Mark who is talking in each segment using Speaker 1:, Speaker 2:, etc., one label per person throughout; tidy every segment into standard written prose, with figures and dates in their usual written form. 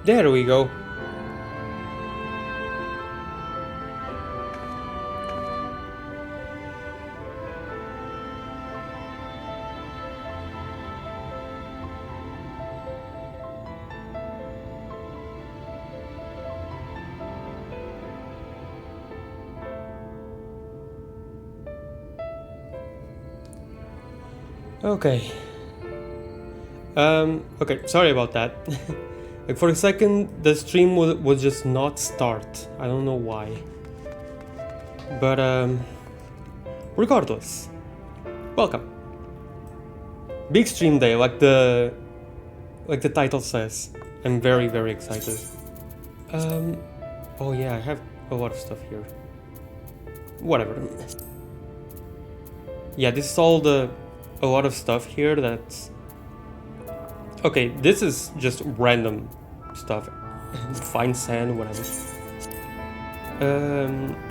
Speaker 1: There we go. Okay. Okay, sorry about that. Like for a second, the stream would just not start. I don't know why. But, regardless. Welcome. Big stream day, like the title says. I'm very, very excited. Oh yeah, I have a lot of stuff here. Whatever. Yeah, this is all a lot of stuff here that's... Okay, this is just random stuff. Fine sand, whatever.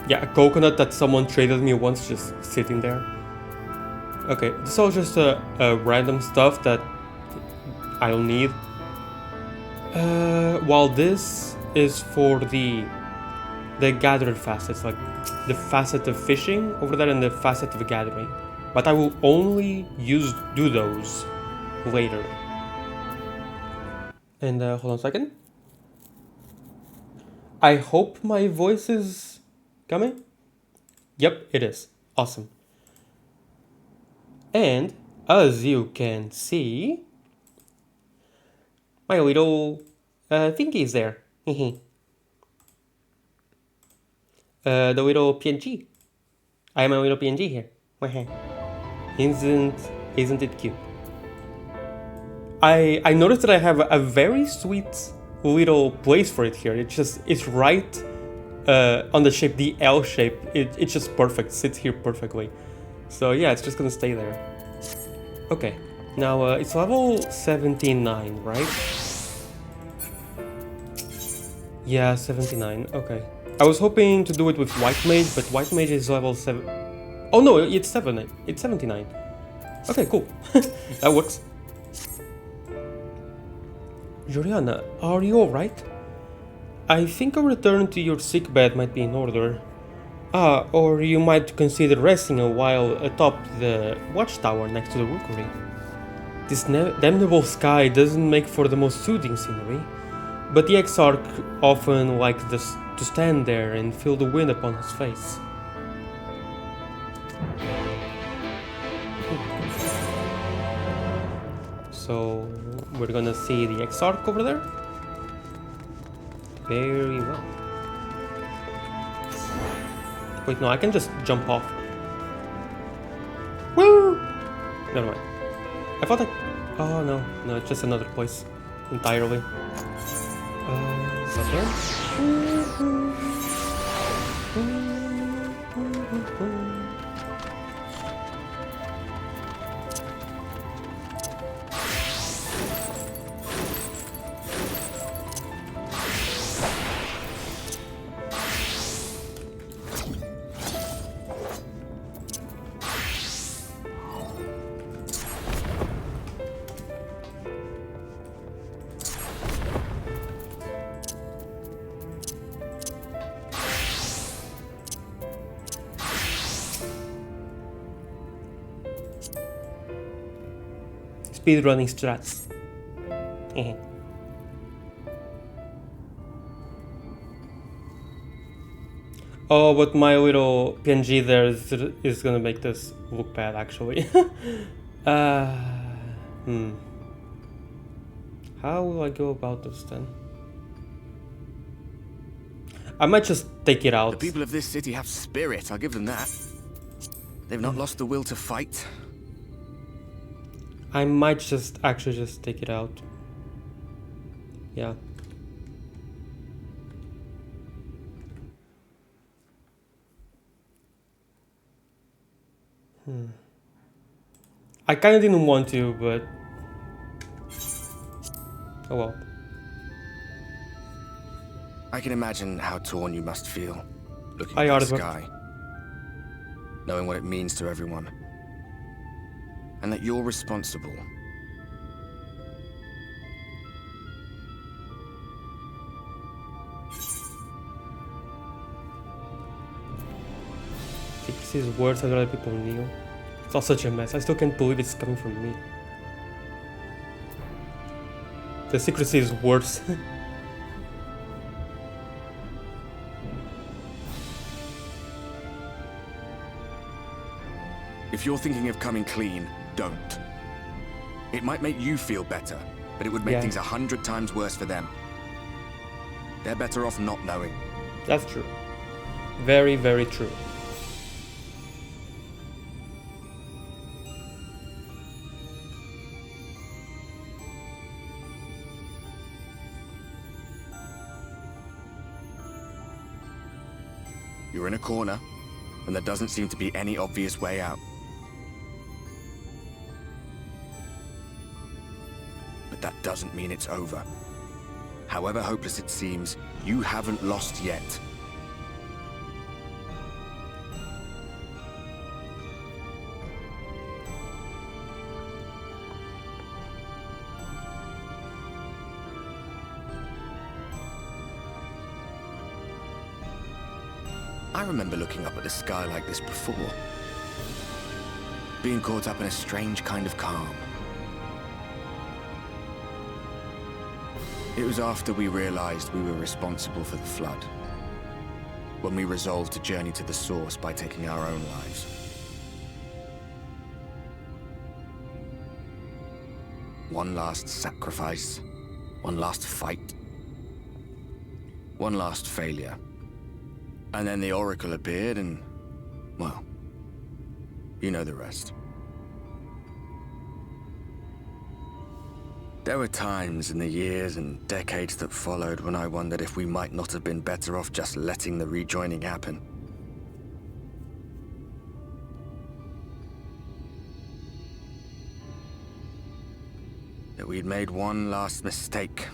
Speaker 1: Yeah, a coconut that someone traded me once, just sitting there. Okay, this is all just a random stuff that I don't need. While this is for the gathered facets, like the facet of fishing over there and the facet of gathering. But I will only do those later. And hold on a second. I hope my voice is coming. Yep, it is. Awesome. And as you can see, my little thingy is there. The little PNG. I am a little PNG here. Isn't it cute? I noticed that I have a very sweet little place for it here. It's right on the shape, the L shape. It's just perfect. Sits here perfectly. So yeah, it's just gonna stay there. Okay, now it's level 79, right? Yeah, 79. Okay. I was hoping to do it with White Mage, but White Mage is level 7. Oh no, it's 7. It's 79. Okay, cool. That works. Juliana, are you alright? I think a return to your sickbed might be in order. Or you might consider resting a while atop the watchtower next to the rookery. This damnable sky doesn't make for the most soothing scenery, but the Exarch often likes to stand there and feel the wind upon his face. So we're gonna see the Exarch over there. Very well. Wait, no, I can just jump off. Woo! Never mind. I thought I... Oh no, no, it's just another place entirely. Is that there? Speedrunning strats. Oh, but my little PNG there is gonna make this look bad, actually. How will I go about this then? I might just take it out.
Speaker 2: The people of this city have spirit, I'll give them that. They've not lost the will to fight.
Speaker 1: I might just take it out. Yeah. I kinda didn't want to, but... Oh well.
Speaker 2: I can imagine how torn you must feel, looking
Speaker 1: Hi,
Speaker 2: at the
Speaker 1: Arthur.
Speaker 2: sky. Knowing what it means to everyone. And that you're responsible.
Speaker 1: Secrecy is words that other people knew. It's all such a mess. I still can't believe it's coming from me. The secrecy is worse.
Speaker 2: If you're thinking of coming clean, don't. It might make you feel better, but it would make things 100 times worse for them. They're better off not knowing.
Speaker 1: That's true. Very, very true.
Speaker 2: You're in a corner, and there doesn't seem to be any obvious way out. But that doesn't mean it's over. However hopeless it seems, you haven't lost yet. I remember looking up at the sky like this before. Being caught up in a strange kind of calm. It was after we realized we were responsible for the flood. When we resolved to journey to the source by taking our own lives. One last sacrifice. One last fight. One last failure. And then the Oracle appeared and, well, you know the rest. There were times in the years and decades that followed when I wondered if we might not have been better off just letting the rejoining happen. That we'd made one last mistake.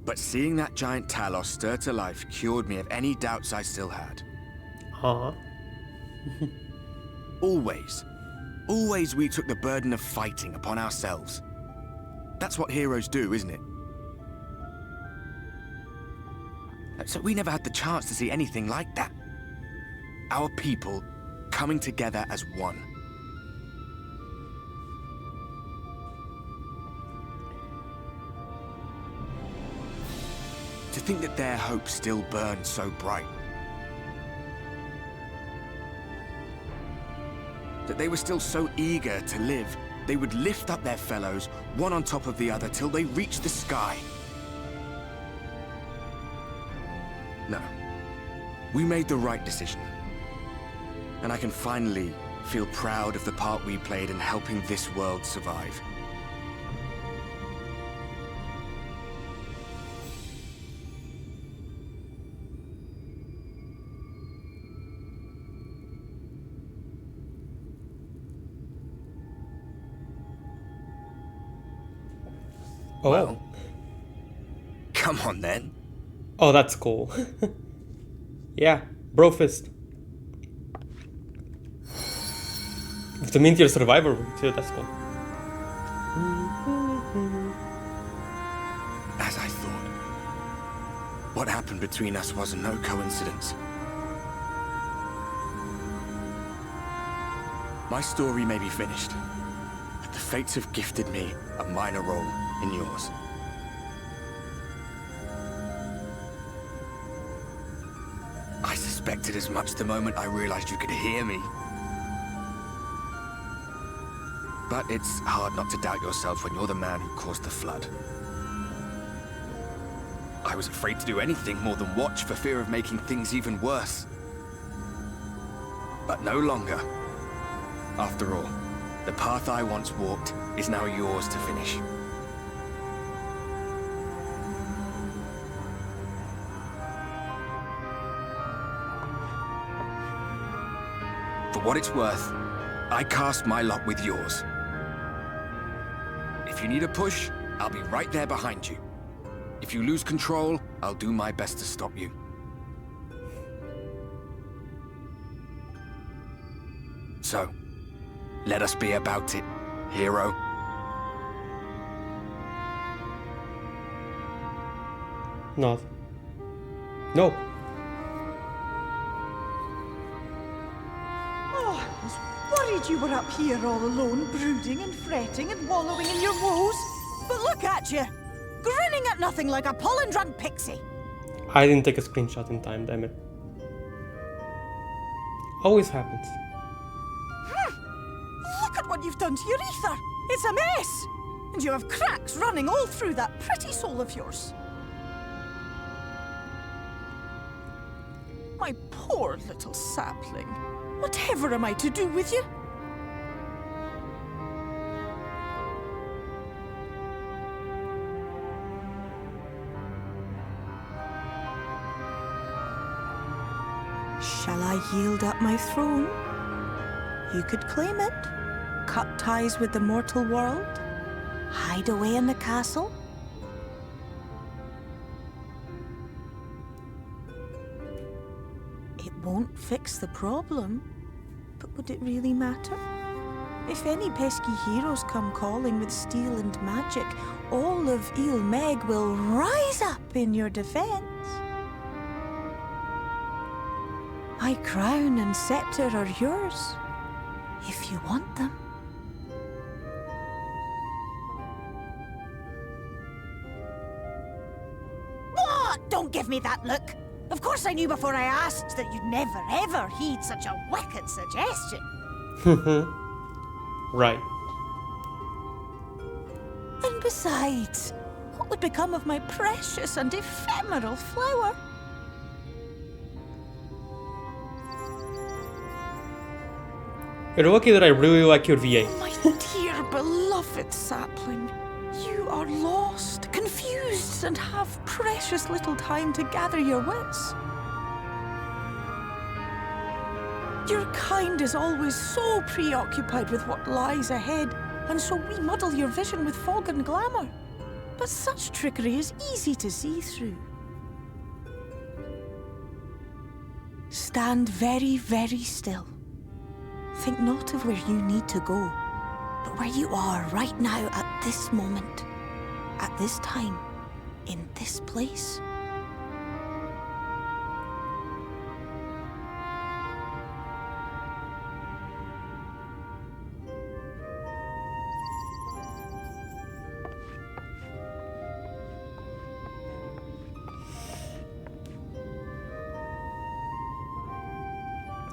Speaker 2: But seeing that giant Talos stir to life cured me of any doubts I still had.
Speaker 1: Huh?
Speaker 2: Always we took the burden of fighting upon ourselves. That's what heroes do, isn't it? So we never had the chance to see anything like that. Our people coming together as one. To think that their hope still burned so bright. That they were still so eager to live, they would lift up their fellows, one on top of the other, till they reached the sky. No. We made the right decision. And I can finally feel proud of the part we played in helping this world survive.
Speaker 1: Oh.
Speaker 2: Well, come on then.
Speaker 1: Oh, that's cool. Yeah, bro fist. With the Meteor Survivor too, that's cool.
Speaker 2: As I thought. What happened between us was no coincidence. My story may be finished, but the fates have gifted me a minor role in yours. I suspected as much the moment I realized you could hear me. But it's hard not to doubt yourself when you're the man who caused the flood. I was afraid to do anything more than watch for fear of making things even worse. But no longer. After all, the path I once walked is now yours to finish. For what it's worth, I cast my lot with yours. If you need a push, I'll be right there behind you. If you lose control, I'll do my best to stop you. So, let us be about it, hero.
Speaker 1: Not. No.
Speaker 3: worried you were up here all alone, brooding and fretting and wallowing in your woes. But look at you, grinning at nothing like a pollen-drunk pixie.
Speaker 1: I didn't take a screenshot in time, damn it. Always happens.
Speaker 3: Look at what you've done to your ether. It's a mess. And you have cracks running all through that pretty soul of yours. My poor little sapling. Whatever am I to do with you? Shall I yield up my throne? You could claim it, cut ties with the mortal world, hide away in the castle. It won't fix the problem, but would it really matter? If any pesky heroes come calling with steel and magic, all of Il Meg will rise up in your defense. My crown and scepter are yours, if you want them. What? Don't give me that look. Of course I knew before I asked that you'd never ever heed such a wicked suggestion.
Speaker 1: Right.
Speaker 3: And besides, what would become of my precious and ephemeral flower?
Speaker 1: You're lucky that I really like your VA.
Speaker 3: My dear beloved sapling, you are lost, confused, and have precious little time to gather your wits. Your kind is always so preoccupied with what lies ahead, and so we muddle your vision with fog and glamour. But such trickery is easy to see through. Stand very, very still. Think not of where you need to go, but where you are right now at this moment, at this time, in this place.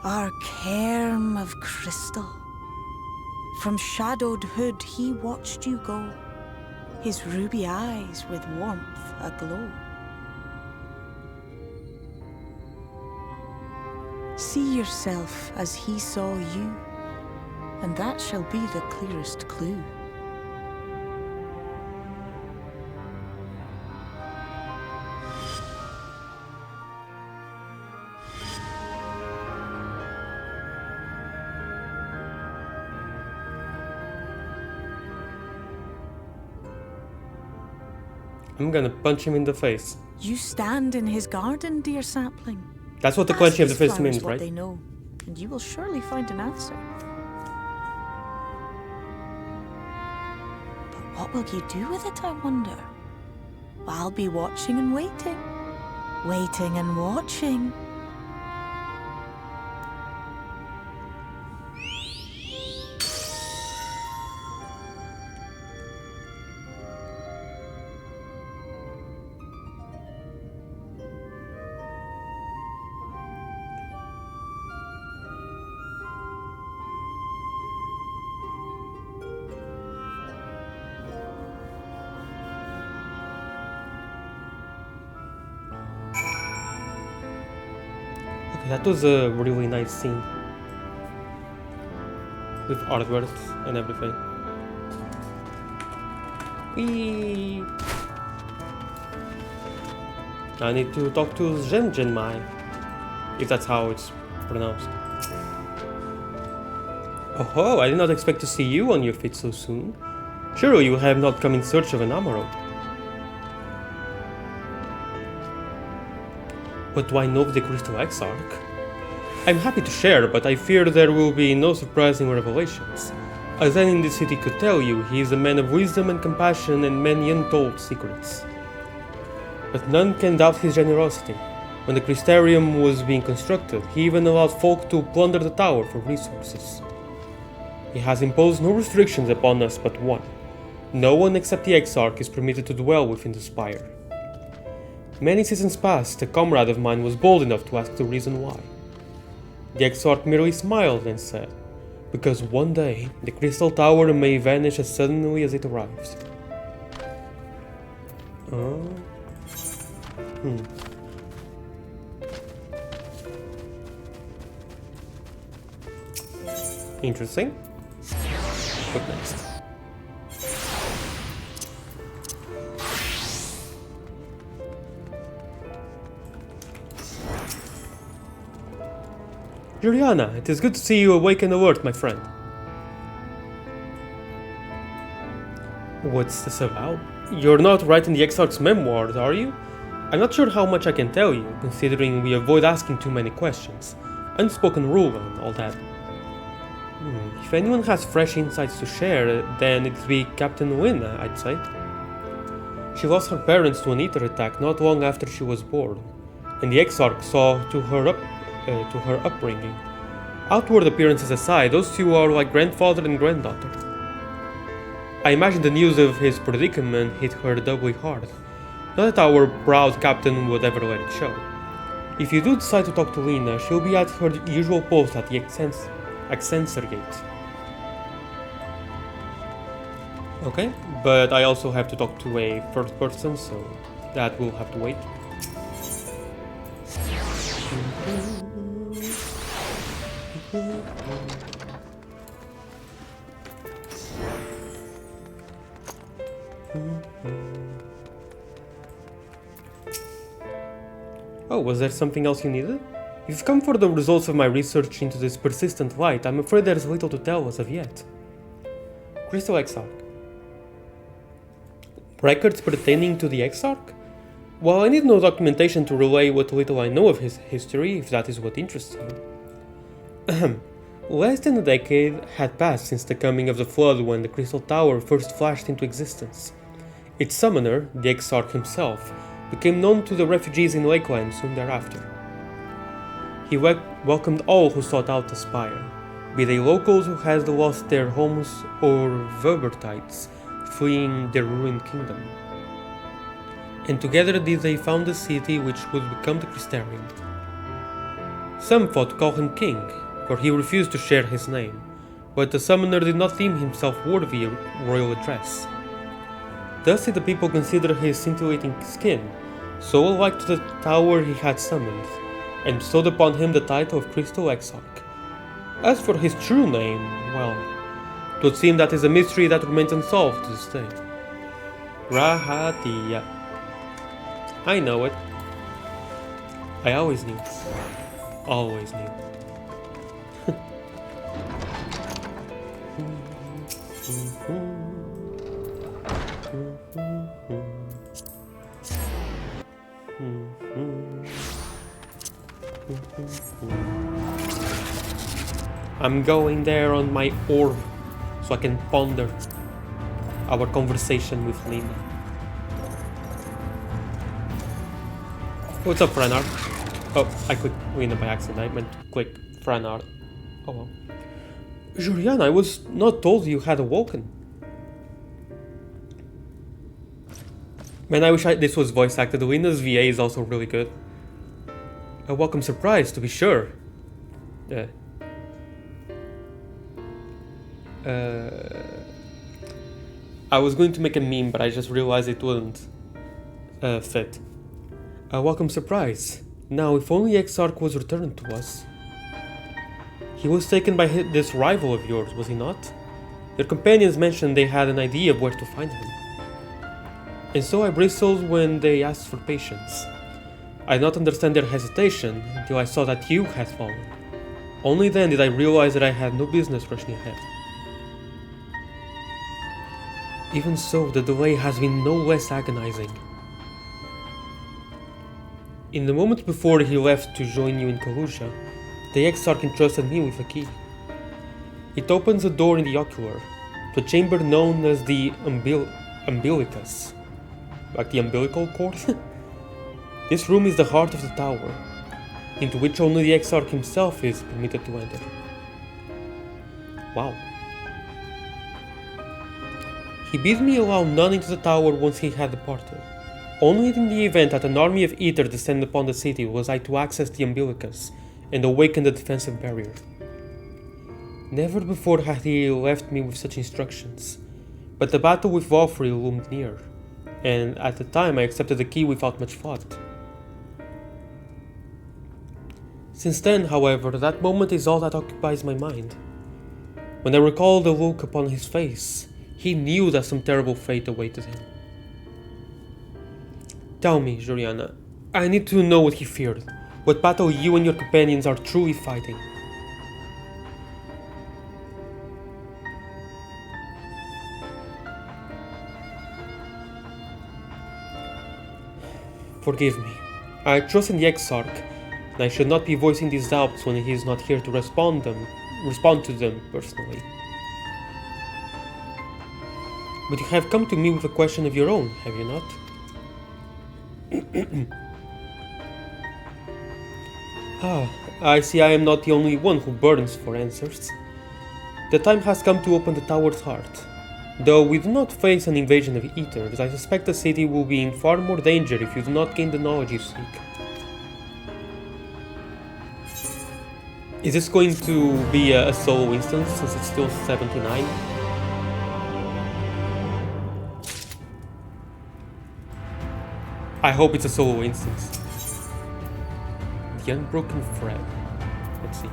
Speaker 3: Our cairn of crystal. From shadowed hood he watched you go, his ruby eyes with warmth aglow. See yourself as he saw you, and that shall be the clearest clue.
Speaker 1: I'm gonna punch him in the face.
Speaker 3: You stand in his garden, dear sapling.
Speaker 1: That's what the
Speaker 3: Ask
Speaker 1: quenching of the
Speaker 3: his
Speaker 1: face
Speaker 3: flowers
Speaker 1: means,
Speaker 3: what
Speaker 1: right?
Speaker 3: they know, and you will surely find an answer. But what will you do with it, I wonder? I'll be watching and waiting. Waiting and watching.
Speaker 1: That was a really nice scene. With artworks and everything. Whee! I need to talk to Zhenjinmai, if that's how it's pronounced. Oh, I did not expect to see you on your feet so soon. Surely you have not come in search of an emerald. What do I know of the Crystal Exarch? I'm happy to share, but I fear there will be no surprising revelations. As any in this city could tell you, he is a man of wisdom and compassion and many untold secrets. But none can doubt his generosity. When the Crystarium was being constructed, he even allowed folk to plunder the tower for resources. He has imposed no restrictions upon us but one. No one except the Exarch is permitted to dwell within the spire. Many seasons past, a comrade of mine was bold enough to ask the reason why. The Exarch merely smiled and said, "Because one day, the Crystal Tower may vanish as suddenly as it arrives." Interesting. What next? Juliana, it is good to see you awake and alert, my friend. What's this about? You're not writing the Exarch's memoirs, are you? I'm not sure how much I can tell you, considering we avoid asking too many questions. Unspoken rule and all that. If anyone has fresh insights to share, then it'd be Captain Wynne, I'd say. She lost her parents to an ether attack not long after she was born, and the Exarch saw to her upbringing. Outward appearances aside, those two are like grandfather and granddaughter. I imagine the news of his predicament hit her doubly hard. Not that our proud captain would ever let it show. If you do decide to talk to Lena, she'll be at her usual post at the Accensor Gate. Okay, but I also have to talk to a first person, so that will have to wait. Oh, was there something else you needed? If you've come for the results of my research into this persistent light, I'm afraid there's little to tell as of yet. Crystal Exarch. Records pertaining to the Exarch? Well, I need no documentation to relay what little I know of his history, if that is what interests you. Less than a decade had passed since the coming of the Flood when the Crystal Tower first flashed into existence. Its summoner, the Exarch himself, became known to the refugees in Lakeland soon thereafter. He welcomed all who sought out the spire, be they locals who had lost their homes or Verbertites fleeing their ruined kingdom. And together they found a city which would become the Crystarium. Some fought to call him king, for he refused to share his name, but the summoner did not deem himself worthy of royal address. Thus did the people consider his scintillating skin so alike to the tower he had summoned, and bestowed upon him the title of Crystal Exarch. As for his true name, well, it would seem that is a mystery that remains unsolved to this day. Rahatia. I know it. I always knew. Always knew. I'm going there on my orb so I can ponder our conversation with Lena. What's up, Franard? Oh, I clicked Lena by accident. I meant to click Franard. Oh well. Julian, I was not told you had awoken. Man, I wish this was voice acted. Lena's VA is also really good. A welcome surprise, to be sure. I was going to make a meme, but I just realized it wouldn't fit. A welcome surprise. Now, if only Exarch was returned to us. He was taken by this rival of yours, was he not? Your companions mentioned they had an idea of where to find him. And so I bristled when they asked for patience. I did not understand their hesitation until I saw that you had fallen. Only then did I realize that I had no business rushing ahead. Even so, the delay has been no less agonizing. In the moment before he left to join you in Kalusha, the Exarch entrusted me with a key. It opens a door in the ocular, to a chamber known as the umbilicus. Like the umbilical cord? This room is the heart of the tower, into which only the Exarch himself is permitted to enter. Wow. He bid me allow none into the tower once he had departed. Only in the event that an army of Aether descended upon the city was I to access the umbilicus and awaken the defensive barrier. Never before had he left me with such instructions, but the battle with Valkyrie loomed near, and at the time I accepted the key without much thought. Since then, however, that moment is all that occupies my mind. When I recall the look upon his face, he knew that some terrible fate awaited him. Tell me, Juliana, I need to know what he feared, what battle you and your companions are truly fighting. Forgive me. I trust in the Exarch, and I should not be voicing these doubts when he is not here to respond to them personally. But you have come to me with a question of your own, have you not? I see I am not the only one who burns for answers. The time has come to open the tower's heart. Though we do not face an invasion of Aethers, I suspect the city will be in far more danger if you do not gain the knowledge you seek. Is this going to be a solo instance since it's still 79? I hope it's a solo instance. The unbroken thread. Let's see.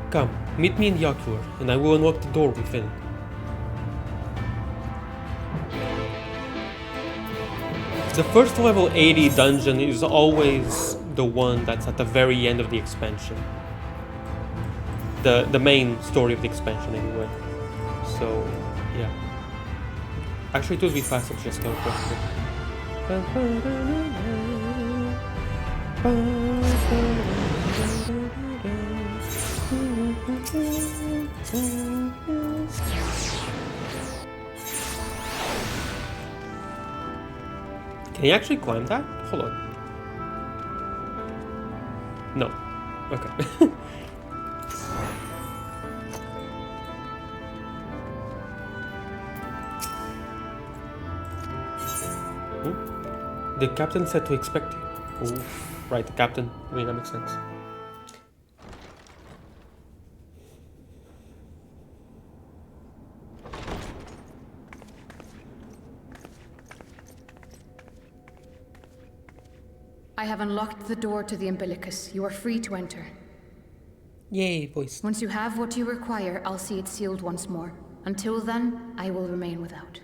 Speaker 1: Come, meet me in the ocular, and I will unlock the door within. The first level 80 dungeon is always the one that's at the very end of the expansion. The main story of the expansion anyway. So, yeah. Actually, it would be fast if just go quickly. Can he actually climb that? Hold on. No. Okay. The captain said to expect you. Ooh, right, the captain. I mean, that makes sense.
Speaker 4: I have unlocked the door to the umbilicus. You are free to enter.
Speaker 1: Yay, voice.
Speaker 4: Once you have what you require, I'll see it sealed once more. Until then, I will remain without.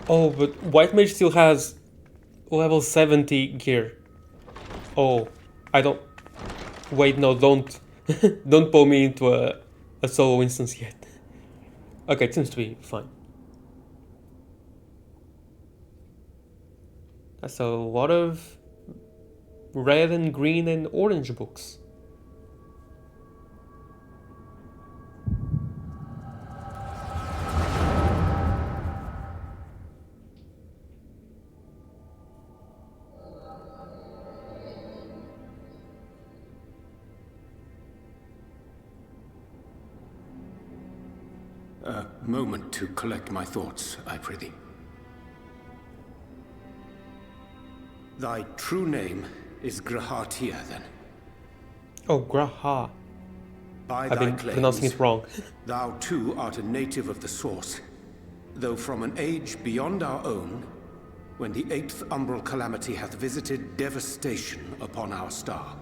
Speaker 1: Oh, but White Mage still has level 70 gear. Oh, I don't... Wait, no, don't... don't pull me into a solo instance yet. Okay, it seems to be fine. That's a lot of red and green and orange books.
Speaker 5: A moment to collect my thoughts, I prithee. Thy true name is Grahatia, then?
Speaker 1: Oh, Graha.
Speaker 5: By
Speaker 1: I've
Speaker 5: thy
Speaker 1: been
Speaker 5: claims,
Speaker 1: pronouncing it wrong.
Speaker 5: thou too art a native of the Source, though from an age beyond our own, when the 8th umbral calamity hath visited devastation upon our star.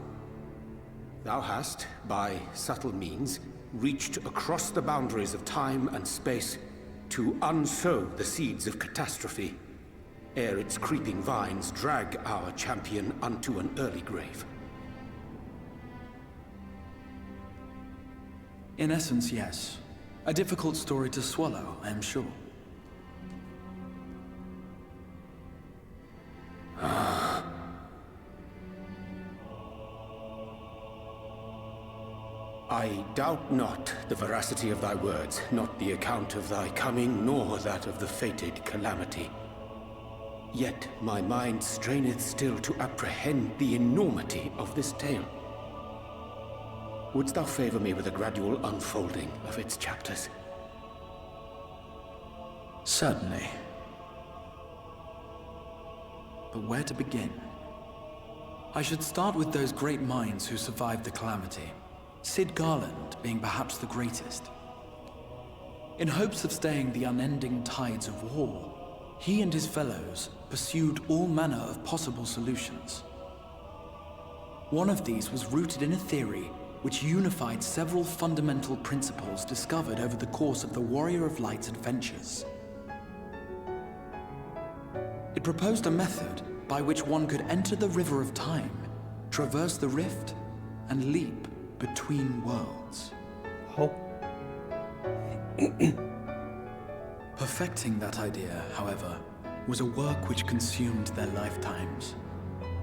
Speaker 5: Thou hast, by subtle means, reached across the boundaries of time and space to unsow the seeds of catastrophe, ere its creeping vines drag our champion unto an early grave.
Speaker 6: In essence, yes. A difficult story to swallow, I am sure.
Speaker 5: I doubt not the veracity of thy words, not the account of thy coming, nor that of the fated calamity. Yet my mind straineth still to apprehend the enormity of this tale. Wouldst thou favor me with a gradual unfolding of its chapters?
Speaker 6: Certainly. But where to begin? I should start with those great minds who survived the calamity, Cid Garland being perhaps the greatest. In hopes of staying the unending tides of war, he and his fellows pursued all manner of possible solutions. One of these was rooted in a theory which unified several fundamental principles discovered over the course of the Warrior of Light's adventures. It proposed a method by which one could enter the River of Time, traverse the rift, and leap between worlds.
Speaker 1: Oh.
Speaker 6: Perfecting that idea, however, was a work which consumed their lifetimes,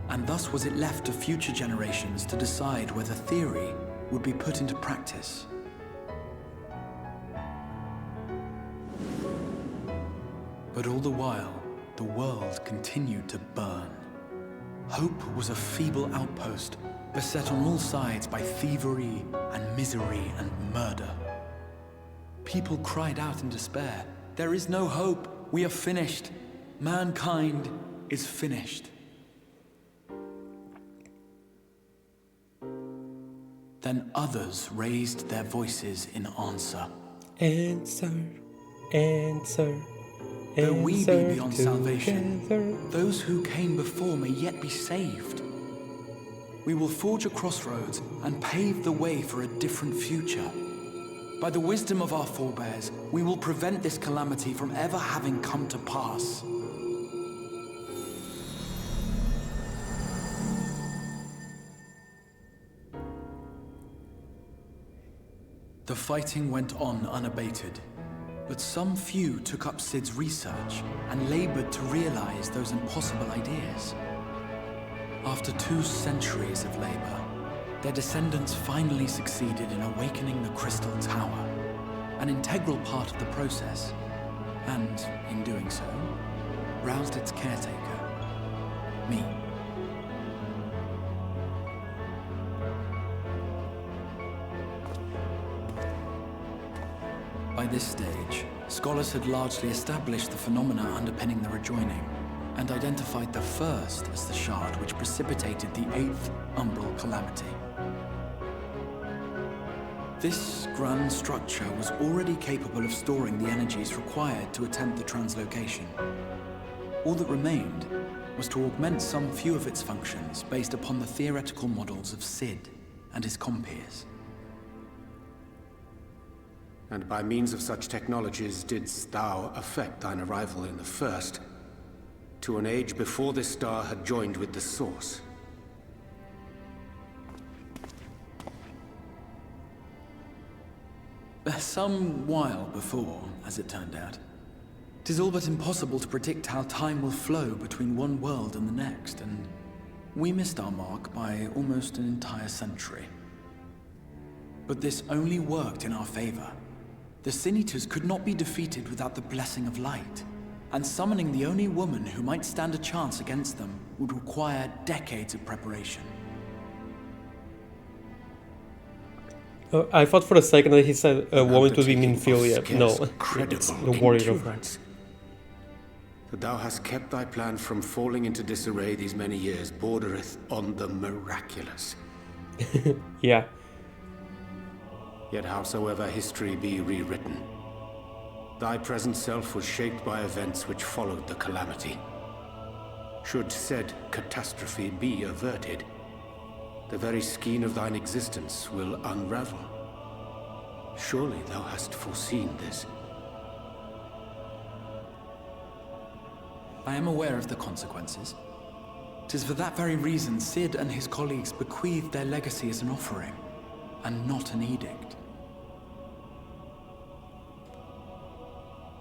Speaker 6: and thus was it left to future generations to decide whether theory would be put into practice. But all the while, the world continued to burn. Hope was a feeble outpost, beset on all sides by thievery and misery and murder. People cried out in despair, "There is no hope, we are finished. Mankind is finished." Then others raised their voices in answer.
Speaker 1: Answer, answer,
Speaker 6: Though we be
Speaker 1: answer
Speaker 6: beyond salvation,
Speaker 1: together.
Speaker 6: those who came before may yet be saved. We will forge a crossroads and pave the way for a different future. By the wisdom of our forebears, we will prevent this calamity from ever having come to pass. The fighting went on unabated, but some few took up Cid's research and labored to realize those impossible ideas. After 2 centuries of labor, their descendants finally succeeded in awakening the Crystal Tower, an integral part of the process, and, in doing so, roused its caretaker, me. By this stage, scholars had largely established the phenomena underpinning the rejoining, and identified the first as the shard which precipitated the 8th Umbral Calamity. This grand structure was already capable of storing the energies required to attempt the translocation. All that remained was to augment some few of its functions based upon the theoretical models of Cid and his compeers.
Speaker 5: And by means of such technologies didst thou effect thine arrival in the first, to an age before this star had joined with the Source.
Speaker 6: Some while before, as it turned out. 'Tis all but impossible to predict how time will flow between one world and the next, and we missed our mark by almost an entire century. But this only worked in our favor. The Sin Eaters could not be defeated without the blessing of light, and summoning the only woman who might stand a chance against them would require decades of preparation.
Speaker 1: I thought for a second that he said a woman to be
Speaker 5: Undertaking of
Speaker 1: Minfilia.
Speaker 5: scarce
Speaker 1: No, it's
Speaker 5: credible
Speaker 1: the Warrior of
Speaker 5: endurance. That thou hast kept thy plan from falling into disarray these many years bordereth on the miraculous.
Speaker 1: Yeah.
Speaker 5: Yet howsoever history be rewritten, thy present self was shaped by events which followed the calamity. Should said catastrophe be averted, the very skein of thine existence will unravel. Surely thou hast foreseen this.
Speaker 6: I am aware of the consequences. 'Tis for that very reason Cid and his colleagues bequeathed their legacy as an offering, and not an edict.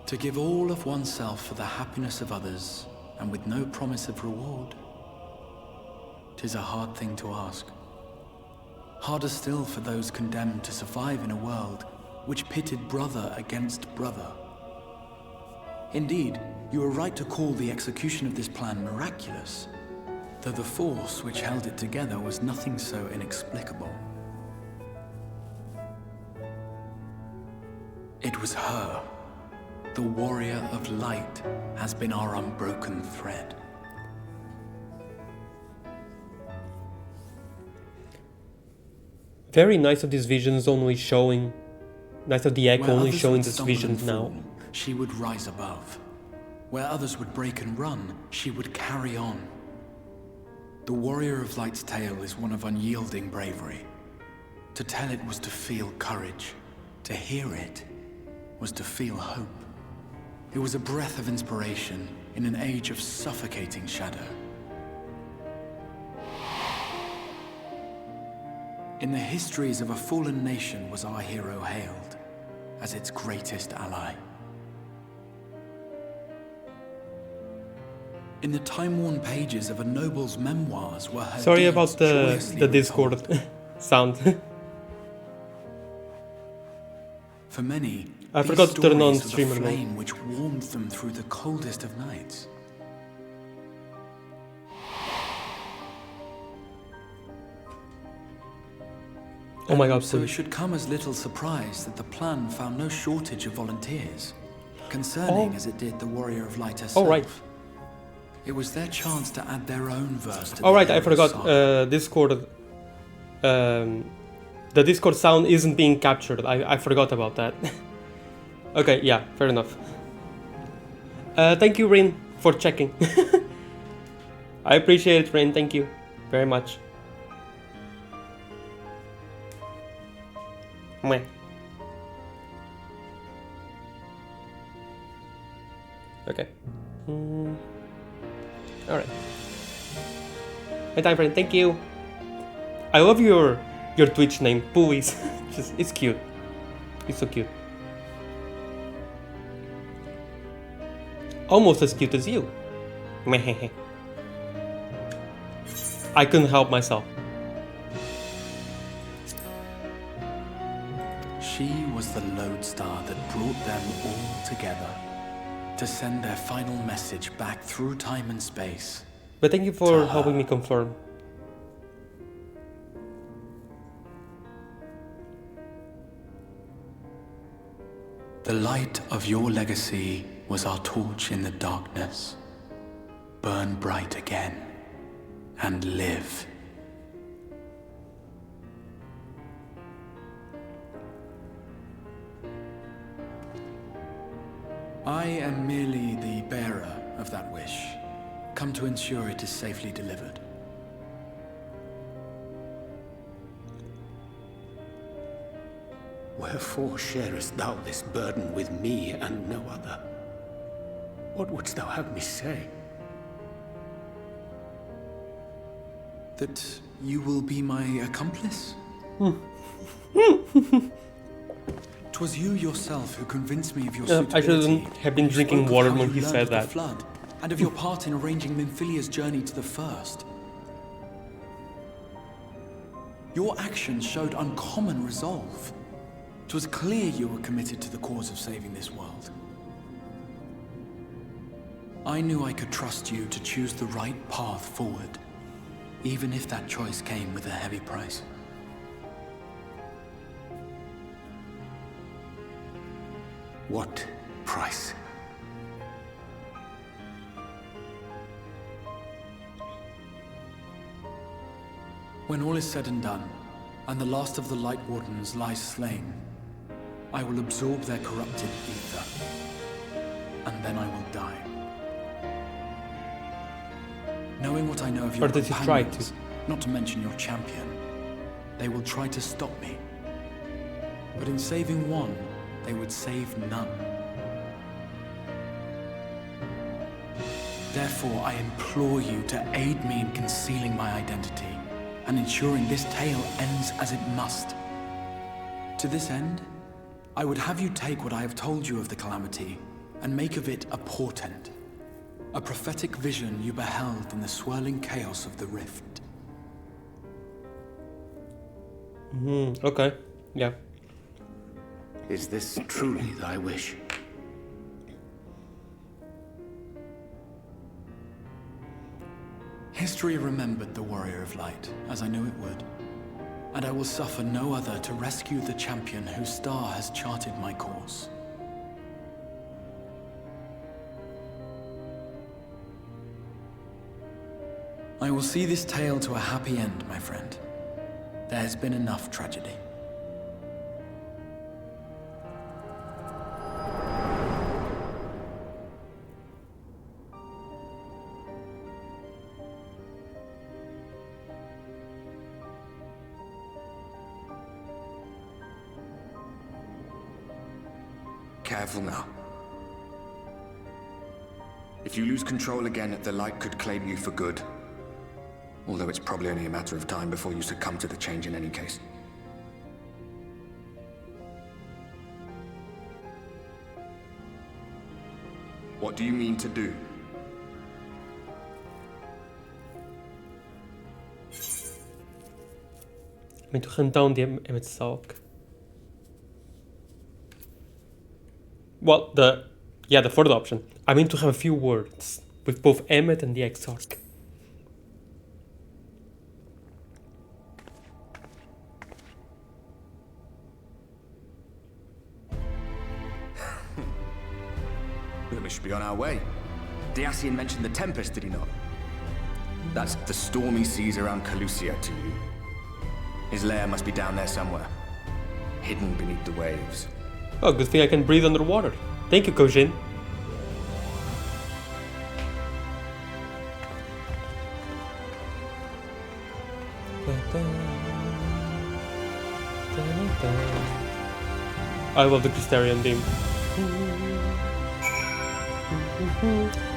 Speaker 6: To give all of oneself for the happiness of others, and with no promise of reward, 'tis a hard thing to ask. Harder still for those condemned to survive in a world which pitted brother against brother. Indeed, you are right to call the execution of this plan miraculous, though the force which held it together was nothing so inexplicable. It was her. The warrior of light has been our unbroken thread.
Speaker 1: Very nice of these visions only showing... Nice of the Echo
Speaker 6: Where
Speaker 1: only
Speaker 6: others
Speaker 1: showing
Speaker 6: would
Speaker 1: this
Speaker 6: stumble
Speaker 1: vision
Speaker 6: and
Speaker 1: now.
Speaker 6: fall, she would rise above. Where others would break and run, she would carry on. The warrior of light's tale is one of unyielding bravery. To tell it was to feel courage. To hear it was to feel hope. It was a breath of inspiration in an age of suffocating shadow. In the histories of a fallen nation was our hero hailed as its greatest ally. In the time-worn pages of a noble's memoirs were her
Speaker 1: Sorry
Speaker 6: deeds
Speaker 1: about
Speaker 6: joyously
Speaker 1: the Discord
Speaker 6: recalled.
Speaker 1: sound.
Speaker 6: For many,
Speaker 1: I
Speaker 6: these
Speaker 1: forgot to turn on
Speaker 6: stories are
Speaker 1: streamer
Speaker 6: the
Speaker 1: mode.
Speaker 6: flame which warmed them through the coldest of nights.
Speaker 1: Oh my god,
Speaker 6: So it
Speaker 1: please.
Speaker 6: should come as little surprise that the plan found no shortage of volunteers, concerning as it did the Warrior of Light herself.
Speaker 1: Oh, right.
Speaker 6: It was their chance to add their own verse to
Speaker 1: Alright,
Speaker 6: the
Speaker 1: I
Speaker 6: hero's
Speaker 1: forgot.
Speaker 6: saga.
Speaker 1: Discord. The Discord sound isn't being captured. I forgot about that. Okay, yeah, fair enough. Thank you, Rin, for checking. I appreciate it, Rin. Thank you very much. Meh. Okay. Alright. Hey, time friend, thank you. I love your Twitch name, Pulleys. Just, it's cute. It's so cute. Almost as cute as you. Meh. I couldn't help myself.
Speaker 6: She was the lodestar that brought them all together to send their final message back through time and space.
Speaker 1: But thank you for helping me confirm.
Speaker 6: The light of your legacy was our torch in the darkness. Burn bright again and live. I am merely the bearer of that wish, come to ensure it is safely delivered.
Speaker 5: Wherefore sharest thou this burden with me and no other? What wouldst thou have me say?
Speaker 6: That you will be my accomplice? 'Twas you yourself who convinced me of your suitability.
Speaker 1: I shouldn't have been
Speaker 6: You
Speaker 1: drinking
Speaker 6: spoke of
Speaker 1: water
Speaker 6: how
Speaker 1: when
Speaker 6: you
Speaker 1: he
Speaker 6: learned
Speaker 1: said
Speaker 6: of the
Speaker 1: that.
Speaker 6: flood, and of your part in arranging Minfilia's journey to the First. Your actions showed uncommon resolve. 'Twas clear you were committed to the cause of saving this world. I knew I could trust you to choose the right path forward, even if that choice came with a heavy price.
Speaker 5: What price?
Speaker 6: When all is said and done, and the last of the Light Wardens lies slain, I will absorb their corrupted ether, and then I will die. Knowing what I know of your
Speaker 1: Or did he try
Speaker 6: companions, not to mention your champion, they will try to stop me. But in saving one, they would save none. Therefore, I implore you to aid me in concealing my identity and ensuring this tale ends as it must. To this end, I would have you take what I have told you of the Calamity and make of it a portent, a prophetic vision you beheld in the swirling chaos of the rift.
Speaker 1: Okay, yeah.
Speaker 5: Is this truly thy wish?
Speaker 6: History remembered the Warrior of Light, as I knew it would. And I will suffer no other to rescue the champion whose star has charted my course. I will see this tale to a happy end, my friend. There has been enough tragedy.
Speaker 2: Careful now. If you lose control again, the light could claim you for good. Although it's probably only a matter of time before you succumb to the change in any case. What do you mean to do?
Speaker 1: I mean to hunt down the Emmet Salk. Well, the third option. I mean to have a few words with both Emmet and the Exarch.
Speaker 2: Then we should be on our way. Diassian mentioned the Tempest, did he not? That's the stormy seas around Calusia to you. His lair must be down there somewhere, hidden beneath the waves.
Speaker 1: Oh, good thing I can breathe underwater. Thank you, Kojin. I love the Crystarium theme.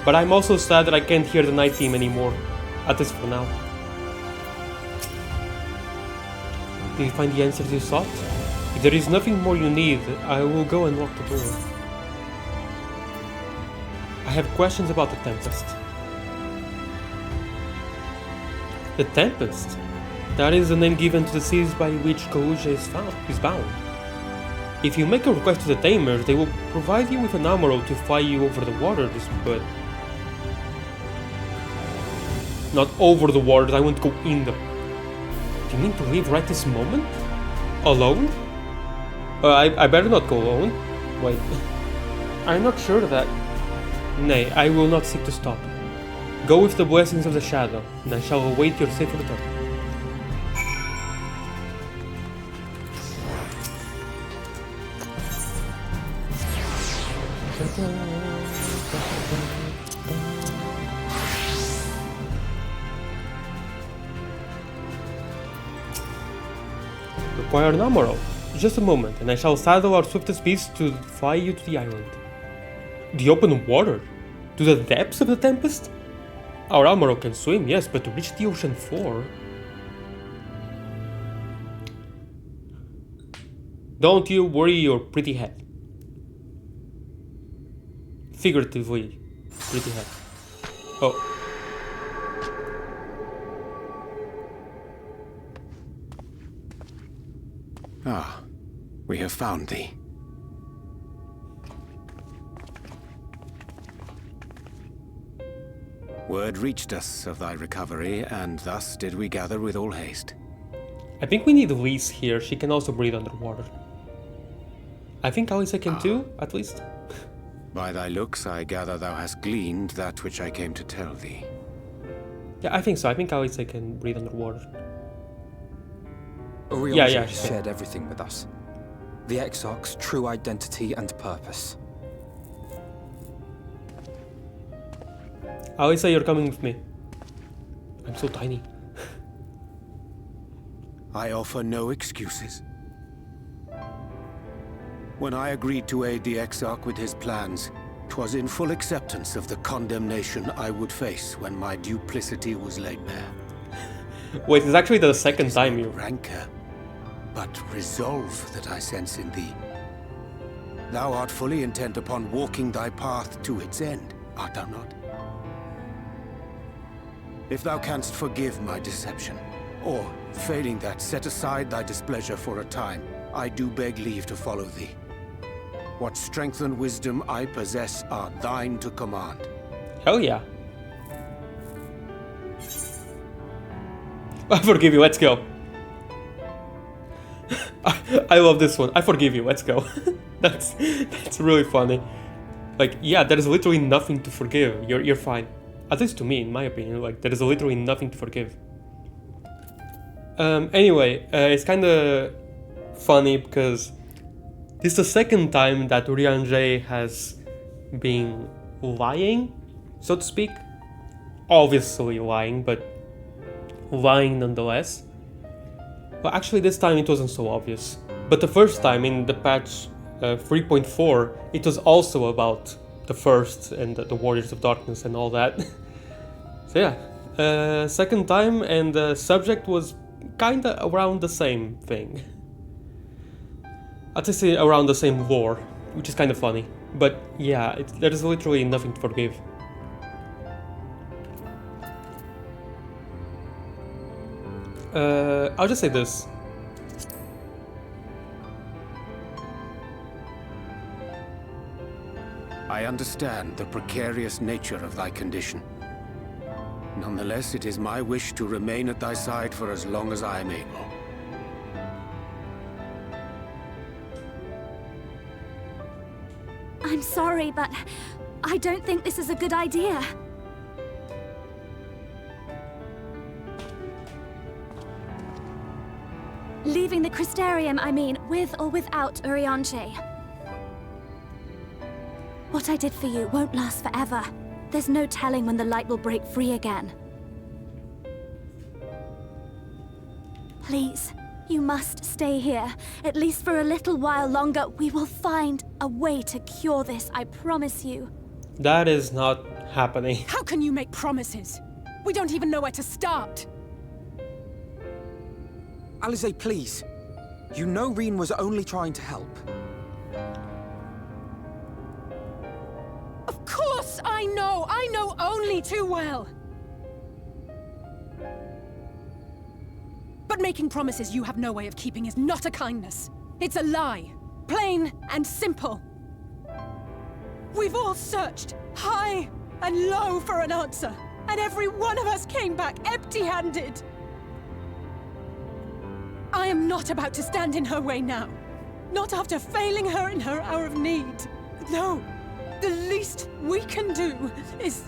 Speaker 1: But I'm also sad that I can't hear the night theme anymore. At least for now. Did you find the answers you sought? If there is nothing more you need, I will go and lock the door. I have questions about the Tempest. The Tempest? That is the name given to the seas by which Kalusia is bound. If you make a request to the Tamers, they will provide you with an armor to fly you over the waters, but... Not over the waters, I want to go in them. Do you mean to leave right this moment? Alone? I better not go alone. Wait. I'm not sure of that. Nay, I will not seek to stop. Go with the blessings of the Shadow, and I shall await your safe return. Require an armor. Just a moment, and I shall saddle our swiftest beast to fly you to the island. The open water? To the depths of the Tempest? Our armor can swim, yes, but to reach the ocean floor... Don't you worry your pretty head. Figuratively, pretty head. Oh.
Speaker 5: Ah, we have found thee. Word reached us of thy recovery, and thus did we gather with all haste.
Speaker 1: I think we need Lise here. She can also breathe underwater. I think Alisa can too, at least.
Speaker 5: By thy looks, I gather thou hast gleaned that which I came to tell thee.
Speaker 1: Yeah, I think so. I think Alisa can breathe underwater.
Speaker 7: Oriolja shared everything with us. The Exarch's true identity and purpose.
Speaker 1: Alisa, you're coming with me. I'm so tiny.
Speaker 5: I offer no excuses. When I agreed to aid the Exarch with his plans, 'twas in full acceptance of the condemnation I would face when my duplicity was laid bare.
Speaker 1: Wait, it's actually the second time you...
Speaker 5: Rancor, but resolve that I sense in thee. Thou art fully intent upon walking thy path to its end, art thou not? If thou canst forgive my deception, or, failing that, set aside thy displeasure for a time, I do beg leave to follow thee. What strength and wisdom I possess are thine to command.
Speaker 1: Hell yeah. I forgive you, let's go. I love this one. I forgive you, let's go. That's really funny. Like, yeah, there is literally nothing to forgive. You're fine. At least to me, in my opinion, like, there is literally nothing to forgive. Anyway, it's kinda funny because this is the second time that Urianger has been lying, so to speak. Obviously lying, but lying nonetheless. Well, actually this time it wasn't so obvious. But the first time in the patch 3.4, it was also about the First and the Warriors of Darkness and all that. So yeah, second time, and the subject was kinda around the same thing. I'd say around the same lore, which is kind of funny. But yeah, there is literally nothing to forgive. I'll just say this.
Speaker 5: I understand the precarious nature of thy condition. Nonetheless, it is my wish to remain at thy side for as long as I am able.
Speaker 8: I'm sorry, but I don't think this is a good idea. Leaving the Crystarium, I mean, with or without Urianger. What I did for you won't last forever. There's no telling when the light will break free again. Please, you must stay here. At least for a little while longer. We will find a way to cure this, I promise you.
Speaker 1: That is not happening.
Speaker 9: How can you make promises? We don't even know where to start.
Speaker 7: Alize, please. You know Reen was only trying to help.
Speaker 9: Of course I know! I know only too well! But making promises you have no way of keeping is not a kindness. It's a lie. Plain and simple. We've all searched high and low for an answer, and every one of us came back empty-handed. I am not about to stand in her way now. Not after failing her in her hour of need. No. The least we can do is...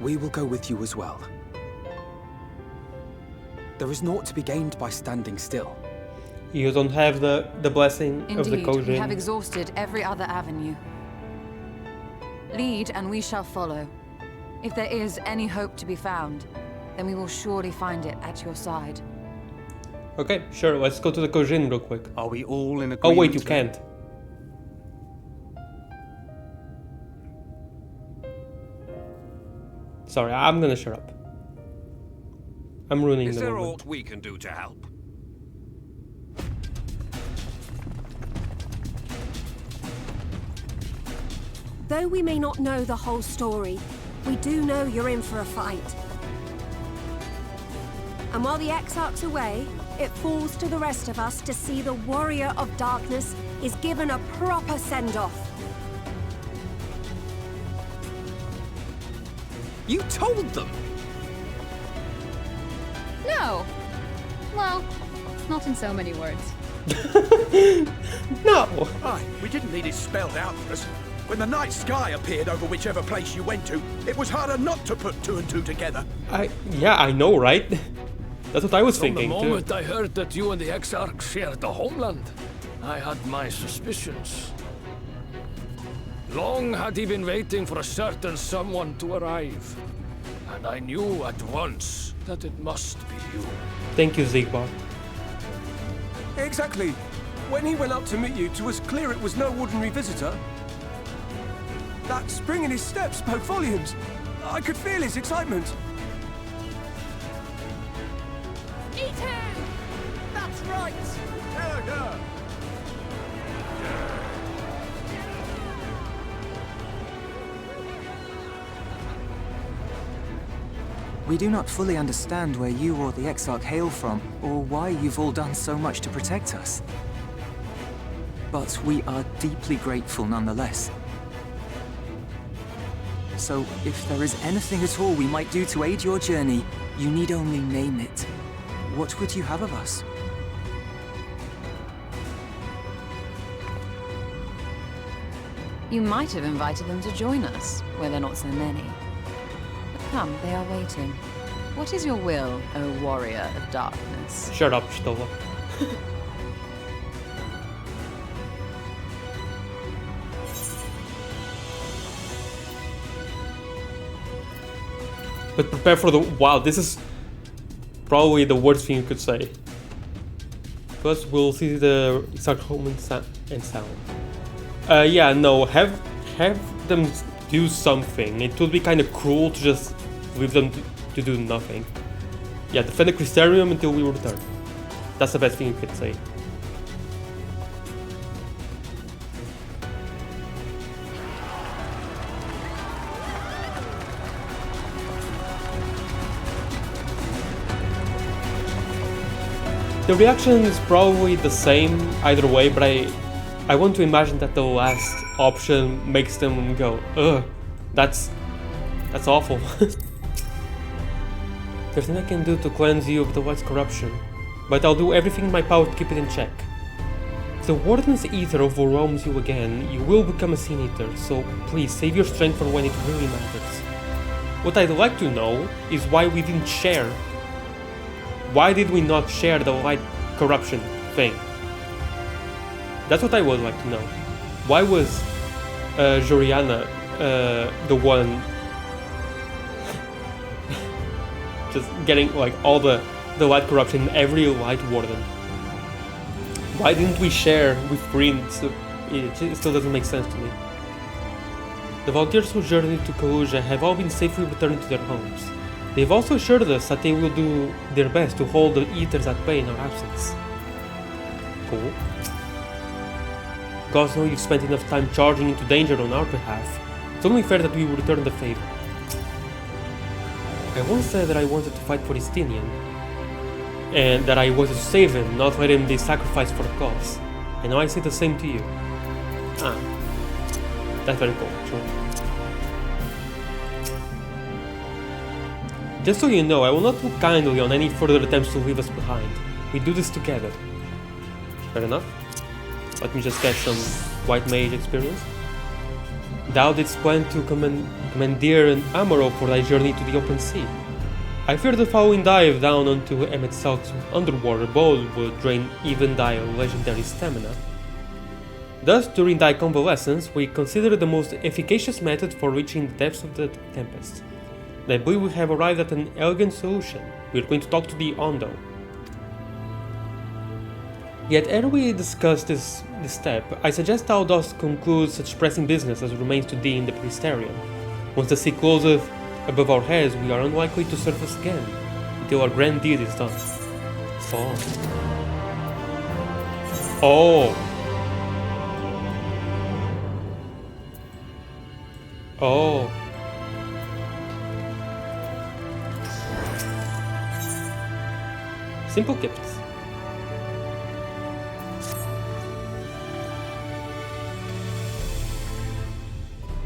Speaker 7: We will go with you as well. There is naught to be gained by standing still.
Speaker 1: You don't have the blessing of the
Speaker 10: Indeed,
Speaker 1: Kojin.
Speaker 10: we have exhausted every other avenue. Lead and we shall follow. If there is any hope to be found, then we will surely find it at your side.
Speaker 1: Okay, sure, let's go to the Kojin real quick.
Speaker 2: Are we all in agreement?
Speaker 1: Oh wait, you
Speaker 2: then?
Speaker 1: can't. Sorry, I'm gonna shut up. I'm ruining
Speaker 11: Is
Speaker 1: the
Speaker 11: there
Speaker 1: moment.
Speaker 11: aught we can do to help?
Speaker 12: Though we may not know the whole story, we do know you're in for a fight. And while the Exarch's away, it falls to the rest of us to see the Warrior of Darkness is given a proper send-off.
Speaker 7: You told them!
Speaker 4: No! Well, not in so many words.
Speaker 1: No!
Speaker 13: Aye, we didn't need it spelled out for us. When the night sky appeared over whichever place you went to, it was harder not to put two and two together.
Speaker 1: Yeah, I know, right? That's what I was thinking
Speaker 11: From the
Speaker 1: too.
Speaker 11: moment I heard that you and the Exarch shared the homeland, I had my suspicions. Long had he been waiting for a certain someone to arrive, and I knew at once that it must be you.
Speaker 1: Thank you, Zigbar.
Speaker 14: Exactly. When he went up to meet you, it was clear it was no ordinary visitor. That spring in his step spoke volumes. I could feel his excitement.
Speaker 9: Eat him! That's right!
Speaker 15: We do not fully understand where you or the Exarch hail from, or why you've all done so much to protect us. but we are deeply grateful nonetheless. So, if there is anything at all we might do to aid your journey, you need only name it. What would you have of us?
Speaker 10: You might have invited them to join us, where there are not so many. But come, they are waiting. What is your will, O warrior of darkness?
Speaker 1: Shut up, Stola. But prepare for the... Wow, this is probably the worst thing you could say. Plus, we'll see the exact moment and sound. Yeah, no, have them do something. It would be kind of cruel to just leave them to do nothing. Yeah, defend the Crystarium until we return. That's the best thing you could say. The reaction is probably the same either way, but I want to imagine that the last option makes them go, ugh, that's awful. There's nothing I can do to cleanse you of the light's corruption, but I'll do everything in my power to keep it in check. If the Warden's ether overwhelms you again, you will become a Sin Eater, so please save your strength for when it really matters. What I'd like to know is why we didn't share. Why did we not share the light corruption thing? That's what I would like to know. Why was Joriana the one just getting like all the light corruption in every light warden? Why didn't we share with Bryn? So it still doesn't make sense to me. The volunteers who journeyed to Kaluja have all been safely returned to their homes. They've also assured us that they will do their best to hold the Eaters at bay in our absence. Cool. Gods know you've spent enough time charging into danger on our behalf. It's only fair that we will return the favor. I once said that I wanted to fight for Istinian, and that I wanted to save him, not let him be sacrificed for a cause. And now I say the same to you. Ah. That's very cool, actually. Just so you know, I will not look kindly on any further attempts to leave us behind. We do this together. Fair enough. Let me just get some white mage experience. Thou didst plan to commandeer an Amaro for thy journey to the open sea. I fear the following dive down onto Emmet Salt's underwater bowl would drain even thy legendary stamina. Thus, during thy convalescence, we consider the most efficacious method for reaching the depths of the Tempest. I believe we have arrived at an elegant solution. We are going to talk to the Ondo. Yet ere we discuss this step, I suggest thou dost conclude such pressing business as remains to thee in the Crystarium. Once the sea closeth above our heads, we are unlikely to surface again, until our grand deed is done. Oh. Oh. Simple gifts.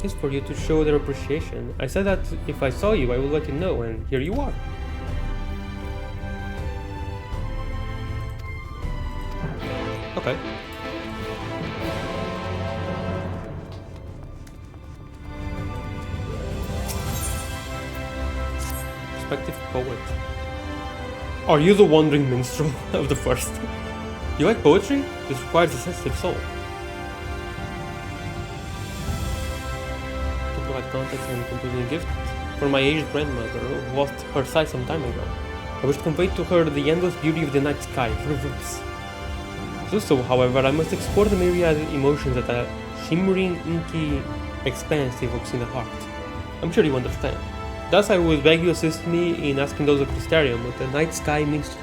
Speaker 1: It's for you to show their appreciation. I said that if I saw you, I would let you know, and here you are. Okay. Perspective poet. Are you the wandering minstrel of the first? You like poetry? This requires a sensitive soul. To provide context and completing a gift for my aged grandmother who lost her sight some time ago. I wish to convey to her the endless beauty of the night sky through verse. To do so, however, I must explore the myriad emotions that a shimmering, inky expanse evokes in the heart. I'm sure you understand. Thus, I would beg you assist me in asking those of Crystarium what the night sky means to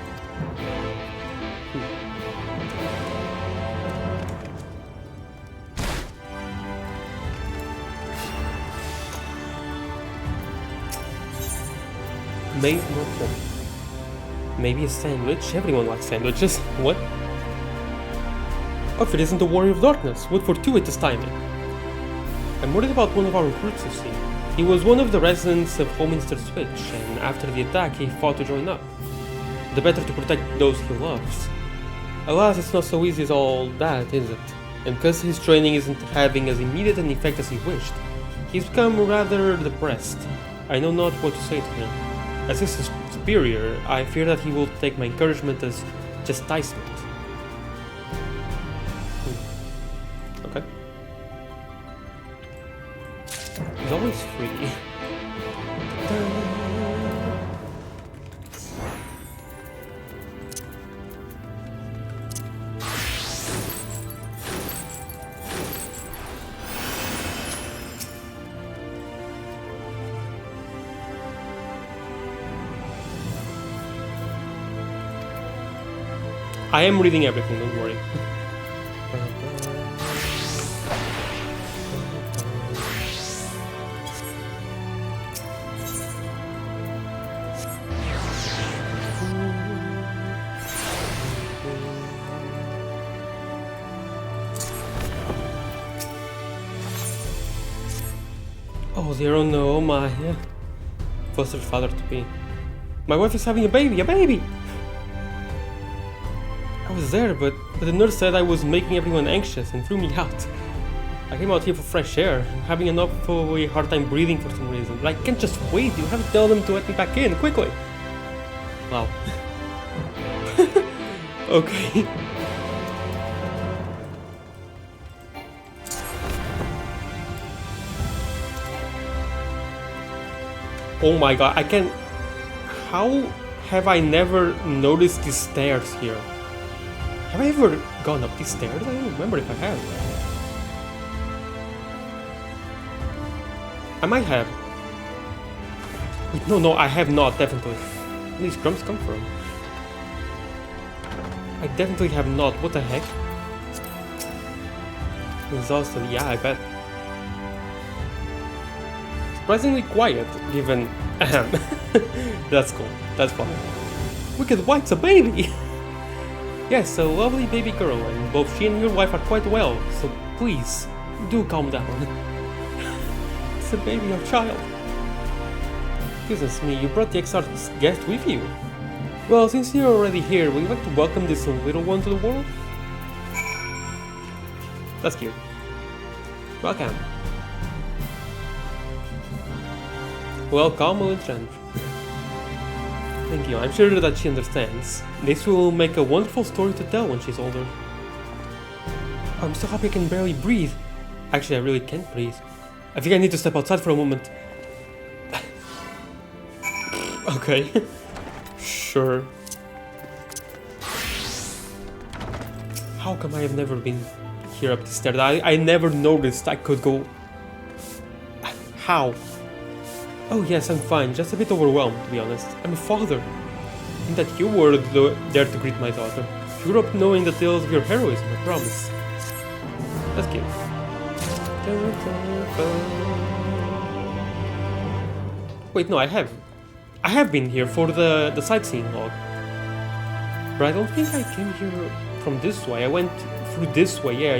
Speaker 1: Made more hope. Maybe a sandwich? Everyone likes sandwiches. What? Oh, if it isn't the Warrior of Darkness, what fortuitous timing. I'm worried about one of our recruits, you see. He was one of the residents of Holminster Switch, and after the attack he fought to join up. The better to protect those he loves. Alas, it's not so easy as all that, is it? And because his training isn't having as immediate an effect as he wished, he's become rather depressed. I know not what to say to him. As his superior, I fear that he will take my encouragement as chastisement. Okay. He's always free. I am reading everything, don't worry. Oh dear, oh no, my foster father to be. My wife is having a baby, I was there, but the nurse said I was making everyone anxious and threw me out. I came out here for fresh air. I'm having an awfully hard time breathing for some reason, but I can't just wait. You have to tell them to let me back in, quickly. Wow. Okay. Oh my god, I can't... How have I never noticed these stairs here? Have I ever gone up these stairs? I don't remember if I have. I might have. Wait, no, I have not, definitely. Where do these crumbs come from? I definitely have not. What the heck? Exhausted, yeah, I bet. Surprisingly quiet, given... That's cool. That's fun. Wicked White's a baby! Yes, a lovely baby girl, and both she and your wife are quite well, so please, do calm down. It's a baby or child. Goodness me, you brought the Exarch's guest with you. Well, since you're already here, would you like to welcome this little one to the world? That's cute. Welcome. Welcome, Olentrand. Thank you, I'm sure that she understands. This will make a wonderful story to tell when she's older. I'm so happy I can barely breathe. Actually, I really can't breathe. I think I need to step outside for a moment. Okay. Sure. How come I have never been here up the stairs? I never noticed I could go... How? Oh yes, I'm fine, just a bit overwhelmed, to be honest. I'm a father. And that you were there to greet my daughter. You grew up knowing the tales of your heroism, I promise. That's cute. Wait, no, I have been here for the sightseeing log. But I don't think I came here from this way. I went through this way, yeah,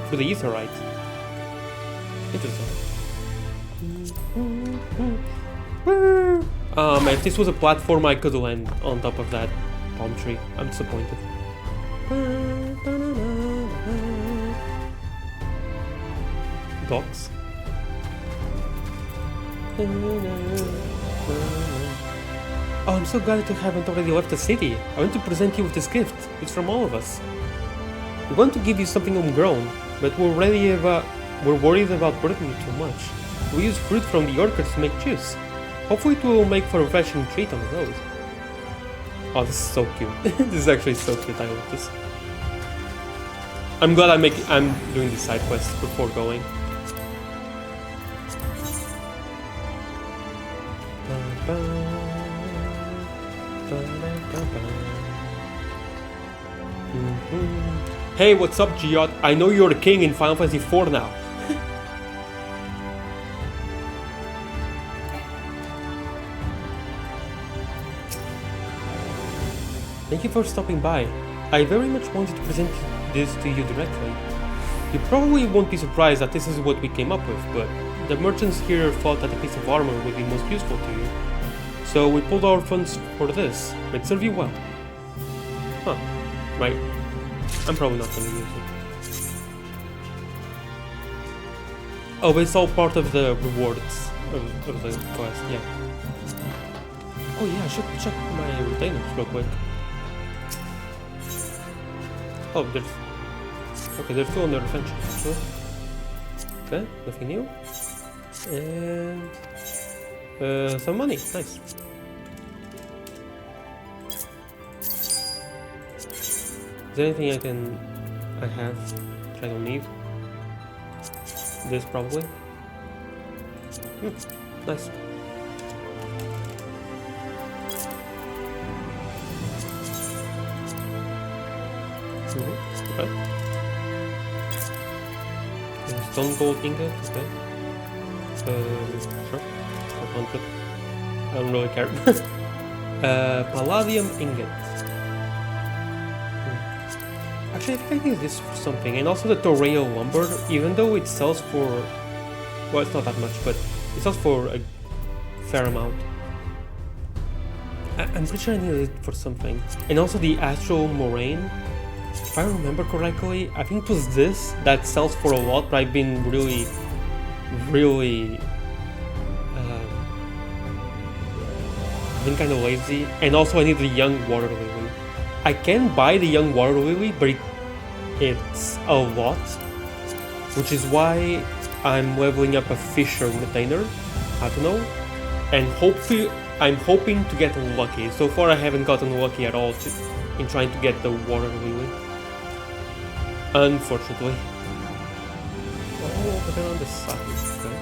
Speaker 1: through the Aetheryte. Interesting. If this was a platform, I could land on top of that palm tree. I'm disappointed. Docks. Oh, I'm so glad you haven't already left the city. I want to present you with this gift. It's from all of us. We want to give you something homegrown, but we're worried about burdening you too much. We use fruit from the orchards to make juice. Hopefully it will make for a refreshing treat on the road. Oh, this is so cute. This is actually so cute, I love this. I'm glad I'm doing this side quest before going. Hey, what's up, Giot? I know you're the king in Final Fantasy IV now. Thank you for stopping by. I very much wanted to present this to you directly. You probably won't be surprised that this is what we came up with, but the merchants here thought that a piece of armor would be most useful to you. So we pulled our funds for this. Might serve you well. Huh. Right. I'm probably not gonna use it. Oh, but it's all part of the rewards of the quest, yeah. Oh yeah, I should check my retainers real quick. Oh, there's two on the adventure, actually. Okay, nothing new. And some money, nice. Is there anything I have that I don't need? This probably. Nice. Okay. Stone gold ingot, okay. Sure. 100. I don't really care. Palladium ingot. Actually, I think I need this for something. And also the Torreyo lumber, even though it sells for... Well, it's not that much, but it sells for a fair amount. I'm pretty sure I needed it for something. And also the Astral Moraine. If I remember correctly, I think it was this that sells for a lot, but I've been really been kind of lazy. And also I need the Young Water Lily. I can buy the Young Water Lily, but it's a lot, which is why I'm leveling up a Fisher Retainer. I don't know. And hopefully, I'm hoping to get lucky. So far I haven't gotten lucky at all in trying to get the Water Lily. Unfortunately. Oh, but they're on the side, okay.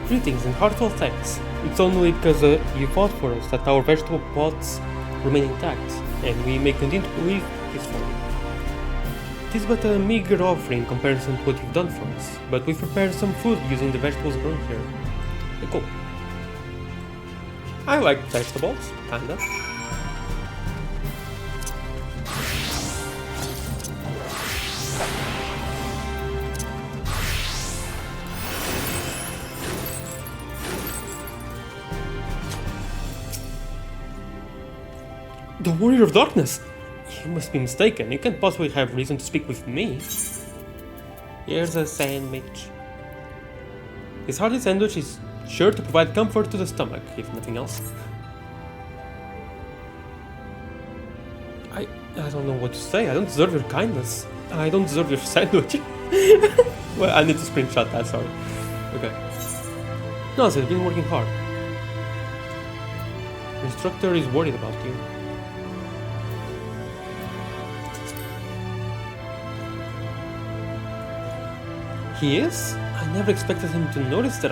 Speaker 1: Greetings and heartfelt thanks. It's only because you fought for us that our vegetable plots remain intact, and we may continue to believe this for you. It is but a meager offering in comparison to what you've done for us, but we've prepared some food using the vegetables grown here. Cool. I like vegetables, kinda. The Warrior of Darkness! You must be mistaken. You can't possibly have reason to speak with me. Here's a sandwich. This hearty sandwich is sure to provide comfort to the stomach, if nothing else. I don't know what to say. I don't deserve your kindness. I don't deserve your sandwich. Well, I need to screenshot that, sorry. Okay. No, I've been working hard. The instructor is worried about you. He is? I never expected him to notice that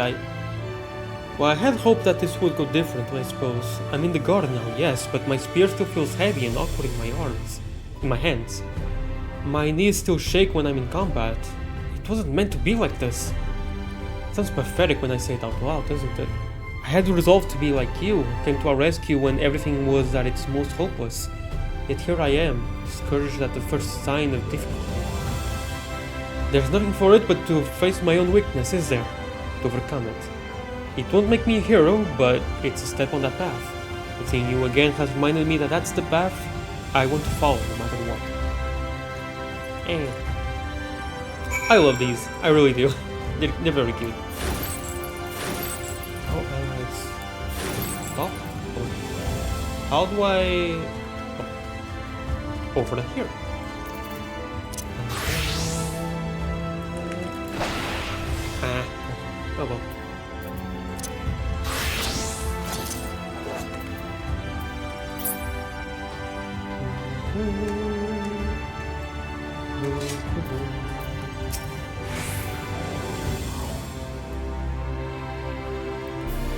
Speaker 1: Well, I had hoped that this would go differently, I suppose. I'm in the garden now, yes, but my spear still feels heavy and awkward in my hands. My knees still shake when I'm in combat. It wasn't meant to be like this. It sounds pathetic when I say it out loud, doesn't it? I had the resolve to be like you, came to our rescue when everything was at its most hopeless. Yet here I am, discouraged at the first sign of difficulty. There's nothing for it but to face my own weakness, is there? To overcome it. It won't make me a hero, but it's a step on that path. Seeing you again has reminded me that that's the path I want to follow, no matter what. And I love these, I really do. They're very cute. Oh, let's stop. How do I... Oh, over to here. Oh well.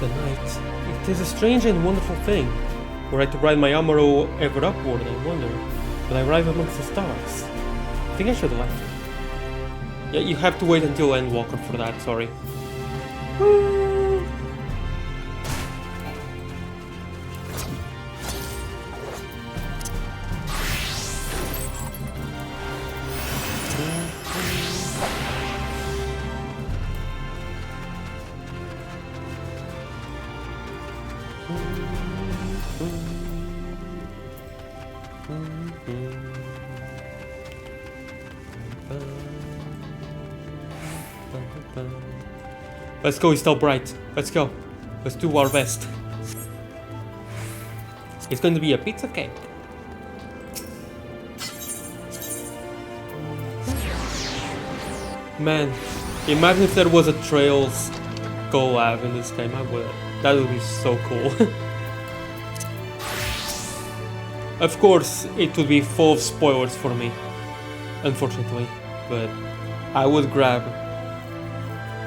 Speaker 1: The night. It is a strange and wonderful thing. Were I to ride my Amaro ever upward, I wonder, will I arrive amongst the stars? I think I should like it. Yeah, you have to wait until Endwalker for that, sorry. Let's go, it's still bright. Let's go. Let's do our best. It's going to be a pizza cake. Man, imagine if there was a Trails collab in this game. That would be so cool. Of course, it would be full of spoilers for me, unfortunately, but I would grab,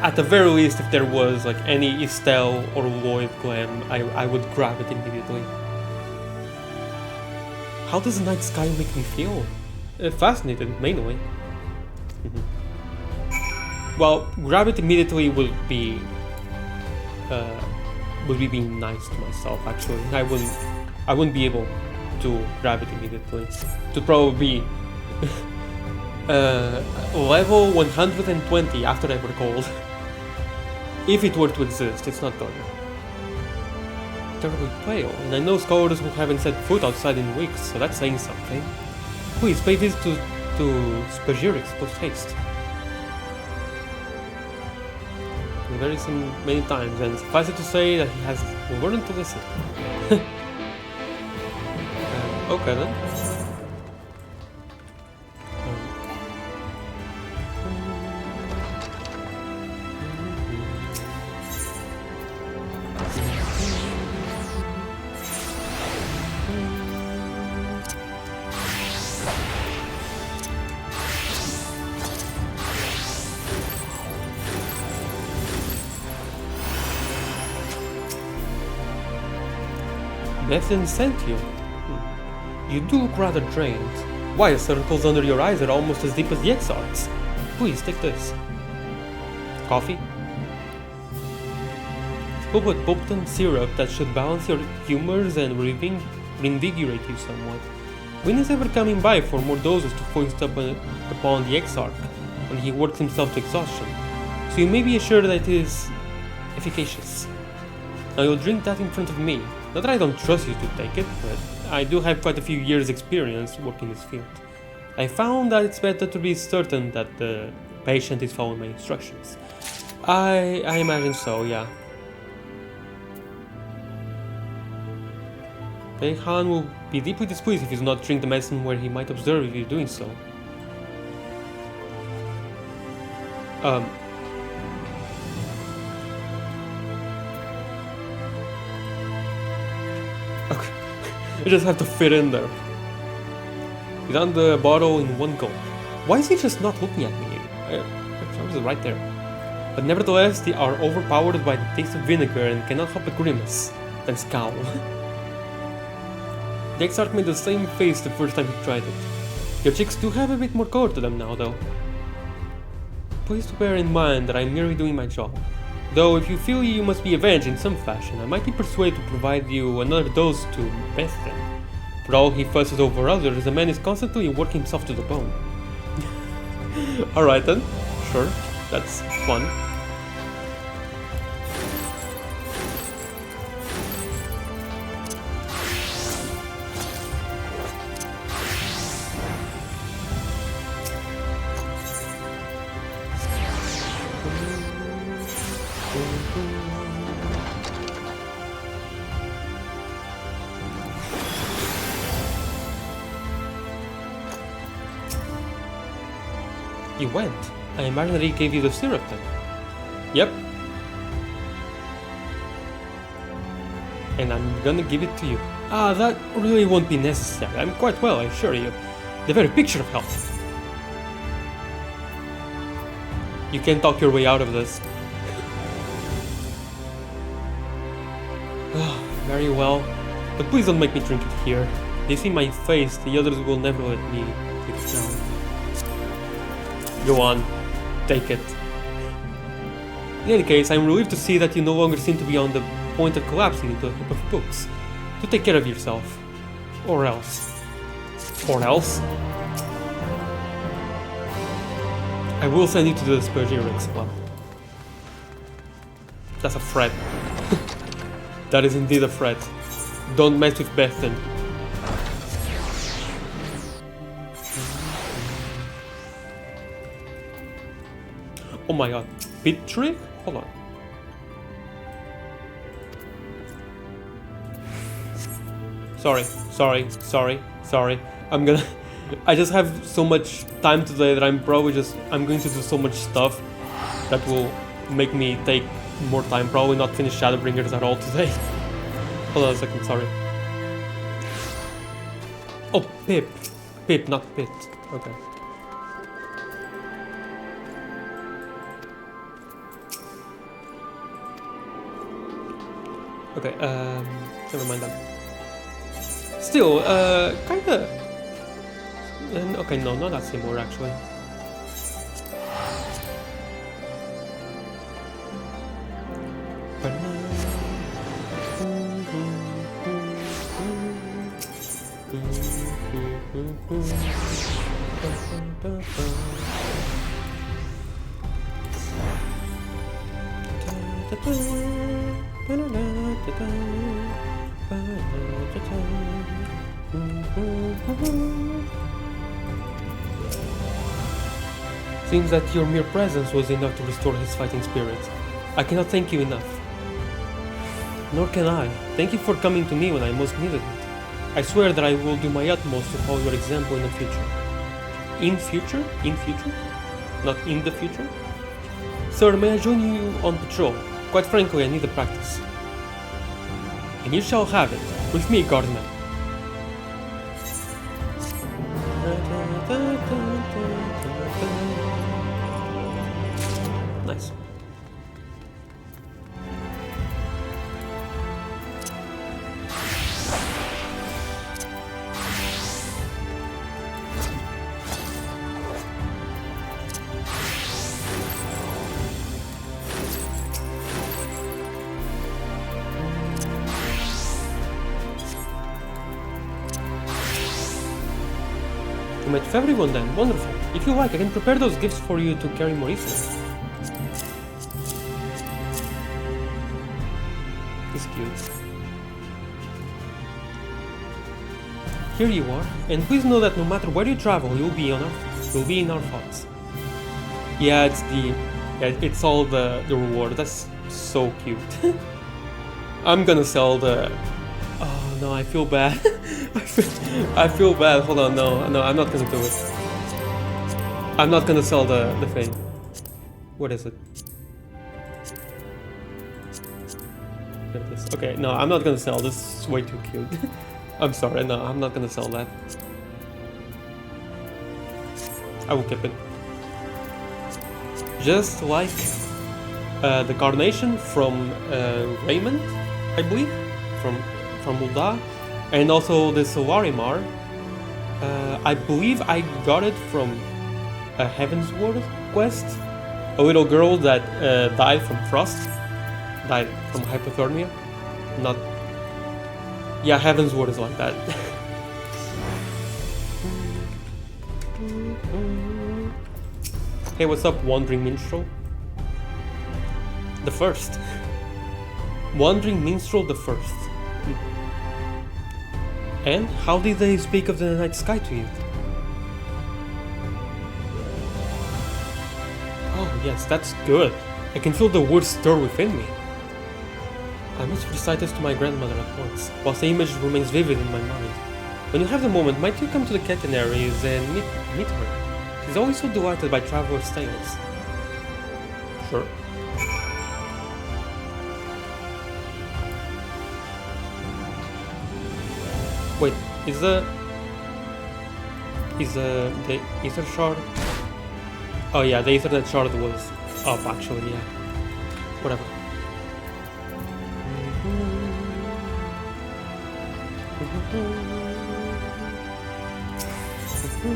Speaker 1: at the very least, if there was like any Estelle or Lloyd glam, I would grab it immediately. How does the night sky make me feel? Fascinated, mainly. Well, grab it immediately would be being nice to myself. Actually, I wouldn't be able to grab it immediately. To probably be level 120 after I recalled. If it were to exist, it's not going. Terribly pale, and I know scholars who haven't set foot outside in weeks, so that's saying something. Please pay visit to Spagirix post haste. Very many times, and suffice it to say that he has learned to listen. Okay then. Nathan sent you. You do look rather drained. Why, the circles under your eyes are almost as deep as the Exarch's. Please, take this. Coffee? Full with potent syrup that should balance your humors and reinvigorate you somewhat. When is ever coming by for more doses to foist upon the Exarch when he works himself to exhaustion? So you may be assured that it is efficacious. Now you'll drink that in front of me. Not that I don't trust you to take it, but I do have quite a few years' experience working in this field. I found that it's better to be certain that the patient is following my instructions. I imagine so, yeah. Pei-Han will be deeply displeased if you do not drink the medicine where he might observe you doing so. Okay, you just have to fit in there. He done the bottle in one gulp. Why is he just not looking at me? I was right there. But nevertheless, they are overpowered by the taste of vinegar and cannot help but grimace, then scowl. The Exarch made the same face the first time he tried it. Your cheeks do have a bit more color to them now, though. Please bear in mind that I'm merely doing my job. Though if you feel you must be avenged in some fashion, I might be persuaded to provide you another dose to best them. For all he fusses over others, the man is constantly working himself to the bone. Alright then, sure, that's fun. He went. I imagine that he gave you the syrup then. Yep. And I'm gonna give it to you. Ah, that really won't be necessary. I'm quite well, I assure you. The very picture of health. You can talk your way out of this. very well, but please don't make me drink it here. They see my face, the others will never let me take it down. Go on, take it. In any case, I'm relieved to see that you no longer seem to be on the point of collapsing into a heap of books. Do take care of yourself. Or else. Or else? I will send you to the Spurgirix Club. That's a threat. That is indeed a threat. Don't mess with Bethan. Oh my god. Pit trick? Hold on. Sorry. I'm gonna... I just have so much time today that I'm going to do so much stuff that will make me take more time. Probably not finish Shadowbringers at all today. Hold on a second, sorry. Oh, Pip. Pip, not Pit. Okay. Okay, never mind that. Still, kinda... okay, no, not that similar, actually. Seems that your mere presence was enough to restore his fighting spirit. I cannot thank you enough. Nor can I. Thank you for coming to me when I most needed it. I swear that I will do my utmost to follow your example in the future. In future? In future? Not in the future? Sir, may I join you on patrol? Quite frankly, I need the practice. And you shall have it. With me, guardsman. Nice. You met with everyone then, wonderful. If you like, I can prepare those gifts for you to carry more easily. He's cute. Here you are, and please know that no matter where you travel, you'll be in our thoughts. Yeah, it's all the reward. That's so cute. I'm gonna sell the... Oh no, I feel bad. I feel bad. Hold on, no, I'm not gonna do it. I'm not gonna sell the thing. What is it? There it is. Okay, no, I'm not gonna sell. This is way too cute. I'm sorry, no, I'm not gonna sell that. I will keep it. Just like the Carnation from Raymond, I believe, from Ul'dah, and also the Solarimar. I believe I got it from a Heavensward quest. A little girl that died from frost, died from hypothermia. Not. Yeah, Heavensward is like that. Hey, what's up, Wandering Minstrel? The first. Wandering Minstrel the first. And how did they speak of the night sky to you? Oh yes, that's good. I can feel the woods stir within me. I must recite this to my grandmother at once, whilst the image remains vivid in my mind. When you have the moment, might you come to the Catenaries and meet her? She's always so delighted by travelers' tales. Sure. Wait, is the Ether Shard? Oh yeah, the Ethernet Shard was up actually, yeah. Whatever. Then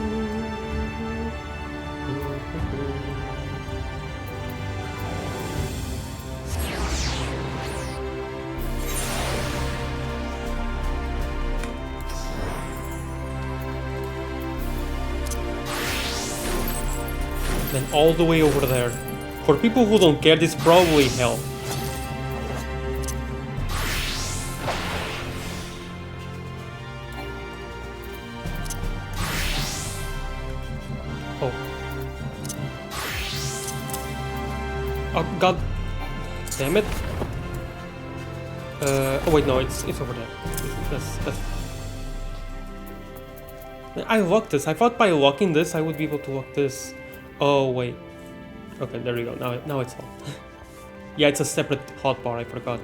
Speaker 1: all the way over there. For people who don't care, this is probably hell. Oh. Oh god. Damn it. Oh wait, no, it's over there. That's... I locked this. I thought by locking this I would be able to lock this. Oh wait. Okay, there we go. Now it's on. Yeah, it's a separate hotbar, I forgot.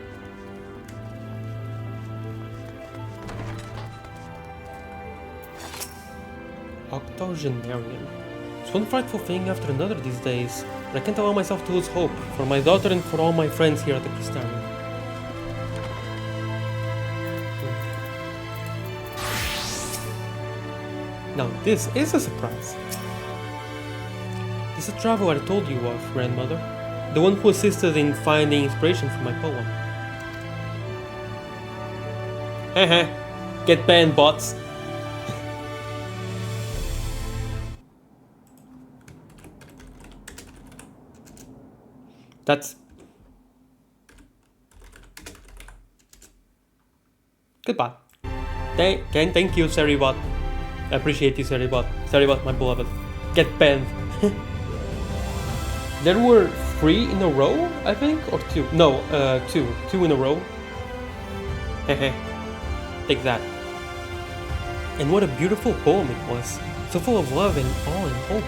Speaker 1: Octogenarian. It's one frightful thing after another these days, but I can't allow myself to lose hope for my daughter and for all my friends here at the Crystarium. Now this is a surprise. This is the traveler I told you of, grandmother. The one who assisted in finding inspiration for my poem. Haha, get banned, bots. That's... Goodbye. Thank you, Seribot. I appreciate you, Seribot. Seribot, my beloved. Get banned. There were 3 in a row, I think? Or 2? No, 2. 2 in a row. Hehe. Take that. And what a beautiful poem it was. So full of love and awe and hope.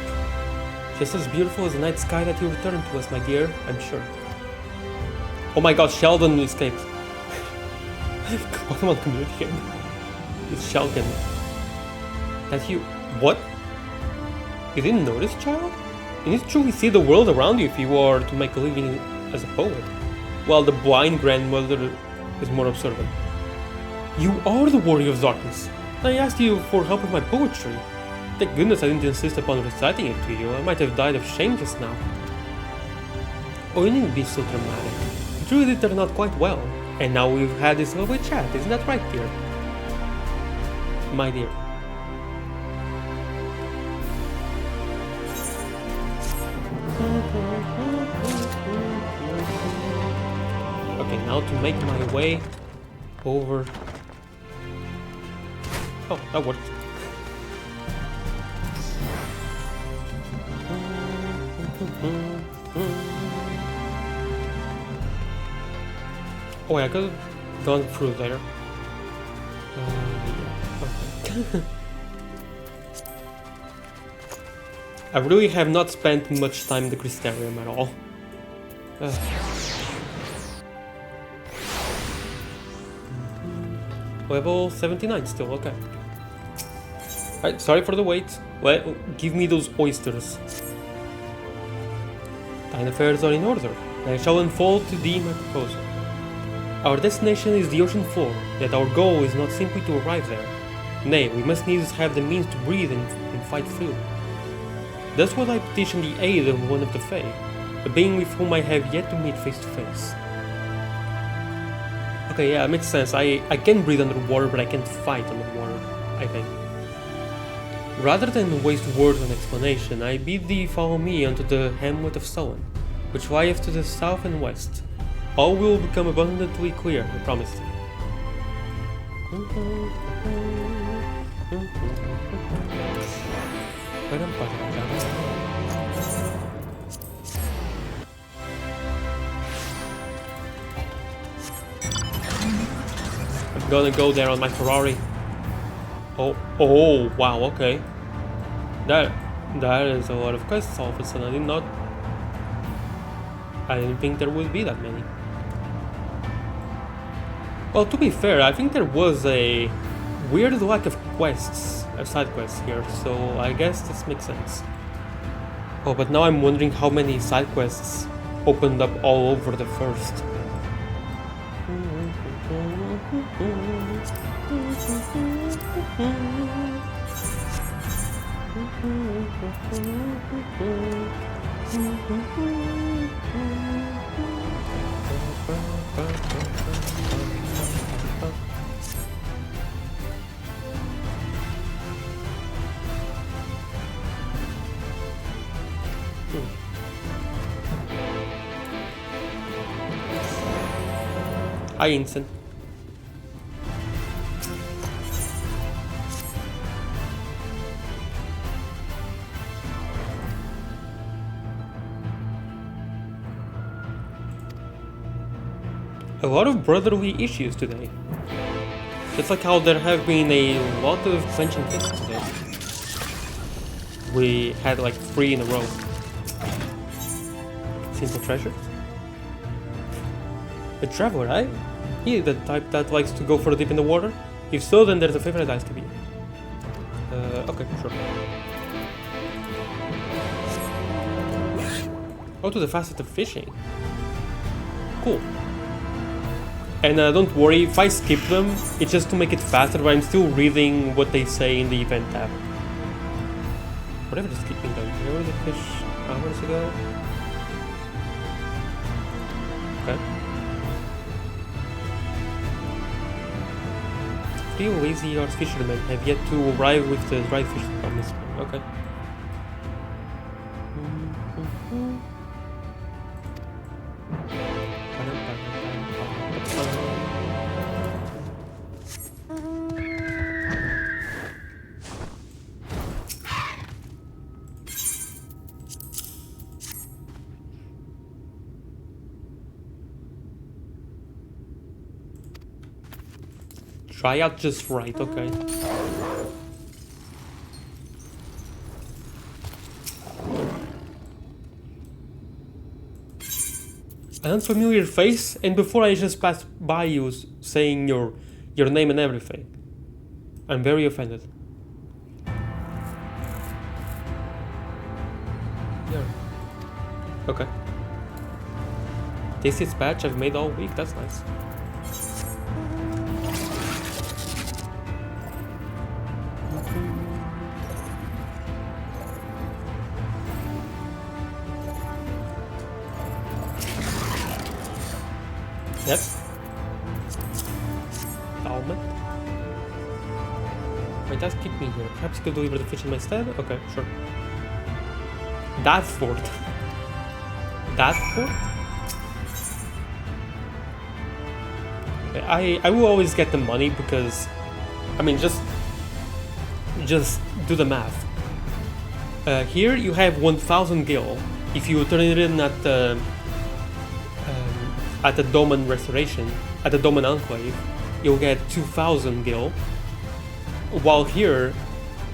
Speaker 1: Just as beautiful as the night sky that you returned to us, my dear, I'm sure. Oh my god, Sheldon escaped. Pokemon community. It's Sheldon. That you... What? You didn't notice, child? You need to truly see the world around you if you are to make a living as a poet. While the blind grandmother is more observant. You are the warrior of darkness. I asked you for help with my poetry. Thank goodness I didn't insist upon reciting it to you. I might have died of shame just now. Oh, you needn't be so dramatic. It really did turn out quite well. And now we've had this lovely chat, isn't that right, dear? My dear. Okay, now to make my way over... Oh, that worked. Oh, I could have gone through there. Yeah, okay. I really have not spent much time in the Crystarium at all. Level 79 still, okay. Alright, sorry for the wait. Well, give me those oysters. Thine affairs are in order, and I shall unfold to thee my proposal. Our destination is the ocean floor, yet our goal is not simply to arrive there. Nay, we must needs have the means to breathe and fight freely. Thus will I petition the aid of one of the Fae, a being with whom I have yet to meet face to face. Okay, yeah, it makes sense. I can breathe underwater, but I can't fight underwater, I think. Rather than waste words on explanation, I bid thee follow me unto the hamlet of Sullen, which lieth to the south and west. All will become abundantly clear, I promise thee. I'm gonna go there on my Ferrari. Oh, wow, okay. That is a lot of quests all of a sudden. I didn't think there would be that many. Well, to be fair, I think there was a weird lack of quests, side quests here, so I guess this makes sense. Oh, but now I'm wondering how many side quests opened up all over the first. Hi, Instant. A lot of brotherly issues today. It's like how there have been a lot of clenching fists today. We had like 3 in a row. Simple treasures? A traveler, right? He the type that likes to go for a dip in the water? If so, then there's a favorite ice to be. Okay, sure. Go to the facet of fishing. Cool. And don't worry, if I skip them, it's just to make it faster, but I'm still reading what they say in the event tab. Whatever is skipping them. Where were the fish hours ago? Okay. 3 lazy arts fishermen have yet to arrive with the dried fish from this one. Okay. Try out just right, okay. An unfamiliar face, and before I just passed by you saying your name and everything. I'm very offended. Yeah. Okay. Tastiest batch I've made all week, that's nice. Yes. Almond. Wait, that's keep me here. Perhaps you could deliver the fish in my stead? Okay, sure. That fort. That fort? Okay, I will always get the money because, I mean, just do the math. Here you have 1,000 gil. If you turn it in at the Doman Restoration, at the Doman Enclave, you'll get 2,000 gil. While here,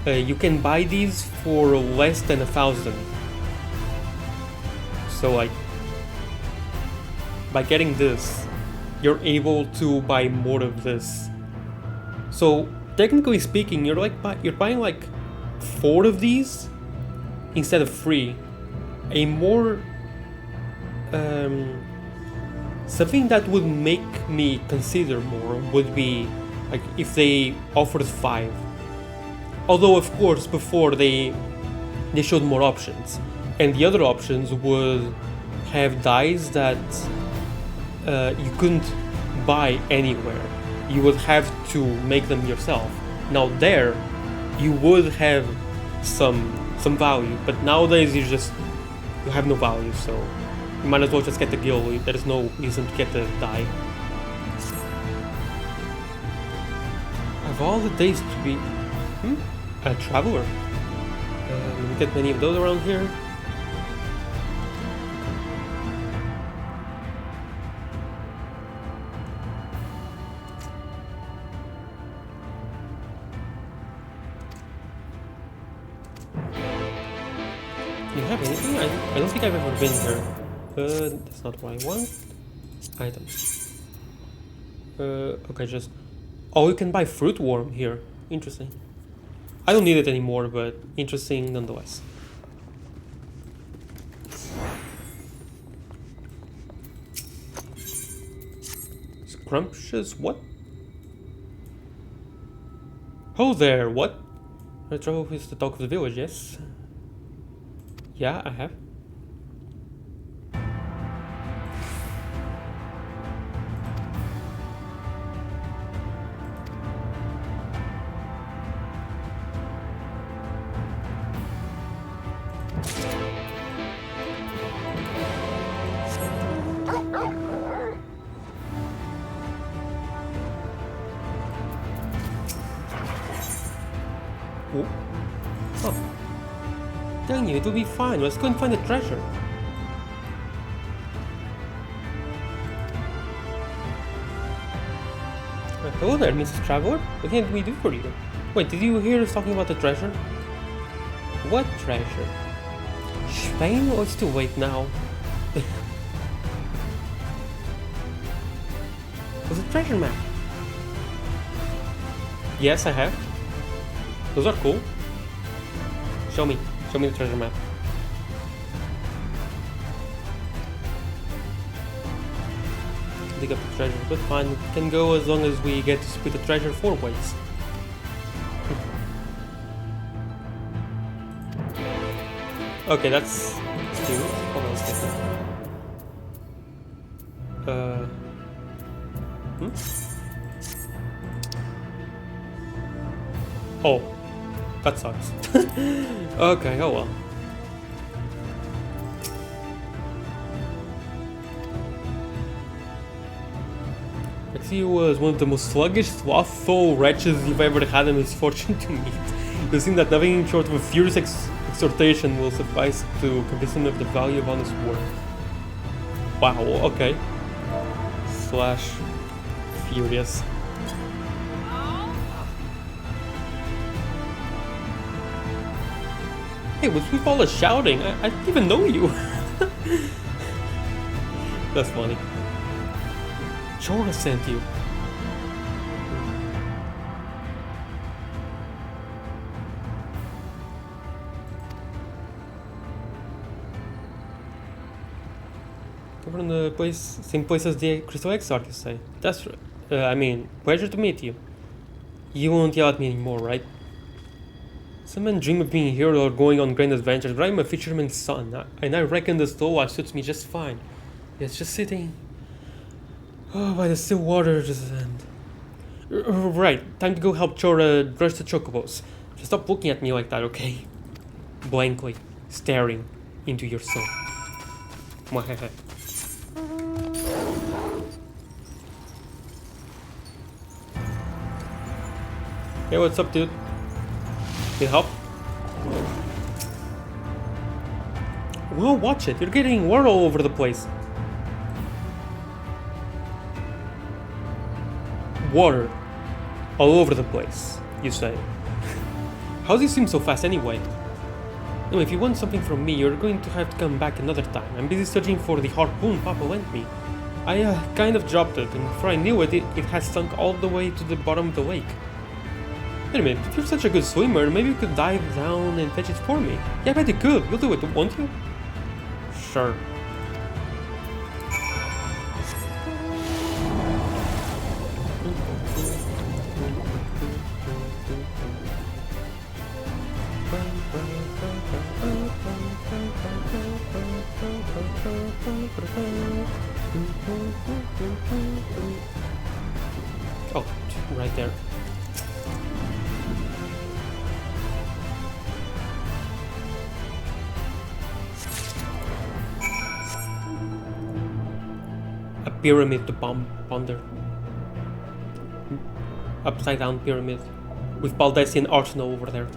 Speaker 1: you can buy these for less than 1,000. So like, by getting this, you're able to buy more of this. So technically speaking, you're buying like 4 of these instead of 3. A more something that would make me consider more would be like if they offered 5. Although of course before they showed more options, and the other options would have dyes that you couldn't buy anywhere. You would have to make them yourself. Now there, you would have some value, but nowadays you have no value, so you might as well just get the gil. There is no reason to get the dye. Of all the days to be a traveler, we get many of those around here. Do you have anything? I don't think I've ever been here. That's not what I want. Items. Okay, just... Oh, you can buy fruit worm here. Interesting. I don't need it anymore, but interesting nonetheless. Scrumptious what? Oh there, what? Retro is the talk of the village, yes? Yeah, I have. Oh. Oh. Dang you, it'll be fine. Let's go and find the treasure. Hello there, Mrs. Traveler. What can we do for you? Wait, did you hear us talking about the treasure? What treasure? Spain? Oh, it's too late now. Was it treasure map? Yes, I have. Those are cool. Show me the treasure map. Dig up the treasure, but fine, it can go as long as we get to split the treasure 4 ways. Okay, that's cute. Hold on a second. Oh, that sucks. Okay, oh well. He was one of the most sluggish, slothful wretches you've ever had the misfortune to meet. You seem that nothing short of a furious exhortation will suffice to convince him of the value of honest work. Wow, okay. Slash furious. Hey, what's with all the shouting? I didn't even know you. That's funny. Chora sent you. Come from the place, same place as the Crystal Exarch, you say? That's right. I mean, pleasure to meet you. You won't yell at me anymore, right? Some men dream of being a hero or going on grand adventures, but I'm a fisherman's son, and I reckon the slow life suits me just fine. It's just sitting. Oh, by the still waters and... Right, time to go help Chora brush the chocobos. Just stop looking at me like that, okay? Blankly, staring into your soul. Hey, what's up, dude? Need help? Well, watch it. You're getting water all over the place. Water all over the place, you say. How does it seem so fast anyway? Anyway, if you want something from me, you're going to have to come back another time. I'm busy searching for the harpoon Papa lent me. I kind of dropped it, and before I knew it, it has sunk all the way to the bottom of the lake. Wait a minute, if you're such a good swimmer, maybe you could dive down and fetch it for me. Yeah, I bet you could. You'll do it, won't you? Sure. Oh, right there. A pyramid to ponder. Upside down pyramid with Baldessian arsenal over there.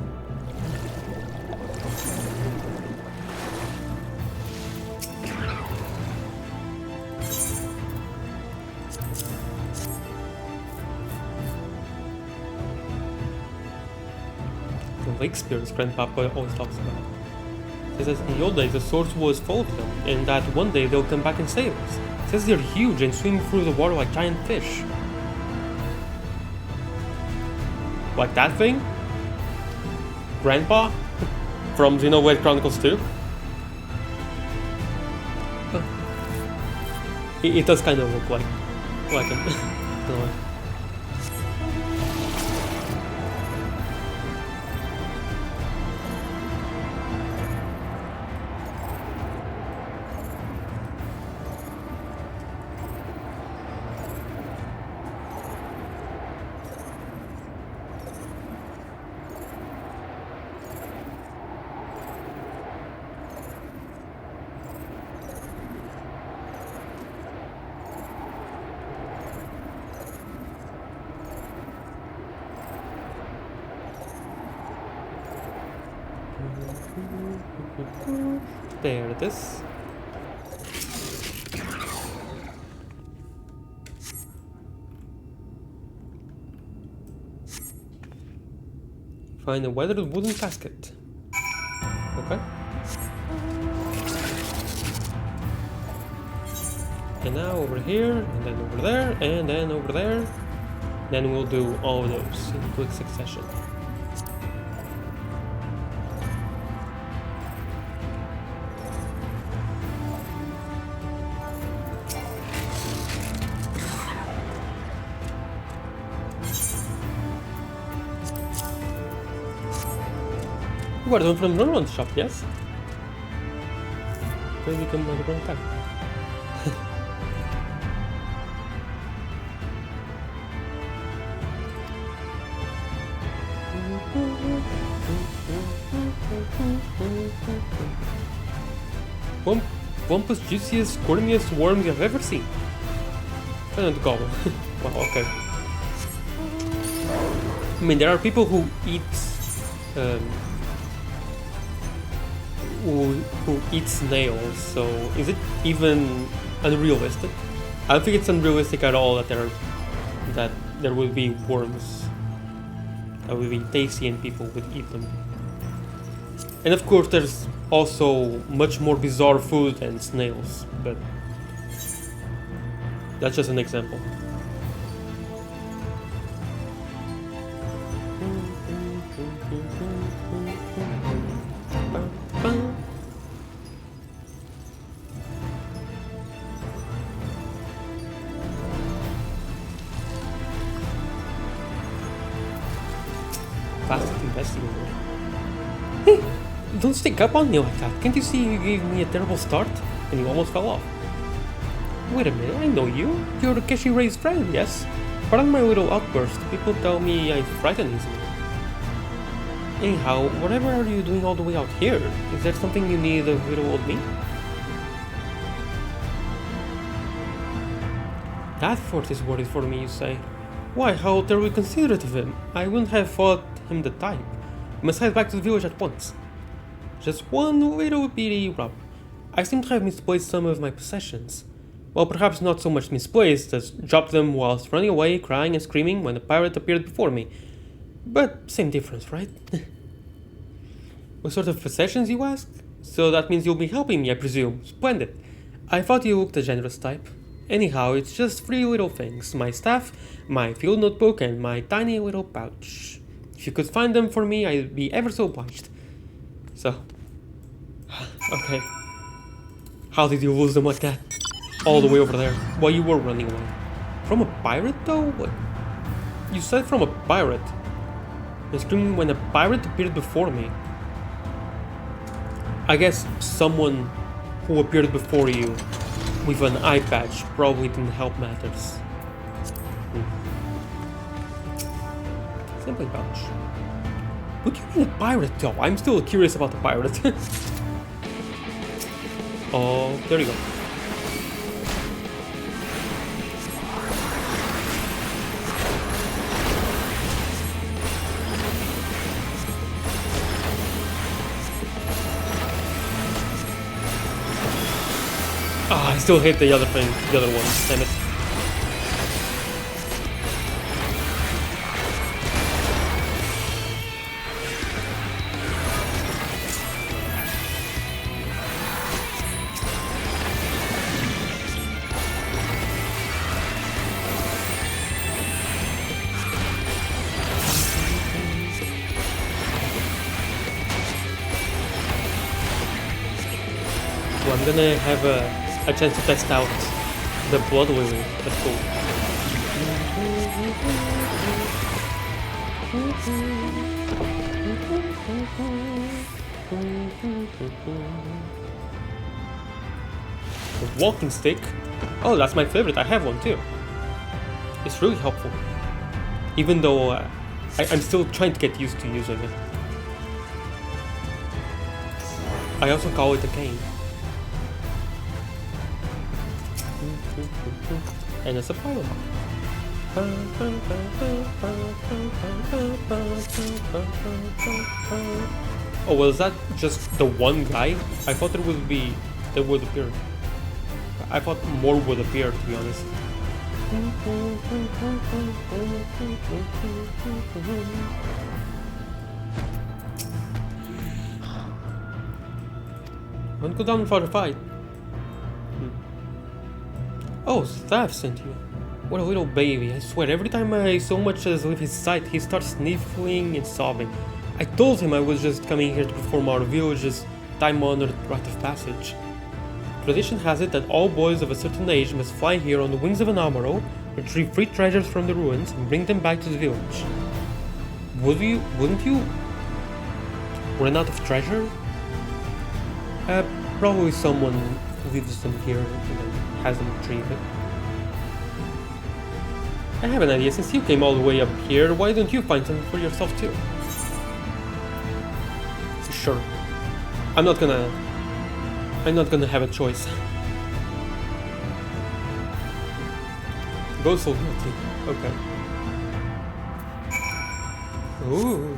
Speaker 1: Lake spirits Grandpapa always talks about. He says in the old days the source was full of them, and that one day they'll come back and save us. He says they're huge and swim through the water like giant fish. Like that thing? Grandpa? From Xenoblade Chronicles 2? It does kind of look like him. There it is. Find a weathered wooden casket. Okay. And now over here, and then over there, and then over there. Then we'll do all of those in quick succession. You are the one from the Ron shop, yes? Maybe come at the wrong time. Plumpest, juiciest, squirmiest worms you've ever seen. I don't gobble. Wow, okay. I mean, there are people who eat who eat snails, so is it even unrealistic? I don't think it's unrealistic at all that there will be worms that will be tasty and people would eat them. And of course there's also much more bizarre food than snails, but that's just an example. Fastest investigator. Hey, don't stick up on me like that. Can't you see you gave me a terrible start and you almost fell off? Wait a minute, I know you. You're Keshi Ray's friend, yes? Pardon my little outburst. People tell me I frighten easily. Anyhow, whatever are you doing all the way out here? Is there something you need of little old me? That fort is worried for me, you say. Why, how terribly considerate of him. I wouldn't have thought him the type. I must head back to the village at once. Just one little bitty rub. I seem to have misplaced some of my possessions. Well, perhaps not so much misplaced as dropped them whilst running away, crying and screaming when a pirate appeared before me. But same difference, right? What sort of possessions, you ask? So that means you'll be helping me, I presume. Splendid. I thought you looked a generous type. Anyhow, it's just 3 little things. My staff, my field notebook, and my tiny little pouch. If you could find them for me, I'd be ever so obliged. So... okay. How did you lose them like that? All the way over there, while you were running away. From a pirate, though? What? You said from a pirate. I screamed when a pirate appeared before me. I guess someone who appeared before you with an eye patch probably didn't help matters. Simply pouch. What do you mean a pirate though? I'm still curious about the pirate. Oh, there you go. I still hate the other thing, the other one, damn it. Well, I'm gonna have a chance to test out the blood lily. That's cool. The walking stick. Oh, that's my favorite. I have one too. It's really helpful. Even though I'm still trying to get used to using it. I also call it a cane. And a supply box. Oh, well, is that just the one guy? I thought there would appear. I thought more would appear, to be honest. Don't go down for the fight. Oh, Staff sent you. What a little baby. I swear, every time I so much as leave his sight, he starts sniffling and sobbing. I told him I was just coming here to perform our village's time-honored rite of passage. Tradition has it that all boys of a certain age must fly here on the wings of an armor, retrieve 3 treasures from the ruins, and bring them back to the village. Wouldn't you run out of treasure? Probably someone leaves them here and then has them retrieved. I have an idea. Since you came all the way up here, why don't you find something for yourself too? Sure. I'm not gonna have a choice. Go so guilty. Okay. Ooh.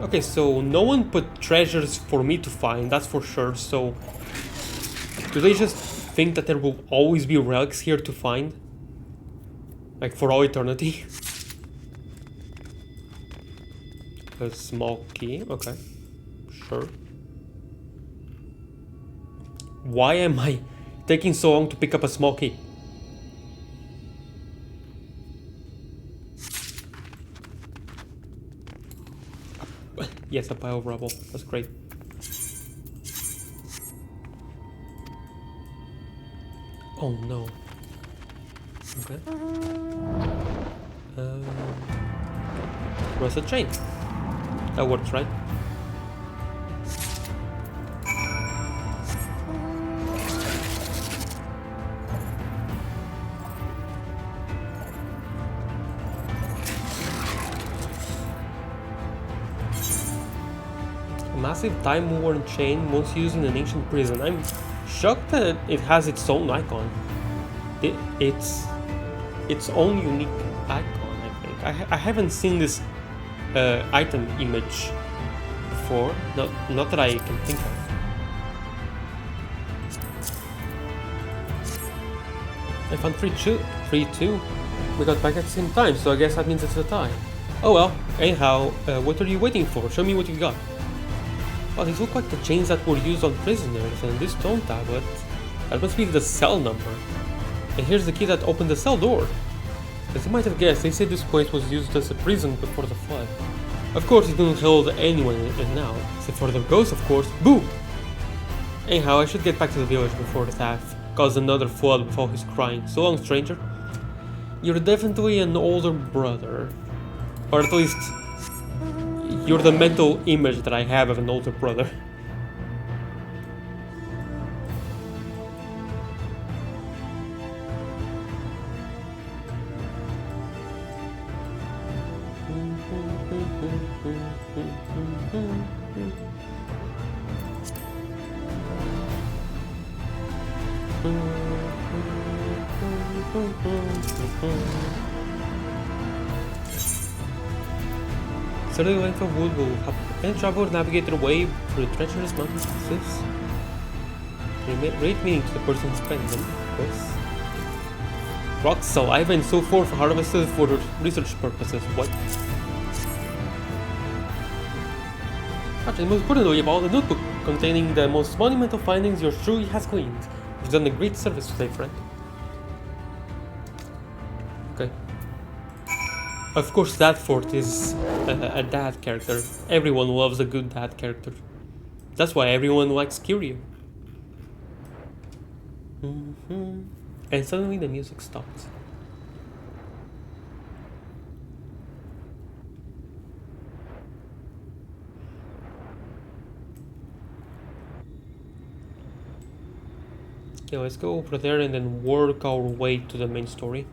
Speaker 1: Okay, so no one put treasures for me to find, that's for sure, so... Do they just think that there will always be relics here to find? Like, for all eternity? A small key, okay. Sure. Why am I taking so long to pick up a small key? Yes, a pile of rubble. That's great. Oh no. Okay. Where's the chain? That works, right? Massive time-worn chain once used in an ancient prison. I'm shocked that it has its own icon. Its own unique icon, I think. I haven't seen this item image before. Not that I can think of. I found 3-2. We got back at the same time, so I guess that means it's a tie. Oh well. Anyhow, what are you waiting for? Show me what you got. Oh, these look like the chains that were used on prisoners, and this stone tablet, that must be the cell number. And here's the key that opened the cell door. As you might have guessed, they said this place was used as a prison before the flood. Of course, it didn't hold anyone in it now, except for the ghost, of course. Boo! Anyhow, I should get back to the village before the staff caused another flood with all his crying. So long, stranger. You're definitely an older brother. Or at least... you're the mental image that I have of an older brother. Certainly length of wood will help any traveler navigate their way through the treacherous mountains and cliffs. Great meaning to the person who spends them, of course. Rocks, saliva, and so forth harvested for research purposes. What? Actually, most importantly of all, the notebook containing the most monumental findings your truly has gleaned. You've done a great service today, friend. Okay. Of course, that fort is a dad character. Everyone loves a good dad character. That's why everyone likes Crystarium. And suddenly the music stopped. Okay, let's go over there and then work our way to the main story.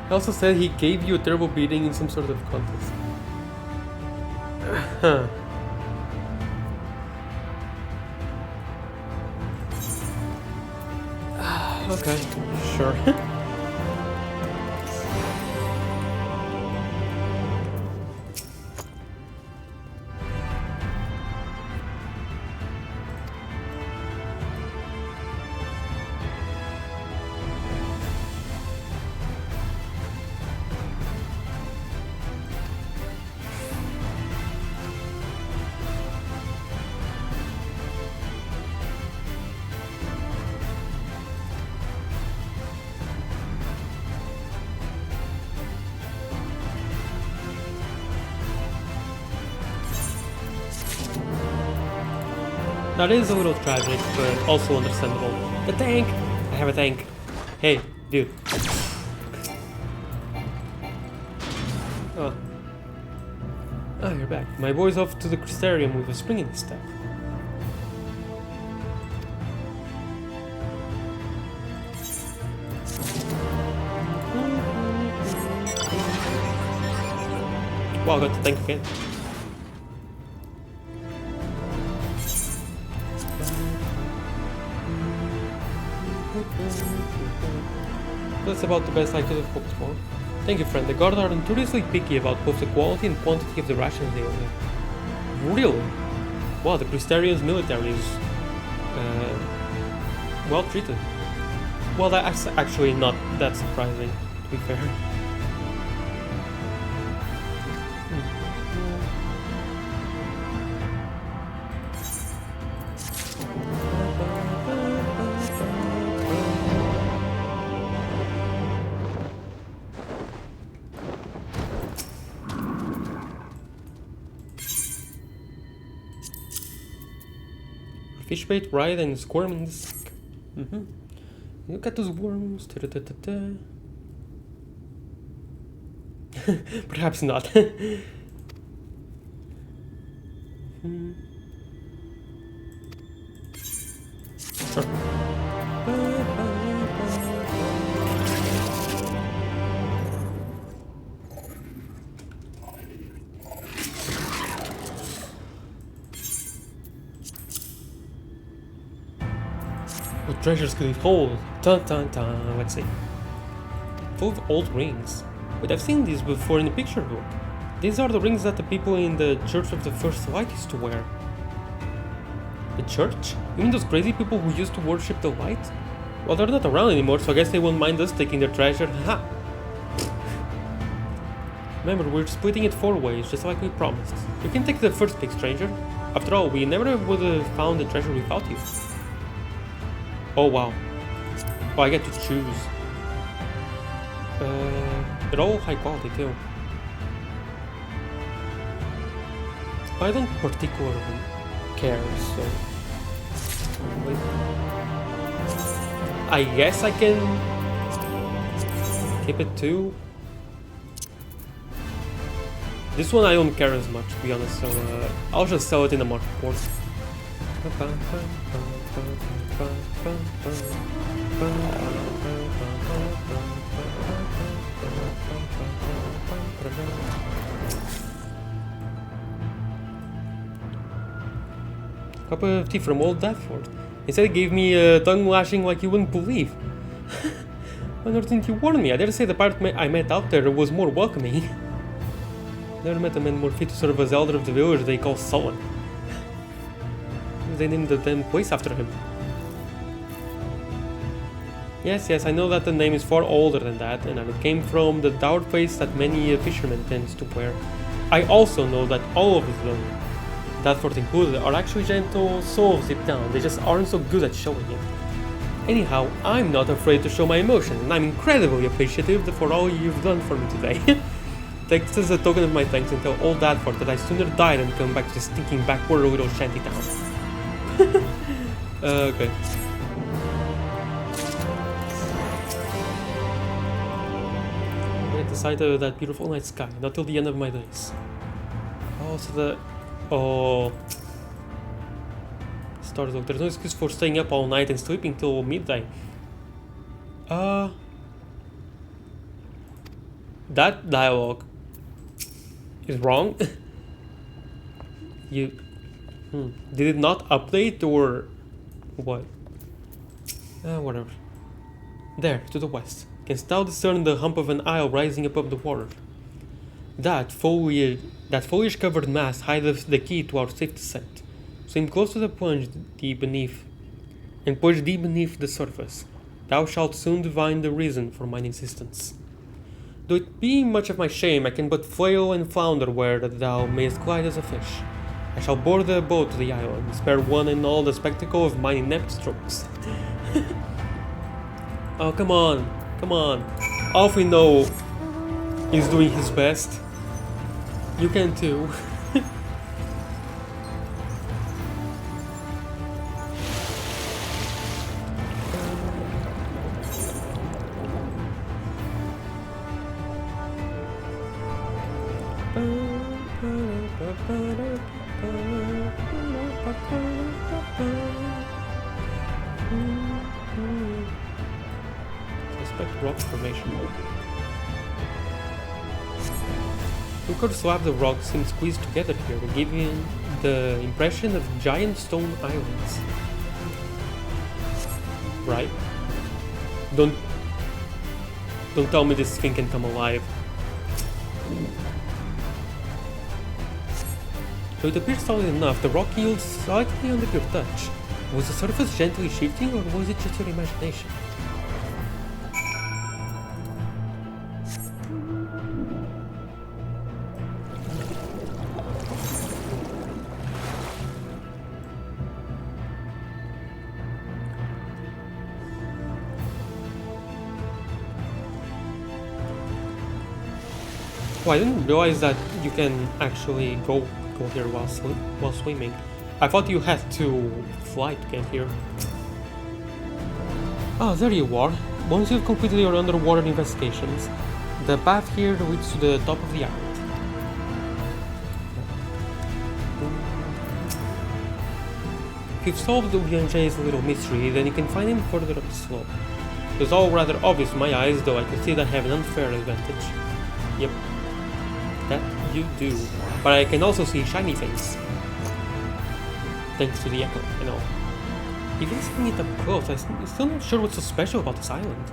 Speaker 1: He also said he gave you a terrible beating in some sort of contest. Okay, sure. That is a little tragic, but also understandable. The tank! I have a tank. Hey, dude. Oh. Oh, you're back. My boy's off to the Crystarium with a spring in his step. Wow, I got the tank again. That's about the best I could have hoped for. Thank you, friend. The guards are notoriously picky about both the quality and quantity of the rations they order. Really? Wow, the Crystarium's military is well treated. Well, that's actually not that surprising, to be fair. Fish bait, ride, and squirm in the sink. Look at those worms. Perhaps not. What treasures could it hold? Dun dun dun. Let's see. Full of old rings. But I've seen these before in the picture book. These are the rings that the people in the Church of the First Light used to wear. The church? You mean those crazy people who used to worship the light? Well, they're not around anymore, so I guess they won't mind us taking their treasure. Ha! Remember, we're splitting it 4 ways, just like we promised. You can take the first pick, stranger. After all, we never would have found the treasure without you. Oh wow. Oh, I get to choose. They're all high quality too. I don't particularly care, so... Wait. I guess I can... keep it too. This one I don't care as much, to be honest, so I'll just sell it in the marketplace. Cup of tea from old Dafford. Instead, it gave me a tongue lashing like you wouldn't believe. Why didn't you warn me? I dare say the pirate I met out there was more welcoming. Never met a man more fit to serve as elder of the village they call Sullen. They named the damn place after him. Yes, I know that the name is far older than that, and it came from the dour face that many fishermen tend to wear. I also know that all of them, Dafford included, are actually gentle souls deep down. They just aren't so good at showing it. Anyhow, I'm not afraid to show my emotion, and I'm incredibly appreciative for all you've done for me today. Take this as a token of my thanks and tell old Dafford that I sooner die than come back to this stinking backward little shanty town. Okay. At the sight of that beautiful night sky, not till the end of my days. Oh, so the... Oh... Stars, look, there's no excuse for staying up all night and sleeping till midnight. That dialogue is wrong. Did it not update or what? Whatever. There, to the west, canst thou discern the hump of an isle rising above the water? That foliage-covered mass hideth the key to our safe descent. Swim close to the plunge deep beneath the surface. Thou shalt soon divine the reason for mine insistence. Though it be much of my shame, I can but flail and flounder where that thou mayest glide as a fish. I shall board the boat to the island, spare one and all the spectacle of mine inept strokes. Oh, come on, come on. Alfie know he's doing his best. You can too. Suspect rock formation. Crooked slabs of rock seem squeezed together here, giving the impression of giant stone islands. Right? Don't tell me this thing can come alive. Though it appears solid enough, the rock yields slightly under your touch. Was the surface gently shifting, or was it just your imagination? Oh, I didn't realize that you can actually go here while swimming. I thought you had to fly to get here. Ah, there you are. Once you've completed your underwater investigations, the path here leads to the top of the island. If you've solved Urianjay's little mystery, then you can find him further up the slope. It was all rather obvious in my eyes, though I could see that I have an unfair advantage. Yep. That you do. But I can also see shiny things. Thanks to the echo, I know. Even seeing it up close, I'm still not sure what's so special about this island.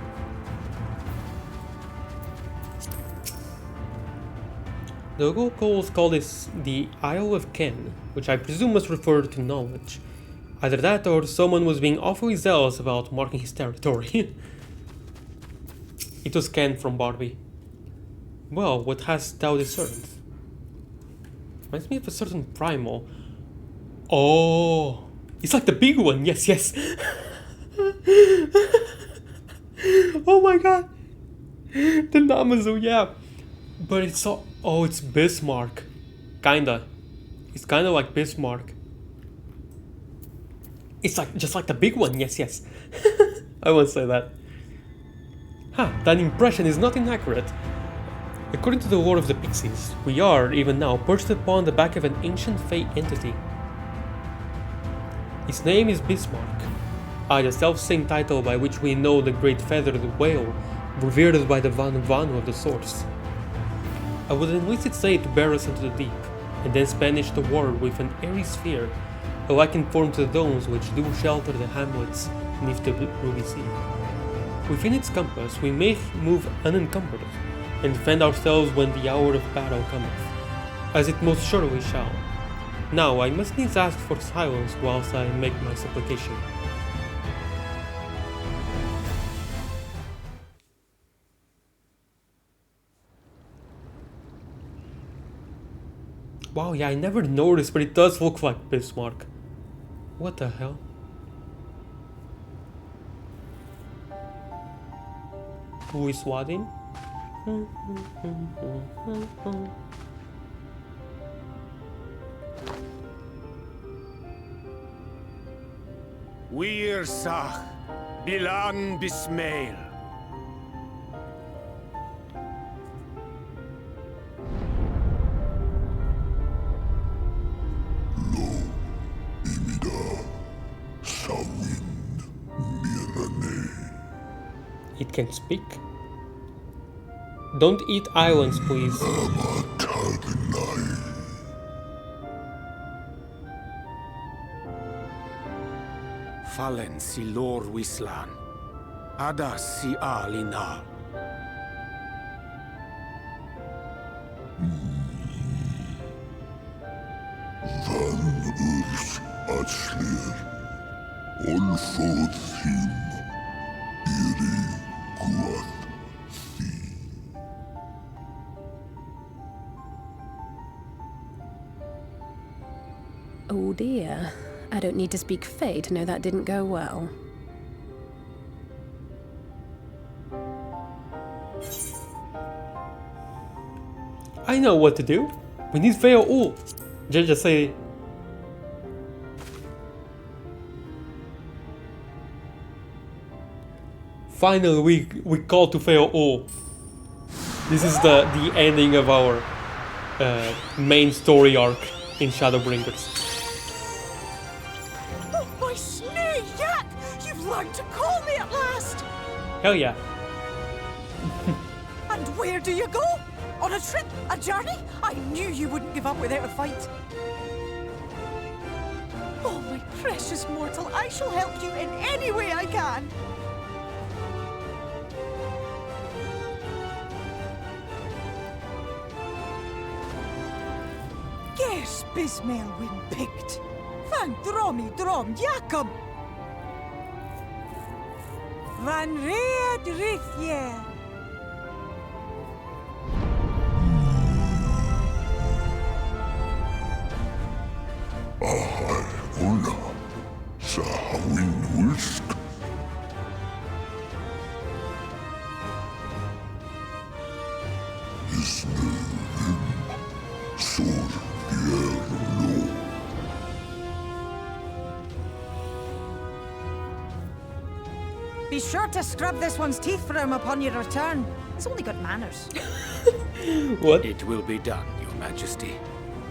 Speaker 1: The locals call this the Isle of Ken, which I presume must refer to knowledge. Either that or someone was being awfully zealous about marking his territory. It was Ken from Barbie. Well, what hast thou discerned? Reminds me of a certain primal. Oh, it's like the big one. Yes, yes. Oh my god. The Namazu, yeah. But it's so... Oh, it's Bismarck. Kinda. It's kinda like Bismarck. It's like just like the big one. Yes, yes. I won't say that. Ha, that impression is not inaccurate. According to the lore of the Pixies, we are, even now, perched upon the back of an ancient Fey entity. Its name is Bismarck, the self-same title by which we know the great feathered whale, revered by the Vanu of the Source. I would enlist its aid to bear us into the deep, and then Spanish the water with an airy sphere, alike in form to the domes which do shelter the hamlets beneath the ruby sea. Within its compass we may move unencumbered, and defend ourselves when the hour of battle cometh, as it most surely shall. Now I must needs ask for silence whilst I make my supplication. Wow, yeah, I never noticed, but it does look like Bismarck. What the hell? Who is swatting?
Speaker 13: Wir Sach, Bilan Bismail.
Speaker 1: It can speak? Don't eat islands, please.
Speaker 5: Fallen si lor wislan. Ada si alina.
Speaker 16: Van urs atslir. Olfod him. Iri guath.
Speaker 17: Oh dear. I don't need to speak Fae to know that didn't go well.
Speaker 1: I know what to do. We need Feo Ul. Just say. Finally, we call to Feo Ul. This is the ending of our main story arc in Shadowbringers.
Speaker 3: Oh, my snake yak! You've learned to call me at last!
Speaker 1: Hell yeah.
Speaker 3: And where do you go? On a trip? A journey? I knew you wouldn't give up without a fight. Oh, my precious mortal, I shall help you in any way I can. Gers Bismael win picked. Van Dromi Drom Jacob. Van Reed Rithje.
Speaker 16: Ahai Una. Sahawin Wilsk. Isnerim. Sor Dierlo.
Speaker 3: Be sure to scrub this one's teeth for him upon your return. He's only got manners.
Speaker 1: What?
Speaker 5: It will be done, Your Majesty.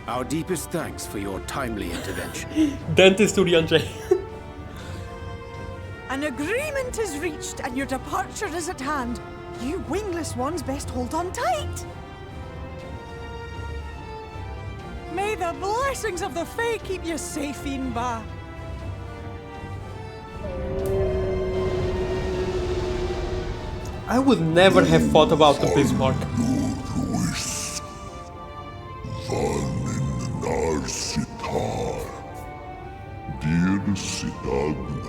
Speaker 5: Our deepest thanks for your timely intervention.
Speaker 1: Dentist to Andre.
Speaker 3: An agreement is reached and your departure is at hand. You wingless ones best hold on tight. May the blessings of the Fae keep you safe, Inba.
Speaker 1: I would never have thought about the Bismarck.
Speaker 16: Narsitar. Dir Sidagnai.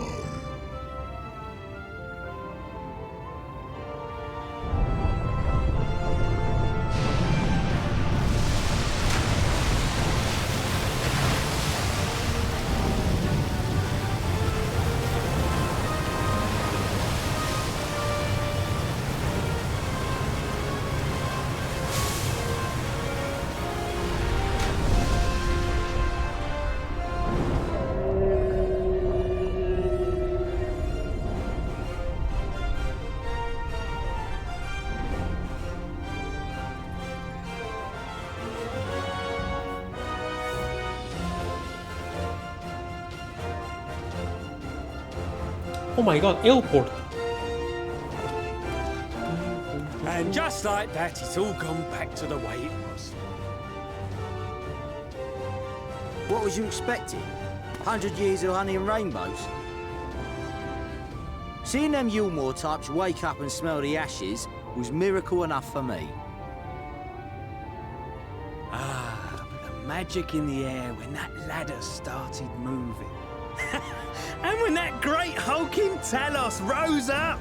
Speaker 1: Oh my god, airport.
Speaker 18: And just like that, it's all gone back to the way it was.
Speaker 19: What was you expecting? 100 years of honey and rainbows? Seeing them Yulmore types wake up and smell the ashes was miracle enough for me.
Speaker 18: Ah, but the magic in the air when that ladder started moving. And when that great hulking Talos rose up.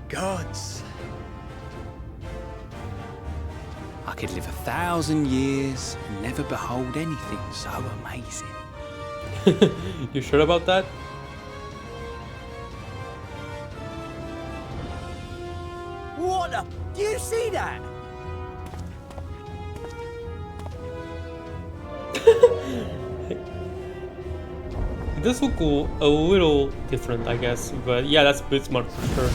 Speaker 18: Gods. I could live 1,000 years and never behold anything so amazing.
Speaker 1: You sure about that?
Speaker 19: What the? Do you see that?
Speaker 1: It does look a little different, I guess, but yeah, that's Bismarck for sure.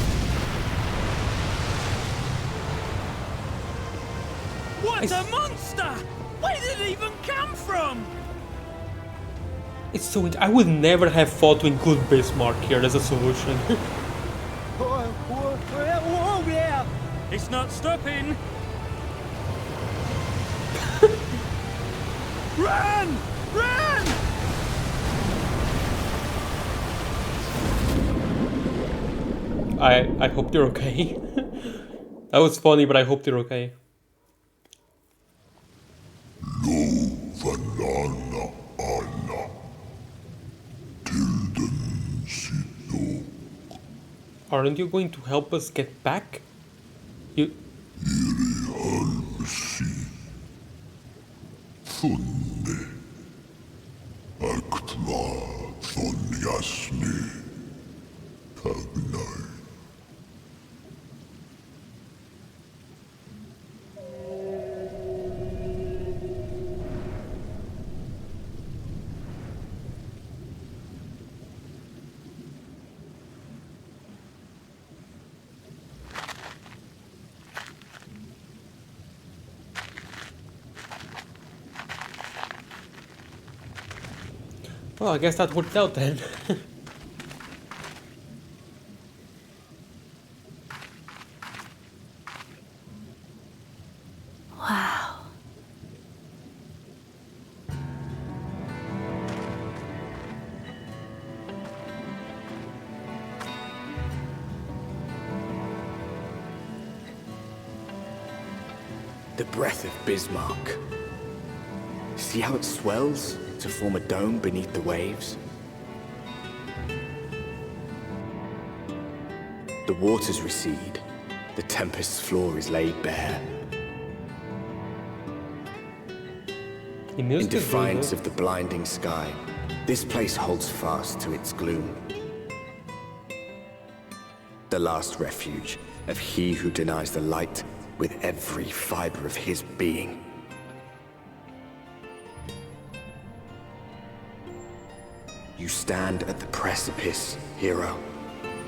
Speaker 18: What a monster! Where did it even come from?
Speaker 1: It's so I would never have thought to include Bismarck here as a solution.
Speaker 13: Run! Run!
Speaker 1: I hope they're okay. That was funny, but I hope they're okay.
Speaker 16: Vanana Anna Tilden Sito
Speaker 1: Aren't you going to help us get back? You...
Speaker 16: Halsi Funne Aktma Thonyasni Tagnai.
Speaker 1: Well, I guess that worked out then.
Speaker 3: Wow.
Speaker 2: The breath of Bismarck. See how it swells to form a dome beneath the waves? The waters recede. The Tempest's floor is laid bare. In defiance of the blinding sky, this place holds fast to its gloom. The last refuge of he who denies the light with every fiber of his being. You stand at the precipice, hero.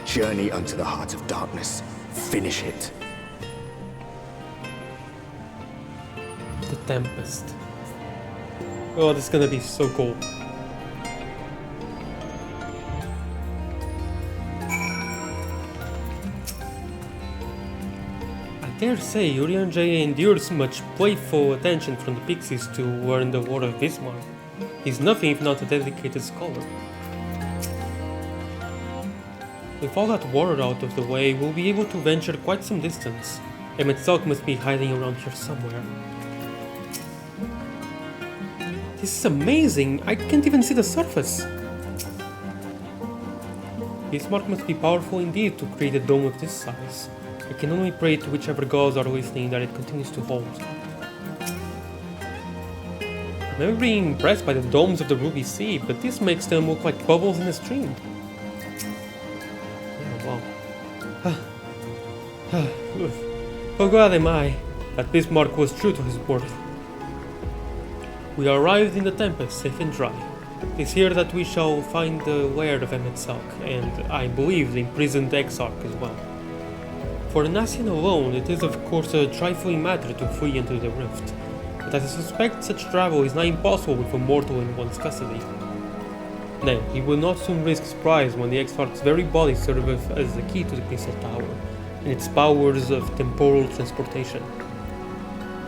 Speaker 2: Journey unto the heart of darkness. Finish it.
Speaker 1: The Tempest. Oh, this is gonna be so cool. I dare say Urian J endures much playful attention from the pixies to earn the word of Bismarck. He's nothing if not a dedicated scholar. With all that water out of the way, we'll be able to venture quite some distance. Emetzelk must be hiding around here somewhere. This is amazing! I can't even see the surface! Bismarck must be powerful indeed to create a dome of this size. I can only pray to whichever gods are listening that it continues to hold. I remember being impressed by the domes of the Ruby Sea, but this makes them look like bubbles in a stream. Oh wow. How glad am I that Bismarck was true to his word. We arrived in the Tempest, safe and dry. It is here that we shall find the lair of Emetzelk, and I believe the imprisoned Exarch as well. For Nassian alone, it is of course a trifling matter to flee into the rift, but I suspect such travel is not impossible with a mortal in one's custody. Nay, he will not soon risk surprise when the Exarch's very body serveth as the key to the Crystal Tower, and its powers of temporal transportation.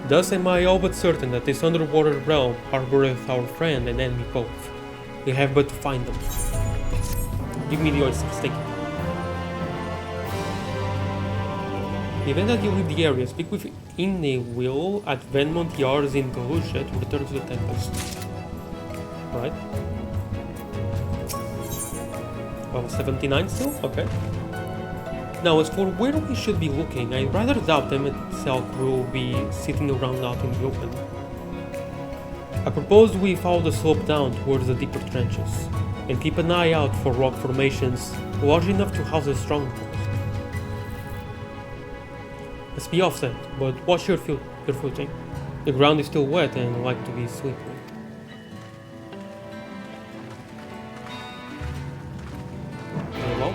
Speaker 1: Thus am I all but certain that this underwater realm harboureth our friend and enemy both. We have but to find them. Give me the oysters, thank you. In the event that you leave the area, speak with Innewill at Venmont Yards in Galusha to return to the Tempest. Right? Well, 79 still? Okay. Now, as for where we should be looking, I rather doubt Emetzelk will be sitting around out in the open. I propose we follow the slope down towards the deeper trenches, and keep an eye out for rock formations large enough to house a stronghold. Let's be offset, but watch your footing. The ground is still wet and like to be slippery. Hello?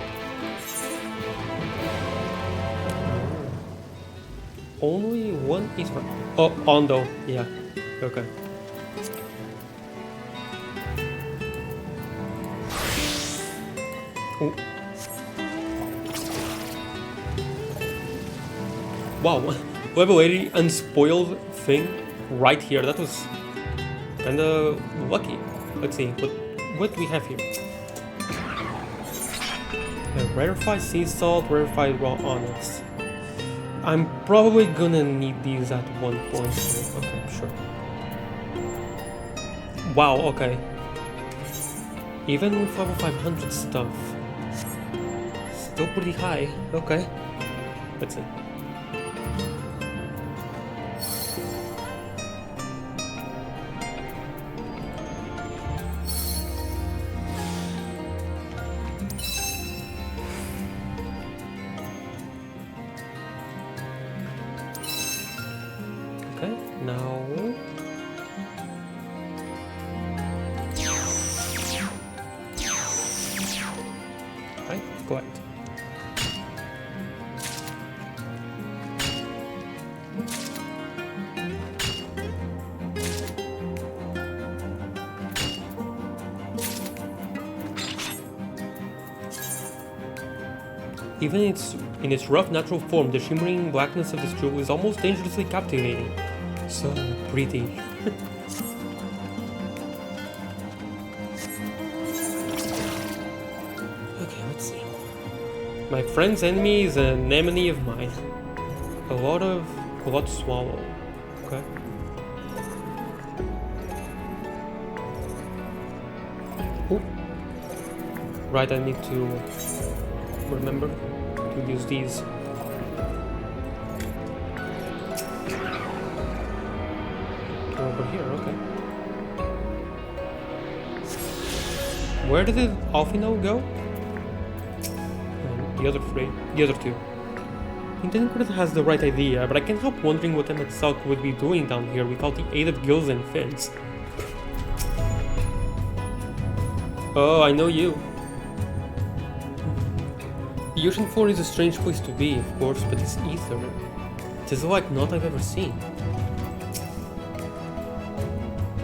Speaker 1: Only one is right. Oh, Ondo. Yeah. Okay. Ooh. Wow, level 80 unspoiled thing right here. That was kinda lucky. Let's see, what do we have here? Rarefied sea salt, rarefied raw onyx. I'm probably gonna need these at one point, so okay, sure. Wow, okay. Even with level 500 stuff, still pretty high. Okay, let's see. Okay, now... Right, go ahead. Even in its rough natural form, the shimmering blackness of this jewel is almost dangerously captivating. So pretty. Okay, let's see. My friend's enemy is an enemy of mine. A lot to swallow. Okay. Ooh. Right, I need to remember to use these. Over here, okay. Where did the Alfino go? The other two. Internet has the right idea, but I can't help wondering what Emmett Salk would be doing down here without the aid of gills and fins. Oh, I know you. The ocean floor is a strange place to be, of course, but this ether, it is like naught I've ever seen.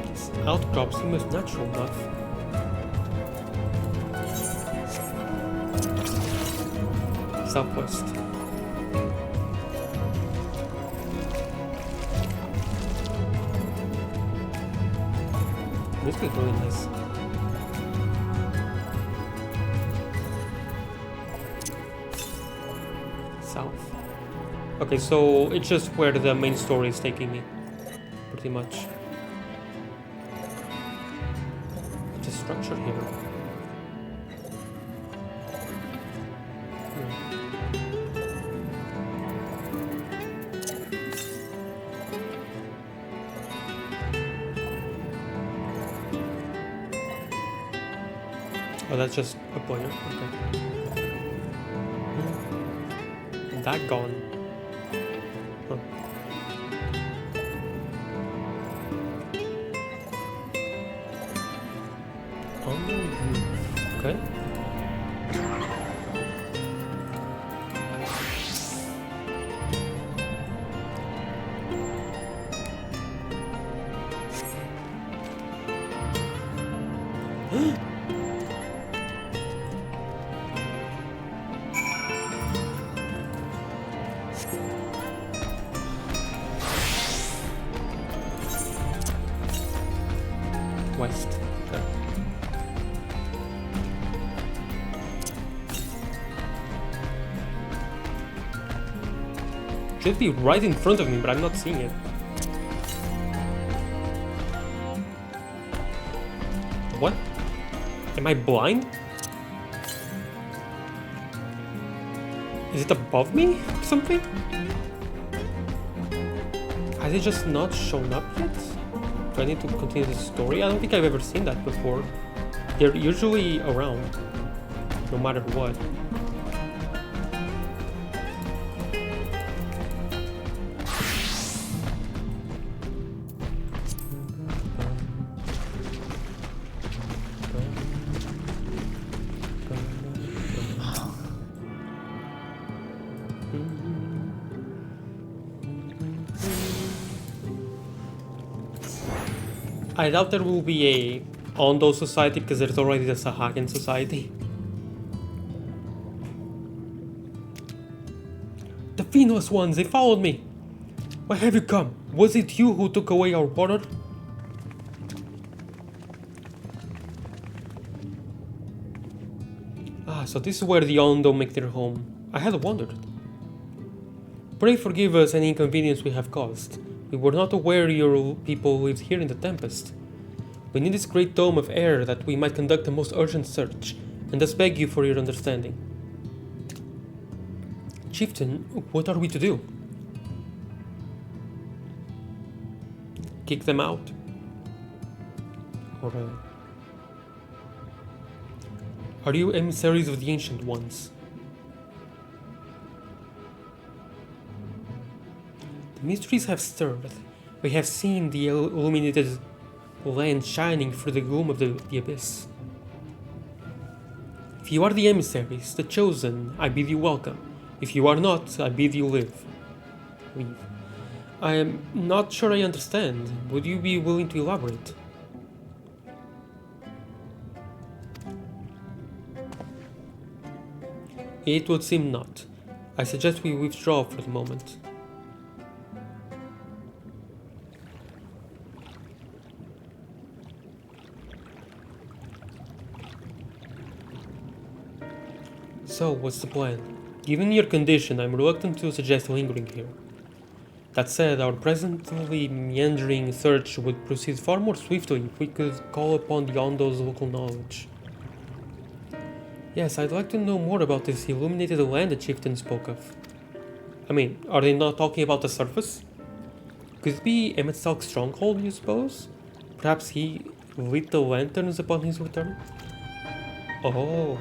Speaker 1: These outcrops seem as natural enough. Southwest. This is really nice. South. Okay, so it's just where the main story is taking me, pretty much. It's a structure here. Oh, that's just a player. Okay. That gone. Huh. On the roof. Okay. West. Okay. Should be right in front of me, but I'm not seeing it. What? Am I blind? Is it above me or something? Has it just not shown up yet? Do I need to continue the story? I don't think I've ever seen that before. They're usually around, no matter what. I doubt there will be a Ondo society because there's already the Sahagan society. The Venus ones, they followed me! Why have you come? Was it you who took away our water? Ah, so this is where the Ondo make their home. I had wondered. Pray forgive us any inconvenience we have caused. We were not aware your people lived here in the Tempest. We need this great dome of air that we might conduct the most urgent search, and thus beg you for your understanding. Chieftain, what are we to do? Kick them out? Or, are you emissaries of the Ancient Ones? The mysteries have stirred. We have seen the illuminated land shining through the gloom of the abyss. If you are the emissaries, the chosen, I bid you welcome. If you are not, I bid you leave. I am not sure I understand. Would you be willing to elaborate? It would seem not. I suggest we withdraw for the moment. So, what's the plan? Given your condition, I'm reluctant to suggest lingering here. That said, our presently meandering search would proceed far more swiftly if we could call upon the Ondo's local knowledge. Yes, I'd like to know more about this illuminated land the chieftain spoke of. I mean, are they not talking about the surface? Could it be Emmett Salk's stronghold, you suppose? Perhaps he lit the lanterns upon his return? Oh.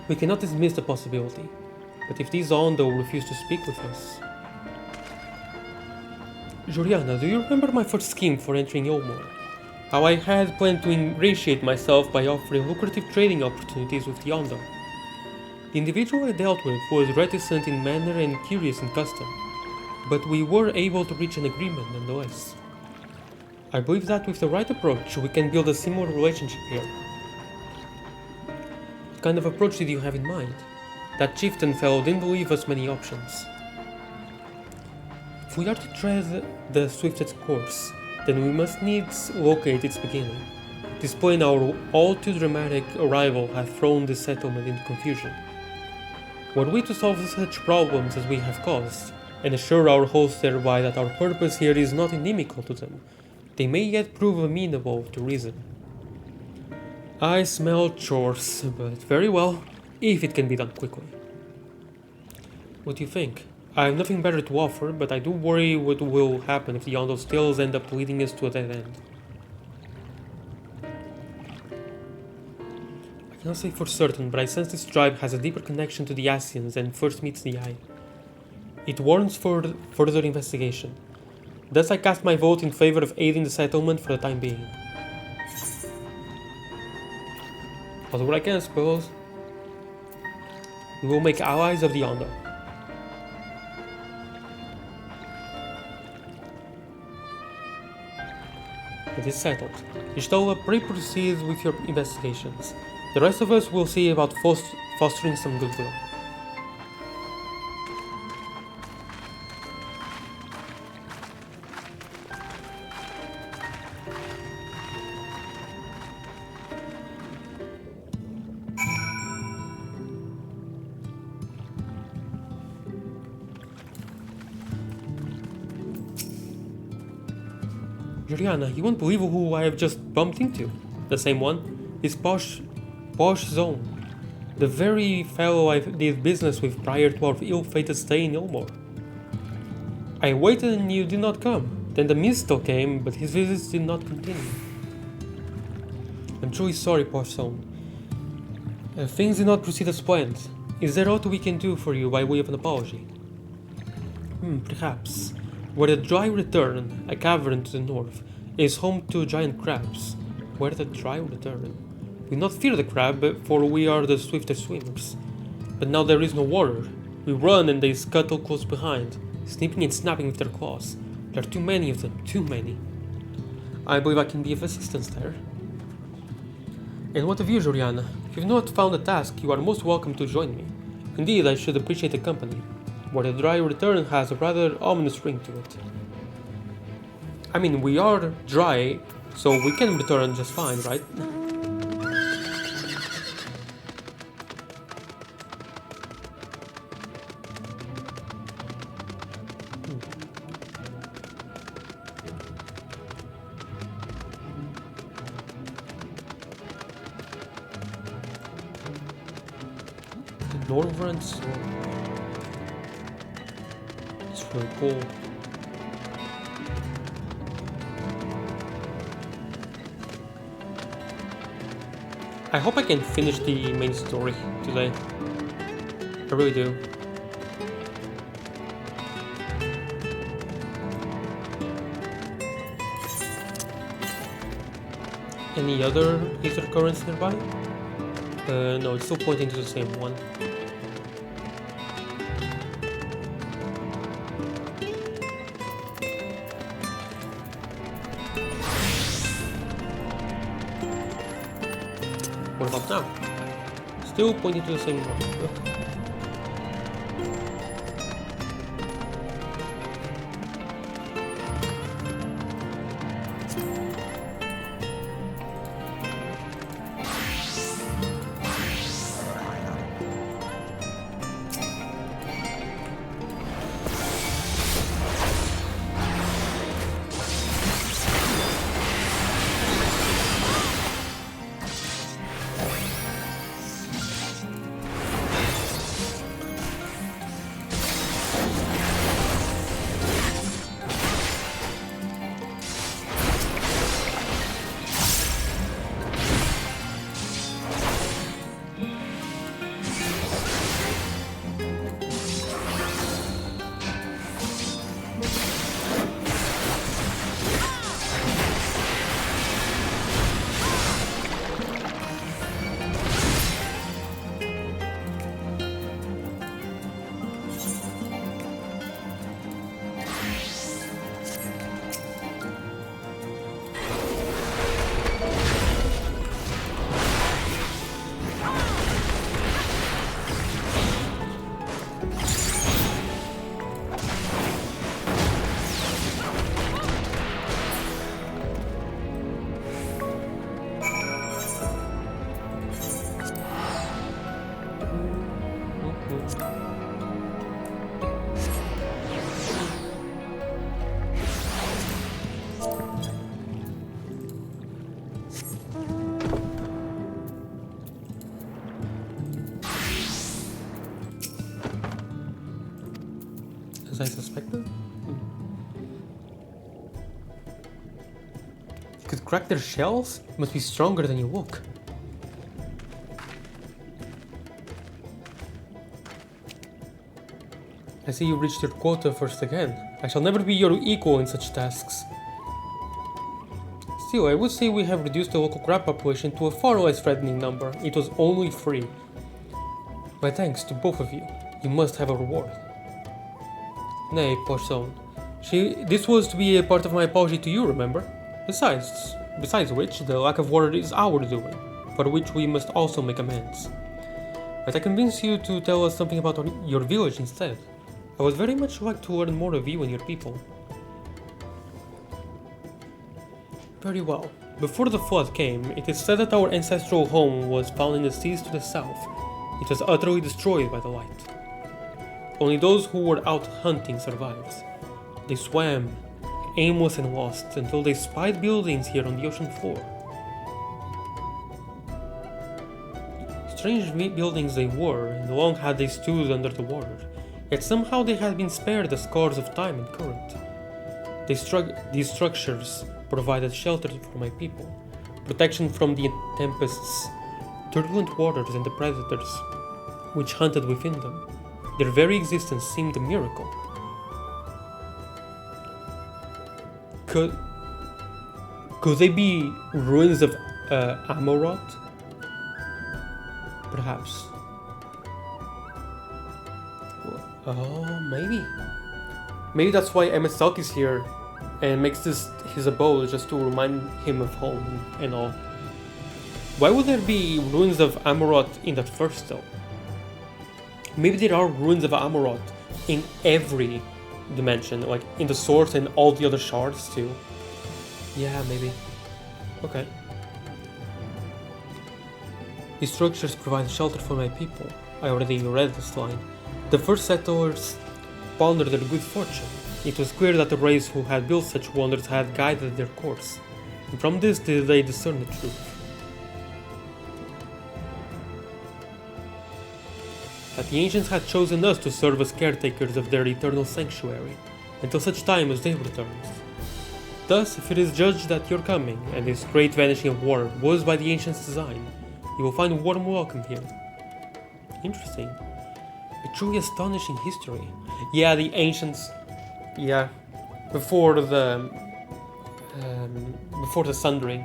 Speaker 1: We cannot dismiss the possibility, but if these Ondo refuse to speak with us... Juliana, do you remember my first scheme for entering Ilmor? How I had planned to ingratiate myself by offering lucrative trading opportunities with the Ondo. The individual I dealt with was reticent in manner and curious in custom, but we were able to reach an agreement nonetheless. I believe that with the right approach, we can build a similar relationship here. What kind of approach did you have in mind? That chieftain fellow didn't leave us many options. If we are to tread the swiftest course, then we must needs locate its beginning. This plain our all too dramatic arrival hath thrown this settlement into confusion. Were we to solve such problems as we have caused, and assure our hosts thereby that our purpose here is not inimical to them, they may yet prove amenable to reason. I smell chores, but very well, if it can be done quickly. What do you think? I have nothing better to offer, but I do worry what will happen if the Ondo stills end up leading us to a dead end. I cannot say for certain, but I sense this tribe has a deeper connection to the Ascians than first meets the eye. It warrants for further investigation. Thus I cast my vote in favor of aiding the settlement for the time being. I'll do what I can, I suppose. We will make allies of the Ondo. It is settled. Ishtola, pray proceed with your investigations. The rest of us will see about fostering some goodwill. Juliana, you won't believe who I have just bumped into. The same one. His posh zone. The very fellow I did business with prior to our ill-fated stay in Ilmor. I waited and you did not come. Then the Misto came, but his visits did not continue. I'm truly sorry, posh zone. Things did not proceed as planned. Is there aught we can do for you by way of an apology? Perhaps. Where the Dry Return, a cavern to the north, is home to giant crabs. Where the Dry Return? We not fear the crab, for we are the swiftest swimmers. But now there is no water. We run and they scuttle close behind, snipping and snapping with their claws. There are too many of them, too many. I believe I can be of assistance there. And what of you, Juliana? If you've not found a task, you are most welcome to join me. Indeed, I should appreciate the company. Where the Dry Return has a rather ominous ring to it. I mean, we are dry, so we can return just fine, right? Northern Sword. It's really cool. I hope I can finish the main story today. I really do. Any other ether currents nearby? No, it's still pointing to the same one. What about now? Still pointing to the same one. Okay. As I suspected? You could crack their shells? It must be stronger than you look. I see you reached your quota first again. I shall never be your equal in such tasks. Still, I would say we have reduced the local crab population to a far less threatening number. It was only 3. My thanks to both of you. You must have a reward. Nay, poor soul. This was to be a part of my apology to you, remember? Besides which, the lack of water is our doing, for which we must also make amends. But I convince you to tell us something about your village instead. I would very much like to learn more of you and your people. Very well. Before the flood came, it is said that our ancestral home was found in the seas to the south. It was utterly destroyed by the light. Only those who were out hunting survived. They swam, aimless and lost, until they spied buildings here on the ocean floor. Strange buildings they were, and long had they stood under the water, yet somehow they had been spared the scars of time and current. These structures provided shelter for my people, protection from the Tempest's turbulent waters and the predators which hunted within them. Their very existence seemed a miracle. Could they be ruins of Amarot? Perhaps. Oh, maybe. Maybe that's why Emmett Salk is here and makes this his abode, just to remind him of home and all. Why would there be ruins of Amarot in that first though? Maybe there are ruins of Amarot in every dimension, like in the source and all the other shards too. Yeah, maybe. Okay. These structures provide shelter for my people. I already read this line. The first settlers pondered their good fortune. It was clear that the race who had built such wonders had guided their course, and from this did they discern the truth. that the ancients had chosen us to serve as caretakers of their eternal sanctuary, until such time as they returned. Thus, if it is judged that your coming, and this great vanishing of war, was by the ancients' design, you will find a warm welcome here. Interesting. A truly astonishing history. Yeah, the ancients... Yeah, before the sundering.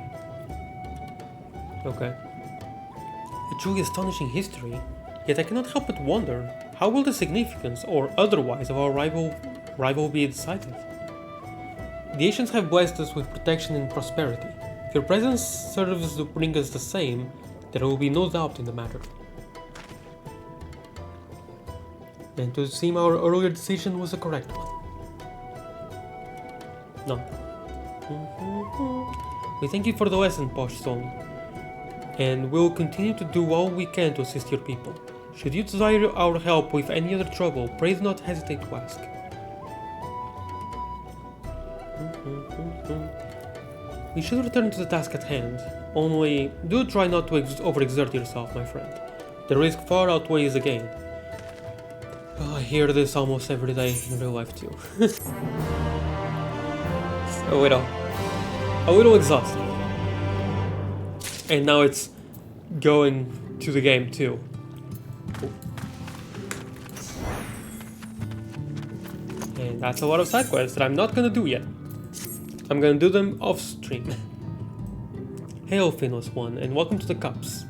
Speaker 1: Okay. A truly astonishing history, yet I cannot help but wonder, how will the significance, or otherwise, of our rival be decided? The ancients have blessed us with protection and prosperity. If your presence serves to bring us the same, there will be no doubt in the matter. And to seem our earlier decision was the correct one. No. We thank you for the lesson, Posh Stone, and we'll continue to do all we can to assist your people. Should you desire our help with any other trouble, pray do not hesitate to ask. We should return to the task at hand, only do try not to overexert yourself, my friend. The risk far outweighs the gain. Oh, I hear this almost every day in real life too. So, a little exhausting. And now it's going to the game too. And that's a lot of side quests that I'm not gonna do yet. I'm gonna do them off stream. Hail, Finless One, and welcome to the Cups.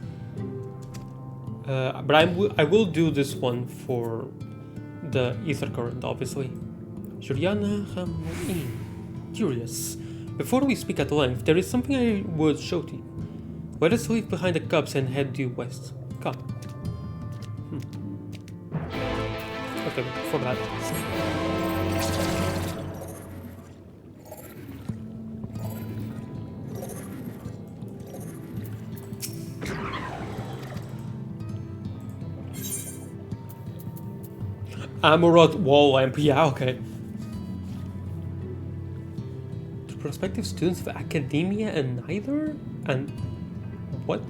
Speaker 1: But I will do this one for the Ether Current, obviously. Juliana Hamoin. Curious. Before we speak at length, there is something I would show to you. Let us leave behind the Cups and head due west. Come. Okay, before that. Amurot wall lamp, yeah, okay. To prospective students of academia and neither? And what?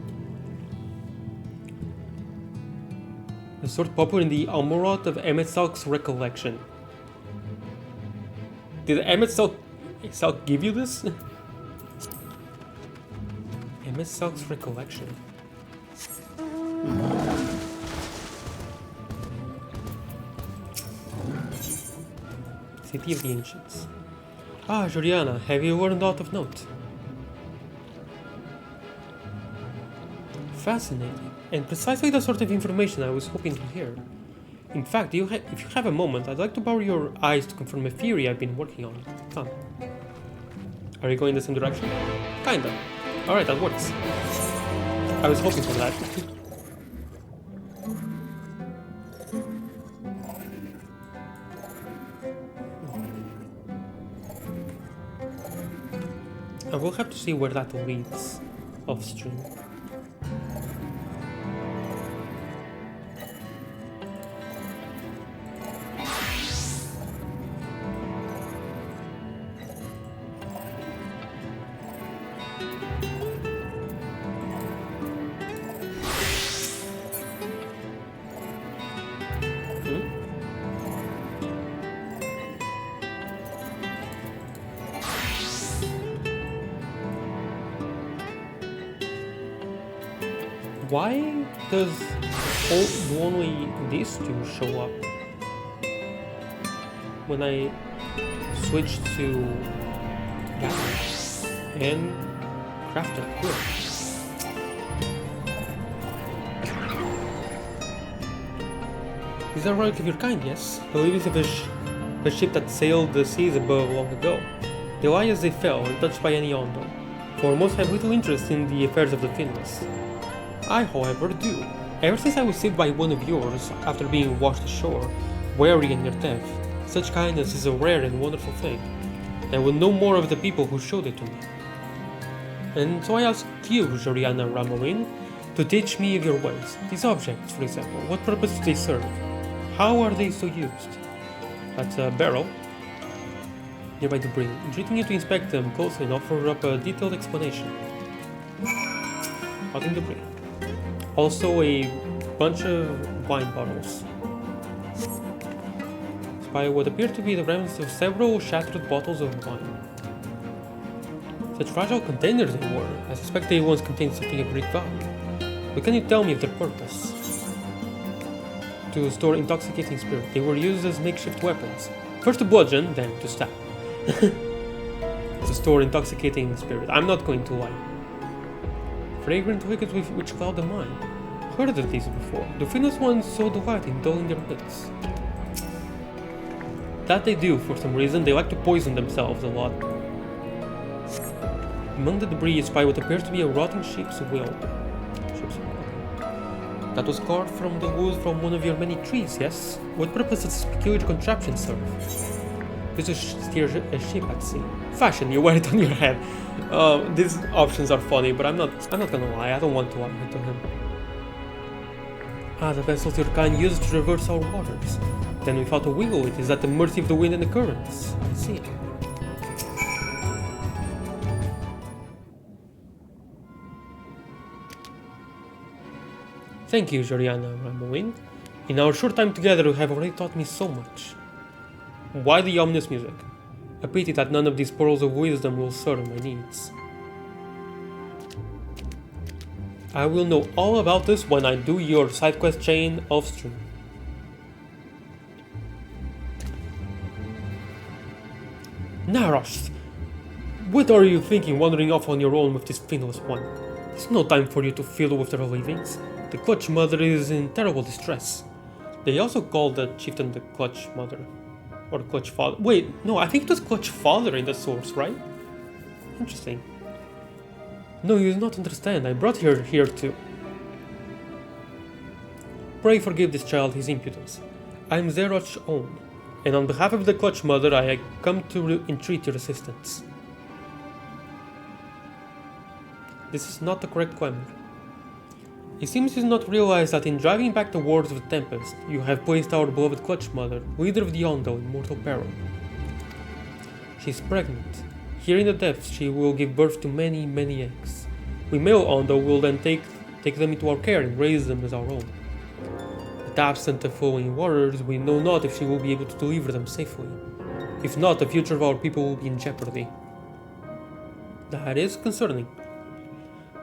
Speaker 1: A sword popular in the Amurot of Emetsalk's recollection. Did Emetsalk give you this? Emetsalk's recollection. City of the Ancients. Ah, Juliana, have you learned aught of note? Fascinating, and precisely the sort of information I was hoping to hear. In fact, if you have a moment, I'd like to borrow your eyes to confirm a theory I've been working on. Come. Are you going the same direction? Kinda. Alright, that works. I was hoping for that. I will have to see where that leads off stream. Why does only these two show up when I switch to gather and crafter? Good. These are relic of your kind, yes? I believe it's a ship that sailed the seas above long ago. They lie as they fell, untouched by any Ondo, for most have little interest in the affairs of the Finless. I, however, do. Ever since I was saved by one of yours, after being washed ashore, weary in your death, such kindness is a rare and wonderful thing. I will know more of the people who showed it to me. And so I ask you, Joriana Ramorin, to teach me of your ways. These objects, for example, what purpose do they serve? How are they so used? That's a barrel. Nearby debris, entreating you to inspect them closely and offer up a detailed explanation. Hot in debris. Also a bunch of wine bottles. Spy what appear to be the remnants of several shattered bottles of wine. Such fragile containers they were. I suspect they once contained something of great value. But can you tell me of their purpose? To store intoxicating spirit. They were used as makeshift weapons. First to bludgeon, then to stab. To store intoxicating spirit. I'm not going to lie. Fragrant liquids which cloud the mind. Heard of these before. The finest ones so delight in dulling their wits. That they do, for some reason. They like to poison themselves a lot. Among the debris, you spy what appears to be a rotting ship's wheel. That was carved from the wood from one of your many trees, yes? What purpose does this peculiar contraption serve? This is to steer a ship at sea. Fashion, you wear it on your head. These options are funny, but I'm not gonna lie, I don't want to lie to him. Ah, the vessels your kind uses to traverse our waters. Then without a wheel, it is at the mercy of the wind and the currents. I see. Thank you, Joriana Ramoin. In our short time together, you have already taught me so much. Why the ominous music? A pity that none of these pearls of wisdom will serve my needs. I will know all about this when I do your side quest chain off stream. Naros! What are you thinking wandering off on your own with this finless one? There's no time for you to fiddle with their leavings. The Clutch Mother is in terrible distress. They also call the chieftain the Clutch Mother. Or Clutch Father. Wait, no, I think it was Clutch Father in the source, right? Interesting. No, you do not understand. I brought her here to... Pray forgive this child his impudence. I am Zeroth's own, and on behalf of the Clutch Mother, I come to entreat your assistance. This is not the correct clamor. It seems you do not realize that in driving back the wards of the Tempest, you have placed our beloved Clutch Mother, leader of the Ondo, in mortal peril. She is pregnant. Here in the depths, she will give birth to many, many eggs. We male Ondo will then take them into our care and raise them as our own. But absent the following warriors, we know not if she will be able to deliver them safely. If not, the future of our people will be in jeopardy. That is concerning.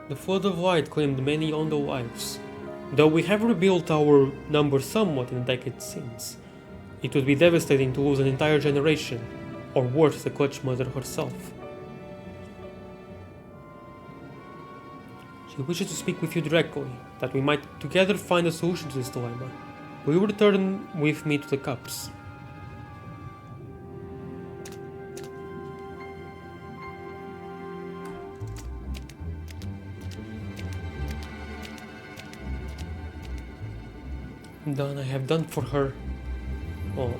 Speaker 1: The Flood of Light claimed many Ondo lives. Though we have rebuilt our numbers somewhat in the decades since, it would be devastating to lose an entire generation, or worse, the Clutch Mother herself. She wishes to speak with you directly, that we might together find a solution to this dilemma. Will you return with me to the Cups? Done, I have done for her. Oh.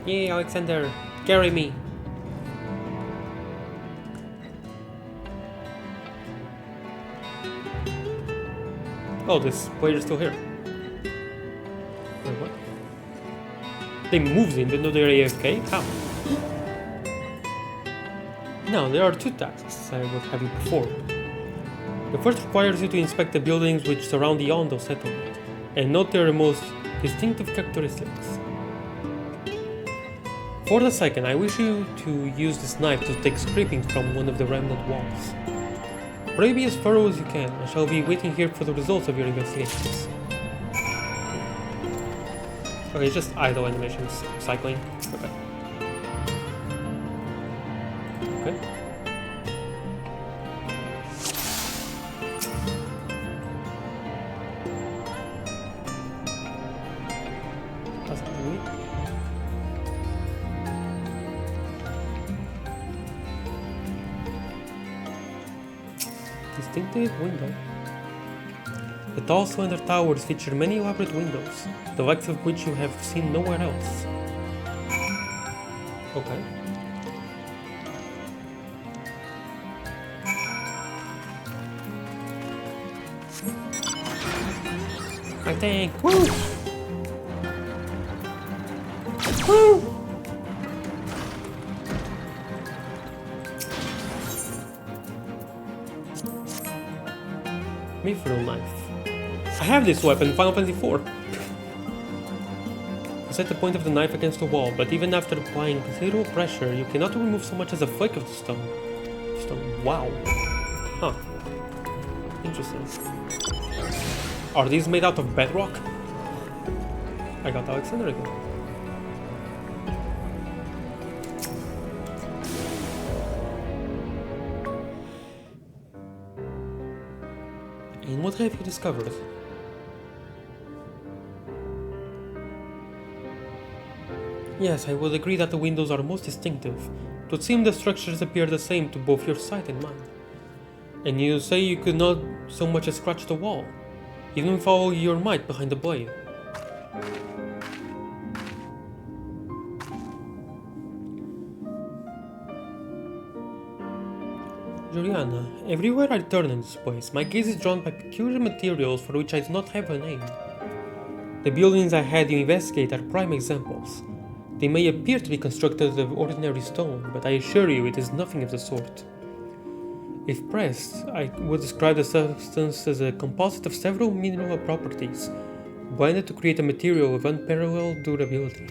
Speaker 1: Yay, Alexander, carry me. Oh, this player's still here. Wait, what? They moved in, but no, they're AFK? How? Now, there are two tasks I will have you perform. The first requires you to inspect the buildings which surround the Ondo settlement, and note their most distinctive characteristics. For the second, I wish you to use this knife to take scrapings from one of the remnant walls. Pray be as thorough as you can. I shall be waiting here for the results of your investigations. Okay, it's just idle animations, cycling. Okay. Okay. That's weird. Distinctive window. The tall, slender towers feature many elaborate windows, the likes of which you have seen nowhere else. Okay. I think. Woo! Mithril knife. I have this weapon, Final Fantasy IV. Set the point of the knife against the wall, but even after applying considerable pressure, you cannot remove so much as a flake of the stone. Wow. Huh. Interesting. Are these made out of bedrock? I got Alexander again. And what have you discovered? Yes, I would agree that the windows are most distinctive. It would seem the structures appear the same to both your sight and mine. And you say you could not so much as scratch the wall, even with all your might behind the blade. Juliana, everywhere I turn in this place, my gaze is drawn by peculiar materials for which I do not have a name. The buildings I had you investigate are prime examples. They may appear to be constructed of ordinary stone, but I assure you it is nothing of the sort. If pressed, I would describe the substance as a composite of several mineral properties, blended to create a material of unparalleled durability.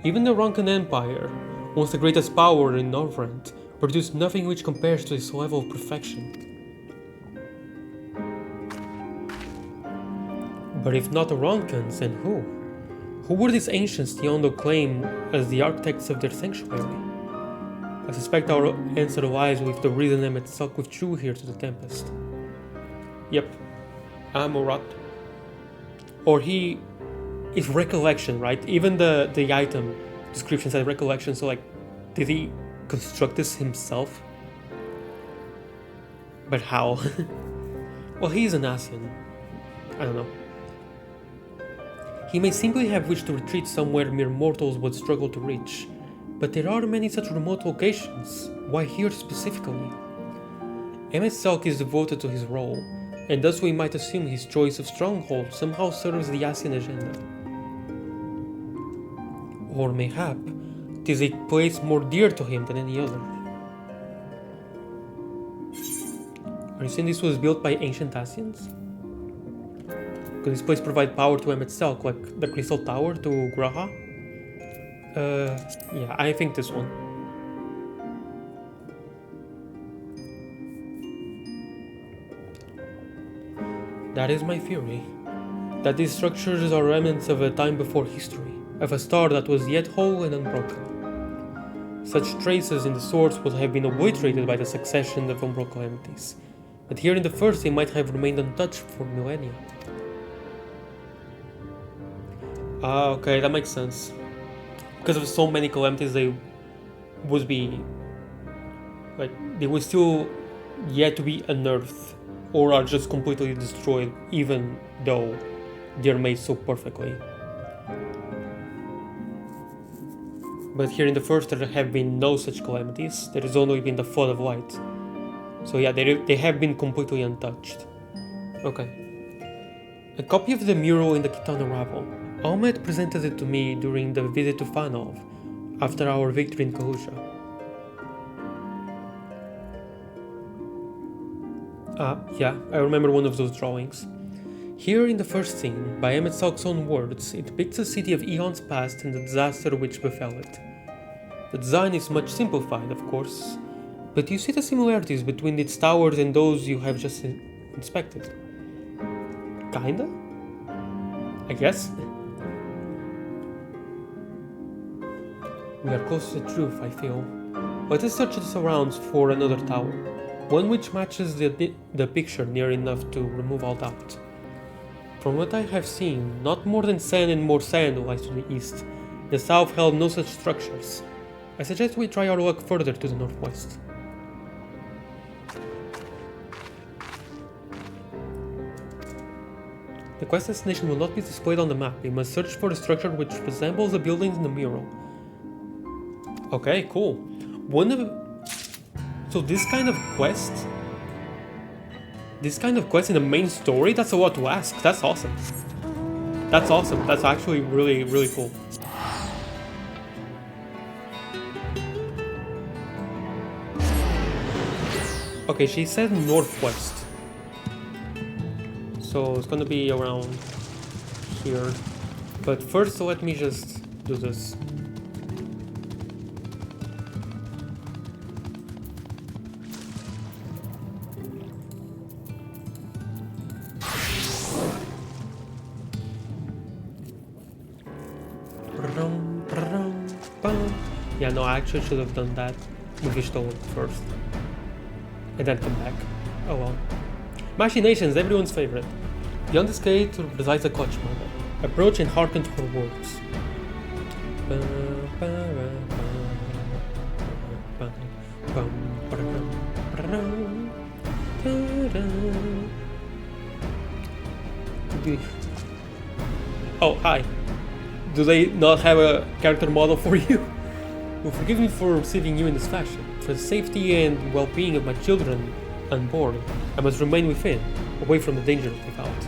Speaker 1: Even the Ronkan Empire, once the greatest power in Northrend, produced nothing which compares to this level of perfection. But if not the Ronkans, then who? Who were these ancients Tiondo claim as the architects of their sanctuary? I suspect our answer lies with the reason Emet-Selch withdrew here to the Tempest. Yep, Amorat. Or he is recollection, right? Even the item description said recollection, so like, did he construct this himself? But how? Well, he's an Asian. I don't know. He may simply have wished to retreat somewhere mere mortals would struggle to reach, but there are many such remote locations. Why here specifically? Emet-Selch is devoted to his role, and thus we might assume his choice of stronghold somehow serves the Asian agenda. Or mayhap, it is a place more dear to him than any other. Are you saying this was built by ancient Asians? Could this place provide power to Emet-Selch, like the Crystal Tower to Graha? Yeah, I think this one. That is my theory. That these structures are remnants of a time before history, of a star that was yet whole and unbroken. Such traces in the source would have been obliterated by the succession of umbral calamities, but here in the first they might have remained untouched for millennia. Ah, okay, that makes sense. Because of so many calamities, they would be... like, they would still yet to be unearthed, or are just completely destroyed, even though they're made so perfectly. But here in the first, there have been no such calamities. There has only been the flood of light. So yeah, they have been completely untouched. Okay. A copy of the mural in the Kitana Ravel. Ahmed presented it to me during the visit to Fanov, after our victory in Kalusha. Yeah, I remember one of those drawings. Here in the first scene, by Emet-Selch's own words, it depicts a city of eons past and the disaster which befell it. The design is much simplified, of course, but you see the similarities between its towers and those you have just inspected. Kinda? I guess? We are close to the truth, I feel. Let us search the surrounds for another tower, one which matches the picture near enough to remove all doubt. From what I have seen, not more than sand and more sand lies to the east. The south held no such structures. I suggest we try our luck further to the northwest. The quest destination will not be displayed on the map. We must search for a structure which resembles the buildings in the mural. Okay, cool. So this kind of quest in the main story, that's a lot to ask. That's awesome. That's awesome. That's actually really, really cool. Okay, she said northwest. So it's gonna be around here. But first, let me just do this. Yeah, no, I actually should have done that. Movie stole first. And then come back. Oh well. Machinations, everyone's favorite. Beyond this gate resides a Koch mother. Approach and hearken to her words. Oh, hi. Do they not have a character model for you? Well, forgive me for receiving you in this fashion. For the safety and well-being of my children on board, I must remain within, away from the dangers without.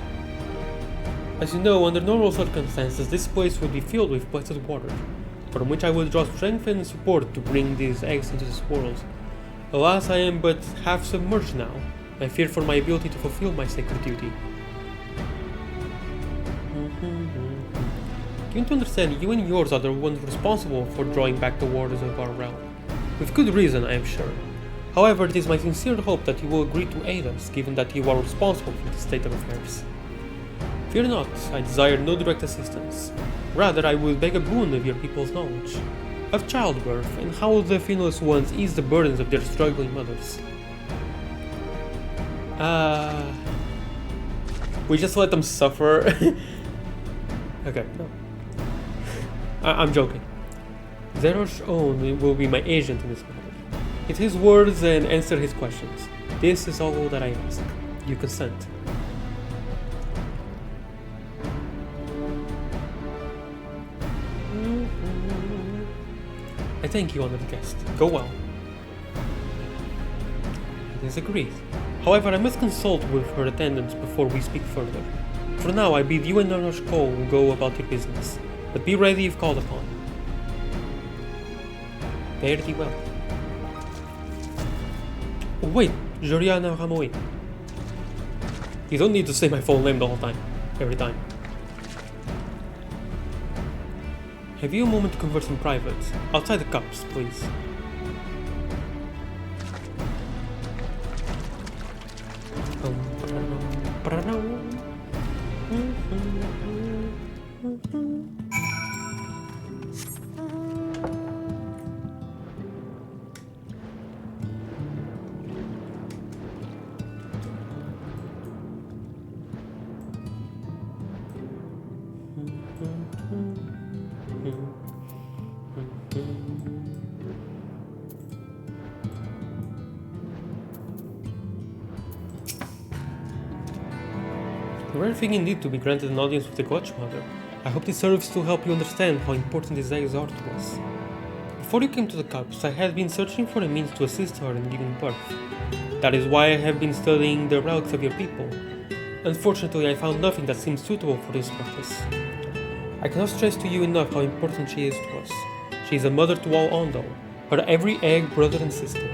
Speaker 1: As you know, under normal circumstances, this place would be filled with blessed water, from which I would draw strength and support to bring these eggs into this world. Alas, I am but half submerged now. I fear for my ability to fulfill my sacred duty. You to understand, you and yours are the ones responsible for drawing back the waters of our realm. With good reason, I am sure. However, it is my sincere hope that you will agree to aid us, given that you are responsible for the state of affairs. Fear not, I desire no direct assistance. Rather, I will beg a boon of your people's knowledge. Of childbirth, and how the finless ones ease the burdens of their struggling mothers. We just let them suffer. Okay, no. I'm joking. Zerosh Own will be my agent in this matter. Get his words and answer his questions. This is all that I ask. You consent. I thank you, honored guest. Go well. It is agreed. However, I must consult with her attendants before we speak further. For now, I bid you and Narosh Cole go about your business, but be ready if called upon. Fare thee well. Oh, wait, Juliana Ramoy. You don't need to say my full name the whole time, every time. Have you a moment to converse in private? Outside the cups, please. A rare thing indeed to be granted an audience with the Koch Mother. I hope this serves to help you understand how important these eggs are to us. Before you came to the Cups, I had been searching for a means to assist her in giving birth. That is why I have been studying the relics of your people. Unfortunately, I found nothing that seemed suitable for this purpose. I cannot stress to you enough how important she is to us. She is a mother to all Ondo, her every egg brother and sister.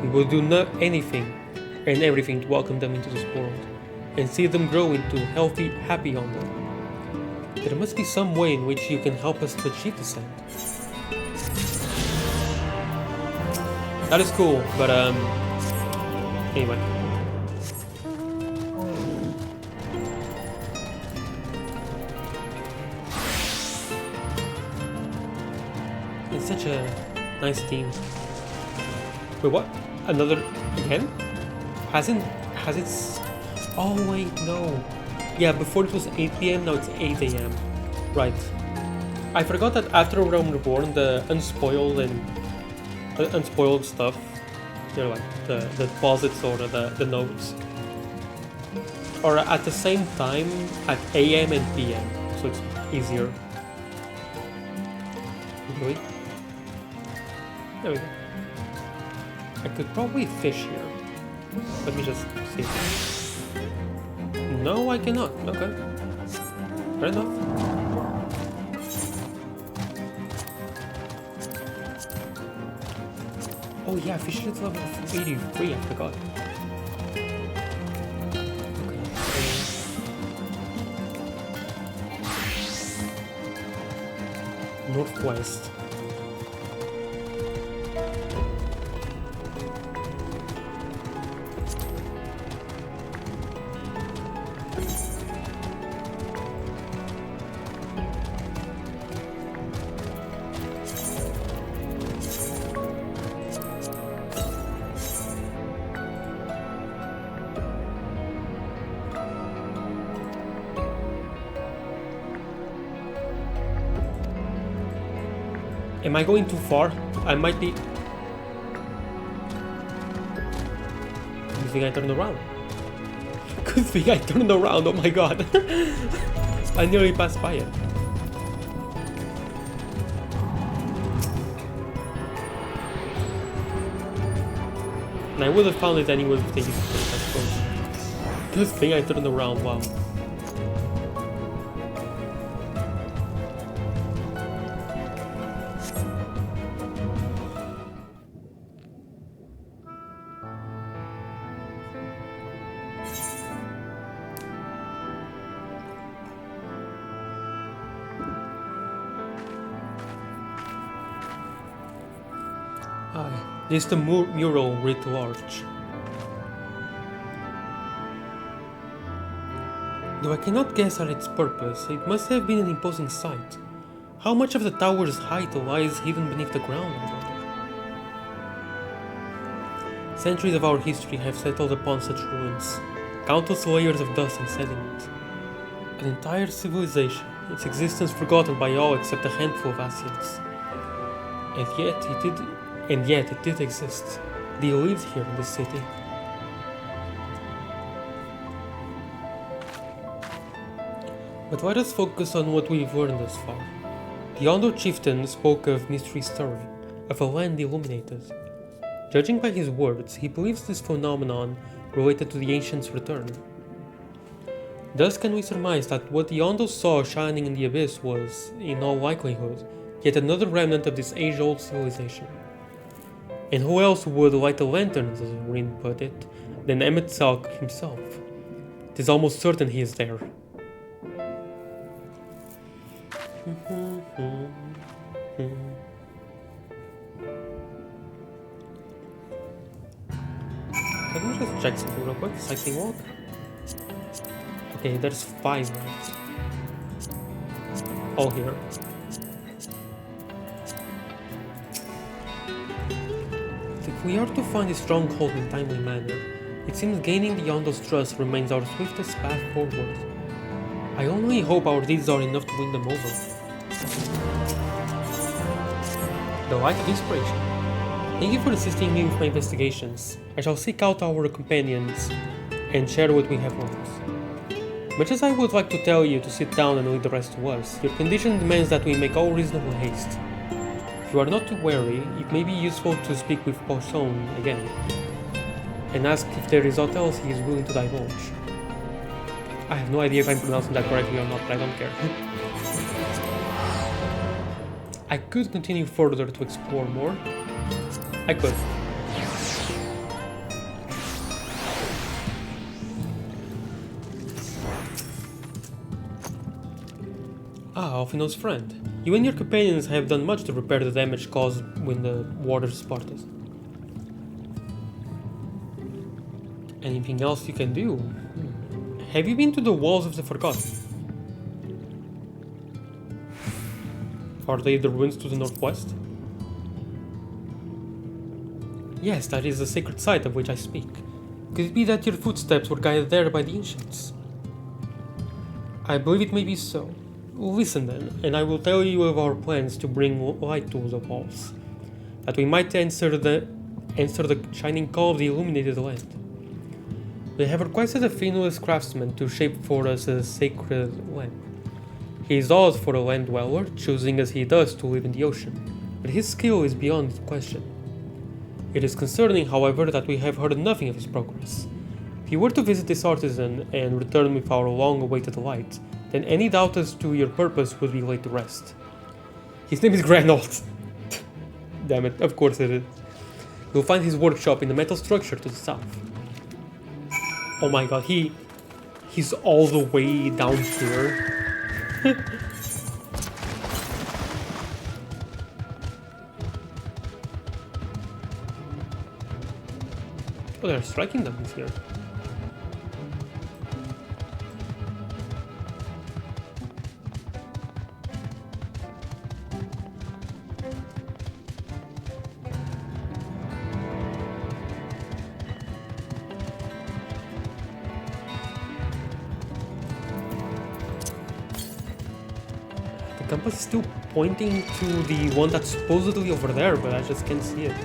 Speaker 1: We will do anything and everything to welcome them into this world, and see them grow into healthy, happy Ondo. There must be some way in which you can help us to achieve this end. That is cool, but anyway. It's such a nice team. Wait, what? Another again? Has it? Oh wait, no. Yeah, before it was 8 PM, now it's 8 AM. Right. I forgot that after Realm Reborn, the unspoiled and unspoiled stuff, they're like the deposits or the notes, are at the same time at AM and PM, so it's easier. Really? There we go. I could probably fish here. Let me just see. No, I cannot. Okay. Fair enough. Oh Oh yeah, fish is level 83, I forgot. Northwest. Am I going too far? I might be... Good thing I turned around. Good thing I turned around, oh my god. I nearly passed by it. And I would have found it anyway if they used it, I suppose. Good thing I turned around, wow. This is the mural writ large. Though I cannot guess at its purpose, it must have been an imposing sight. How much of the tower's height lies hidden beneath the ground, I wonder? Centuries of our history have settled upon such ruins, countless layers of dust and sediment. An entire civilization, its existence forgotten by all except a handful of Asians. And yet it did exist. They lived here in this city. But let us focus on what we've learned thus far. The Ondo chieftain spoke of mystery stirring, of a land illuminated. Judging by his words, he believes this phenomenon related to the ancients' return. Thus can we surmise that what the Ondo saw shining in the abyss was, in all likelihood, yet another remnant of this age-old civilization. And who else would light the lanterns, as Rin put it, than Emet-Selk himself? It is almost certain he is there. Let me just check something real quick. Cycling walk. Okay, there's 5 right. All here. If we are to find a stronghold in a timely manner, it seems gaining the Ondo's trust remains our swiftest path forward. I only hope our deeds are enough to win them over. The light of inspiration. Thank you for assisting me with my investigations. I shall seek out our companions and share what we have learned. Much as I would like to tell you to sit down and leave the rest to us, your condition demands that we make all reasonable haste. If you are not too wary, it may be useful to speak with Pochon again, and ask if there is aught else he is willing to divulge. I have no idea if I'm pronouncing that correctly or not, but I don't care. I could continue further to explore more. I could. Ah, Alfino's friend. You and your companions have done much to repair the damage caused when the waters parted. Anything else you can do? Have you been to the Walls of the Forgotten? Are they the ruins to the northwest? Yes, that is the sacred site of which I speak. Could it be that your footsteps were guided there by the ancients? I believe it may be so. Listen then, and I will tell you of our plans to bring light to the walls, that we might answer the shining call of the illuminated land. We have requested a finless craftsman to shape for us a sacred lamp. He is odd for a land dweller, choosing as he does to live in the ocean, but his skill is beyond question. It is concerning, however, that we have heard nothing of his progress. If you were to visit this artisan and return with our long-awaited light, then any doubt as to your purpose would be laid to rest. His name is Granold. Damn it, of course it is. You'll find his workshop in the metal structure to the south. Oh my god, he's all the way down here. Oh, they're striking them here. The compass is still pointing to the one that's supposedly over there, but I just can't see it.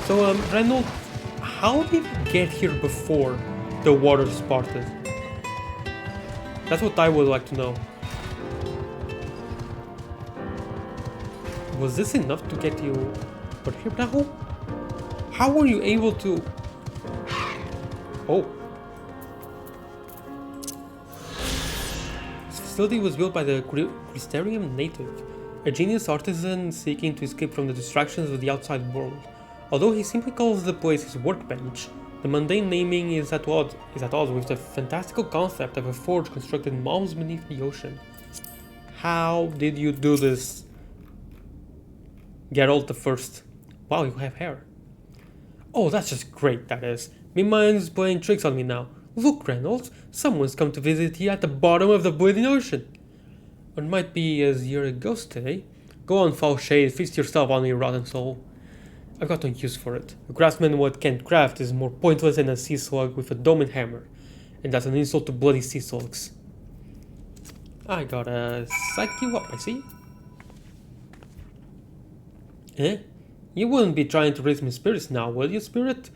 Speaker 1: So, Reynold, how did you get here before the water parted? That's what I would like to know. Was this enough to get you over here now? How were you able to... Oh. This facility was built by the Crystarium native, a genius artisan seeking to escape from the distractions of the outside world. Although he simply calls the place his workbench, the mundane naming is at odds with the fantastical concept of a forge constructed miles beneath the ocean. How did you do this, Geralt the First? Wow, you have hair. Oh, that's just great, that is. My mind's playing tricks on me now. Look, Reynolds, someone's come to visit here at the bottom of the bleeding ocean. Or it might be as you're a ghost today. Go on, foul shade, feast yourself on your rotten soul. I've got no use for it. A craftsman what can't craft is more pointless than a sea slug with a dome and hammer. And that's an insult to bloody sea slugs. I gotta psych you up, I see. Eh? You wouldn't be trying to raise my spirits now, will you, spirit?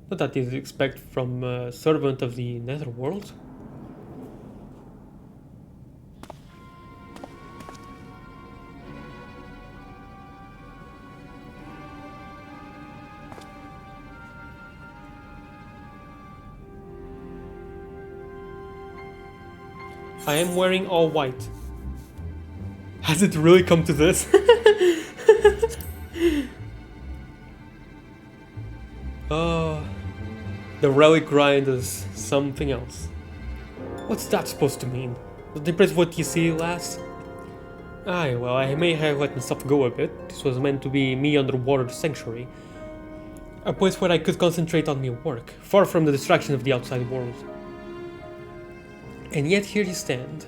Speaker 1: Not that you'd expect from a servant of the netherworld. I am wearing all white. Has it really come to this? Oh, the relic grind is something else. What's that supposed to mean? Does it impress what you see, lass? Aye, well, I may have let myself go a bit. This was meant to be me underwater sanctuary. A place where I could concentrate on my work, far from the distraction of the outside world. And yet here you stand.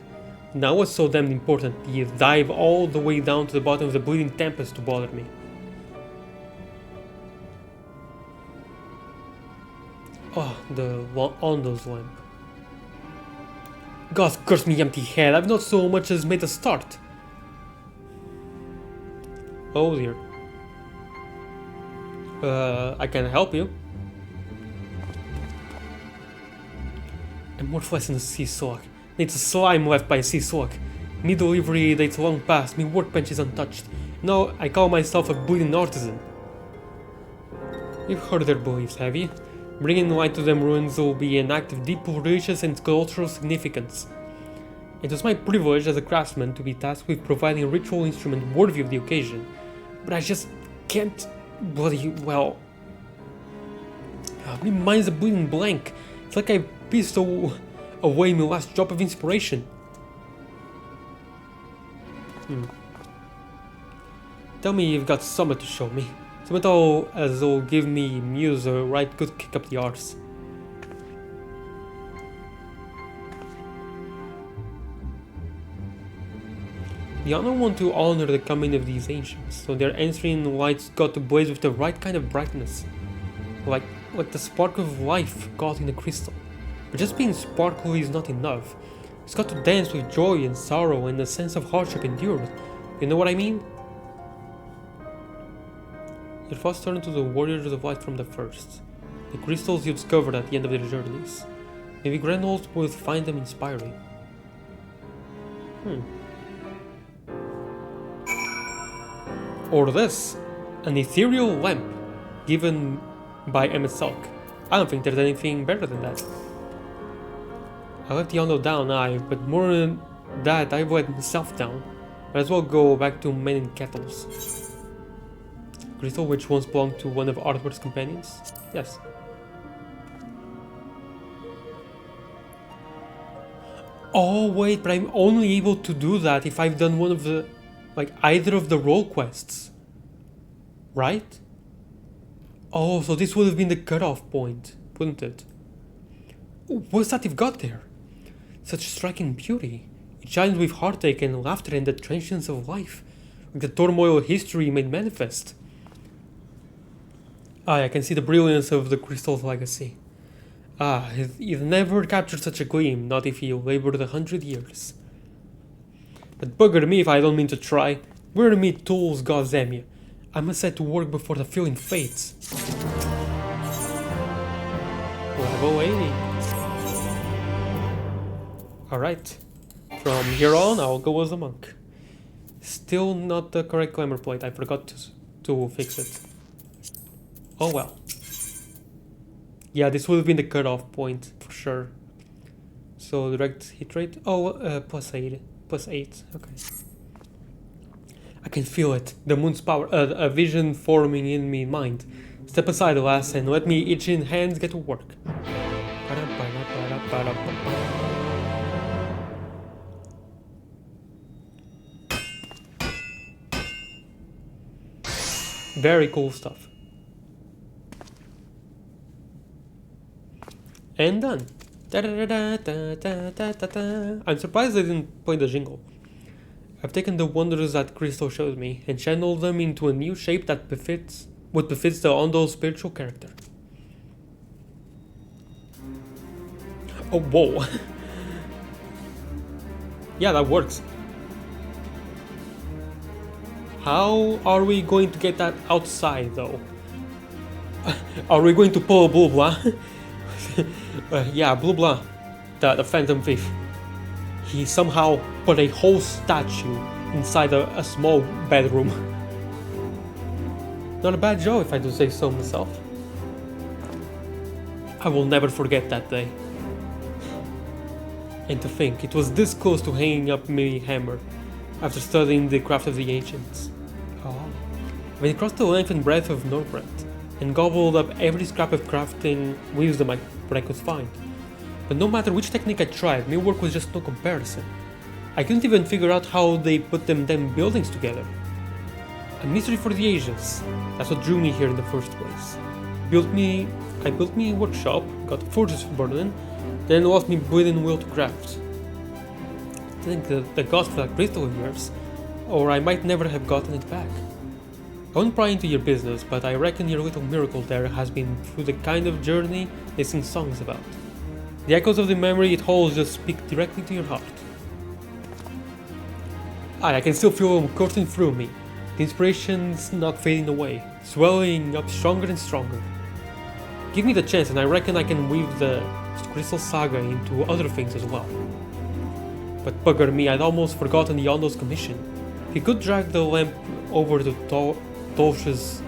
Speaker 1: Now what's so damn important you dive all the way down to the bottom of the bleeding Tempest to bother me? Oh, the Ondo's lamp. God curse me empty head, I've not so much as made a start. Oh dear. I can help you. I'm worthless in a sea slug. Needs a slime left by a sea slug. Me delivery date's long past, me workbench is untouched. Now I call myself a bleeding artisan. You've heard their beliefs, have you? Bringing light to them ruins will be an act of deep religious and cultural significance. It was my privilege as a craftsman to be tasked with providing a ritual instrument worthy of the occasion, but I just can't bloody well. My mind's a bleeding blank. It's like I pissed away my last drop of inspiration. Tell me you've got something to show me. Something as will give me muse a right good kick up the arse. The honor want to honor the coming of these ancients, so their answering lights got to blaze with the right kind of brightness. Like the spark of life caught in a crystal. But just being sparkly is not enough. It's got to dance with joy and sorrow and a sense of hardship endured. You know what I mean? Your thoughts turn to the warriors of light from the first. The crystals you discovered at the end of their journeys. Maybe Grenold would find them inspiring. Or this, an ethereal lamp given by Emmet Salk. I don't think there's anything better than that. I let the Ondo down, aye, but more than that, I've let myself down. Might as well go back to mending kettles. Crystal which once belonged to one of Arthur's companions? Yes. Oh wait, but I'm only able to do that if I've done one of the... like either of the role quests. Right? Oh, so this would have been the cutoff point, wouldn't it? What's that you've got there? Such striking beauty. It shines with heartache and laughter and the transience of life, like the turmoil of history made manifest. I can see the brilliance of the crystal's legacy. You've never captured such a gleam, not if you labored 100 years. But bugger me if I don't mean to try. Where are me tools, goddamn you? I must set to work before the feeling fades. Level 80. Alright. From here on, I'll go as a monk. Still not the correct glamour plate. I forgot to fix it. Oh well. Yeah, this would have been the cutoff point for sure. So direct hit rate. Oh, +8. +8. Okay. I can feel it. The moon's power. A vision forming in me mind. Step aside, lass, and let me itching hands get to work. Very cool stuff. And done. I'm surprised I didn't play the jingle. I've taken the wonders that Crystal showed me and channeled them into a new shape that befits the Ondo's spiritual character. Oh, whoa. Yeah, that works. How are we going to get that outside, though? Are we going to pull blah blah? Yeah, blah blah, the Phantom Thief. He somehow put a whole statue inside a small bedroom. Not a bad job, if I do say so myself. I will never forget that day. And to think, it was this close to hanging up my hammer after studying the craft of the ancients. Oh. When it crossed the length and breadth of Northrend and gobbled up every scrap of crafting wisdom I could find. But no matter which technique I tried, millwork was just no comparison. I couldn't even figure out how they put them damn buildings together. A mystery for the ages. That's what drew me here in the first place. I built me a workshop, got forges burning, then lost me bleeding will to craft. I think the gods for that crystal of yours, or I might never have gotten it back. I won't pry into your business, but I reckon your little miracle there has been through the kind of journey they sing songs about. The echoes of the memory it holds just speak directly to your heart. I can still feel them coursing through me. The inspiration's not fading away, swelling up stronger and stronger. Give me the chance and I reckon I can weave the Crystal Saga into other things as well. But bugger me, I'd almost forgotten the Ondo's commission. He could drag the lamp over to Dolch's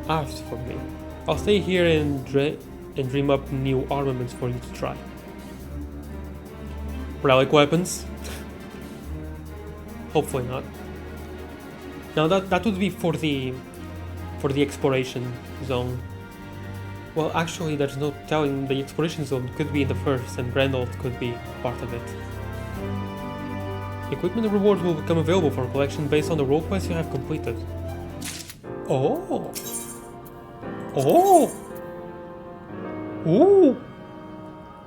Speaker 1: aft for me. I'll stay here and dream up new armaments for you to try. Relic weapons? Hopefully not. Now that would be for the exploration zone. Well, actually, there's no telling. The exploration zone could be in the first, and Randolph could be part of it. Equipment rewards will become available for collection based on the role quests you have completed. Oh! Oh! Ooh!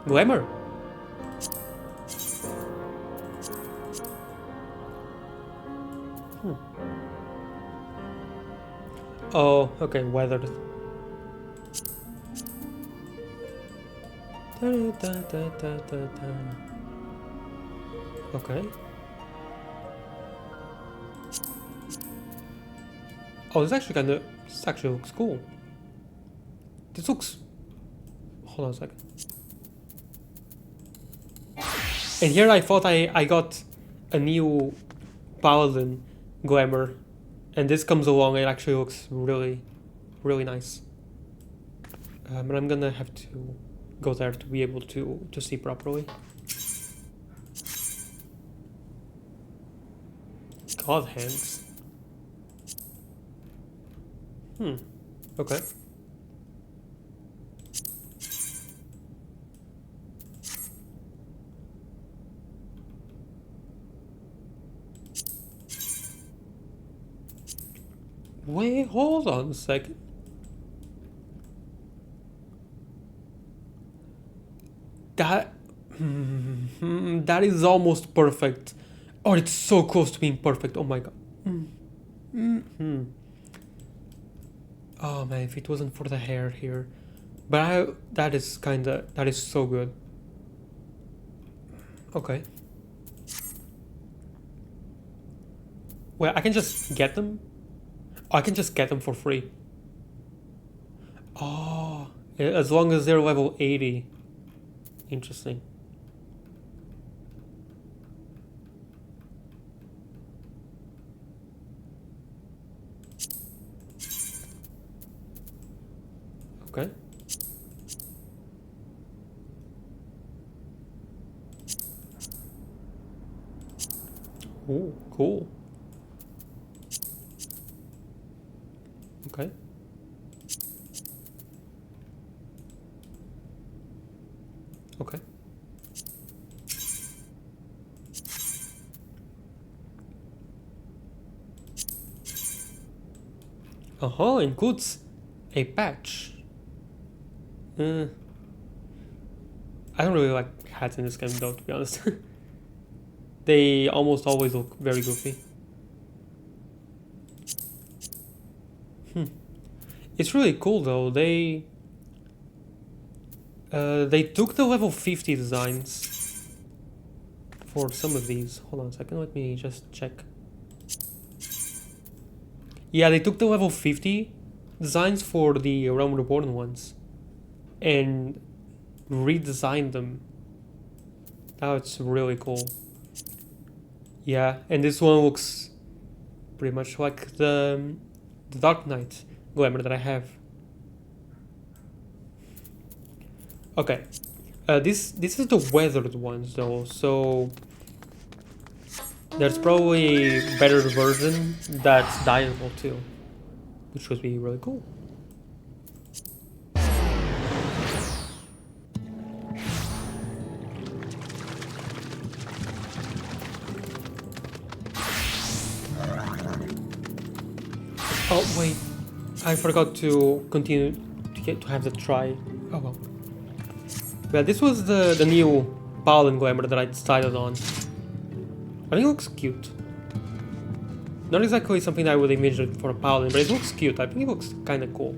Speaker 1: Glamour! Oh, okay, weathered. Okay. Oh, this actually looks cool. This looks... Hold on a second. And here I thought I got a new Paladin glamour. And this comes along, it actually looks really, really nice. But I'm gonna have to go there to be able to see properly. God hands. Okay. Wait, hold on a second. That... that is almost perfect. Oh, it's so close to being perfect. Oh my god. Oh man, if it wasn't for the hair here. But that is so good. Okay. Well, I can just get them? I can just get them for free. Oh, as long as they're level 80. Interesting. Okay. Oh, cool. Okay. Okay. Includes a patch. I don't really like hats in this game though, to be honest. They almost always look very goofy. It's really cool though. They took the level 50 designs for some of these. Hold on a second, let me just check. Yeah, they took the level 50 designs for the Realm Reborn ones and redesigned them. Now it's really cool. Yeah, and this one looks pretty much like the Dark Knight glamour that I have. Okay, this is the weathered ones though, so there's probably a better version that's dyeable too, which would be really cool. Oh wait, I forgot to continue to have the try. Oh well. Well, this was the new Paladin glamour that I decided on. I think it looks cute. Not exactly something I would envision for a Paladin, but it looks cute. I think it looks kind of cool.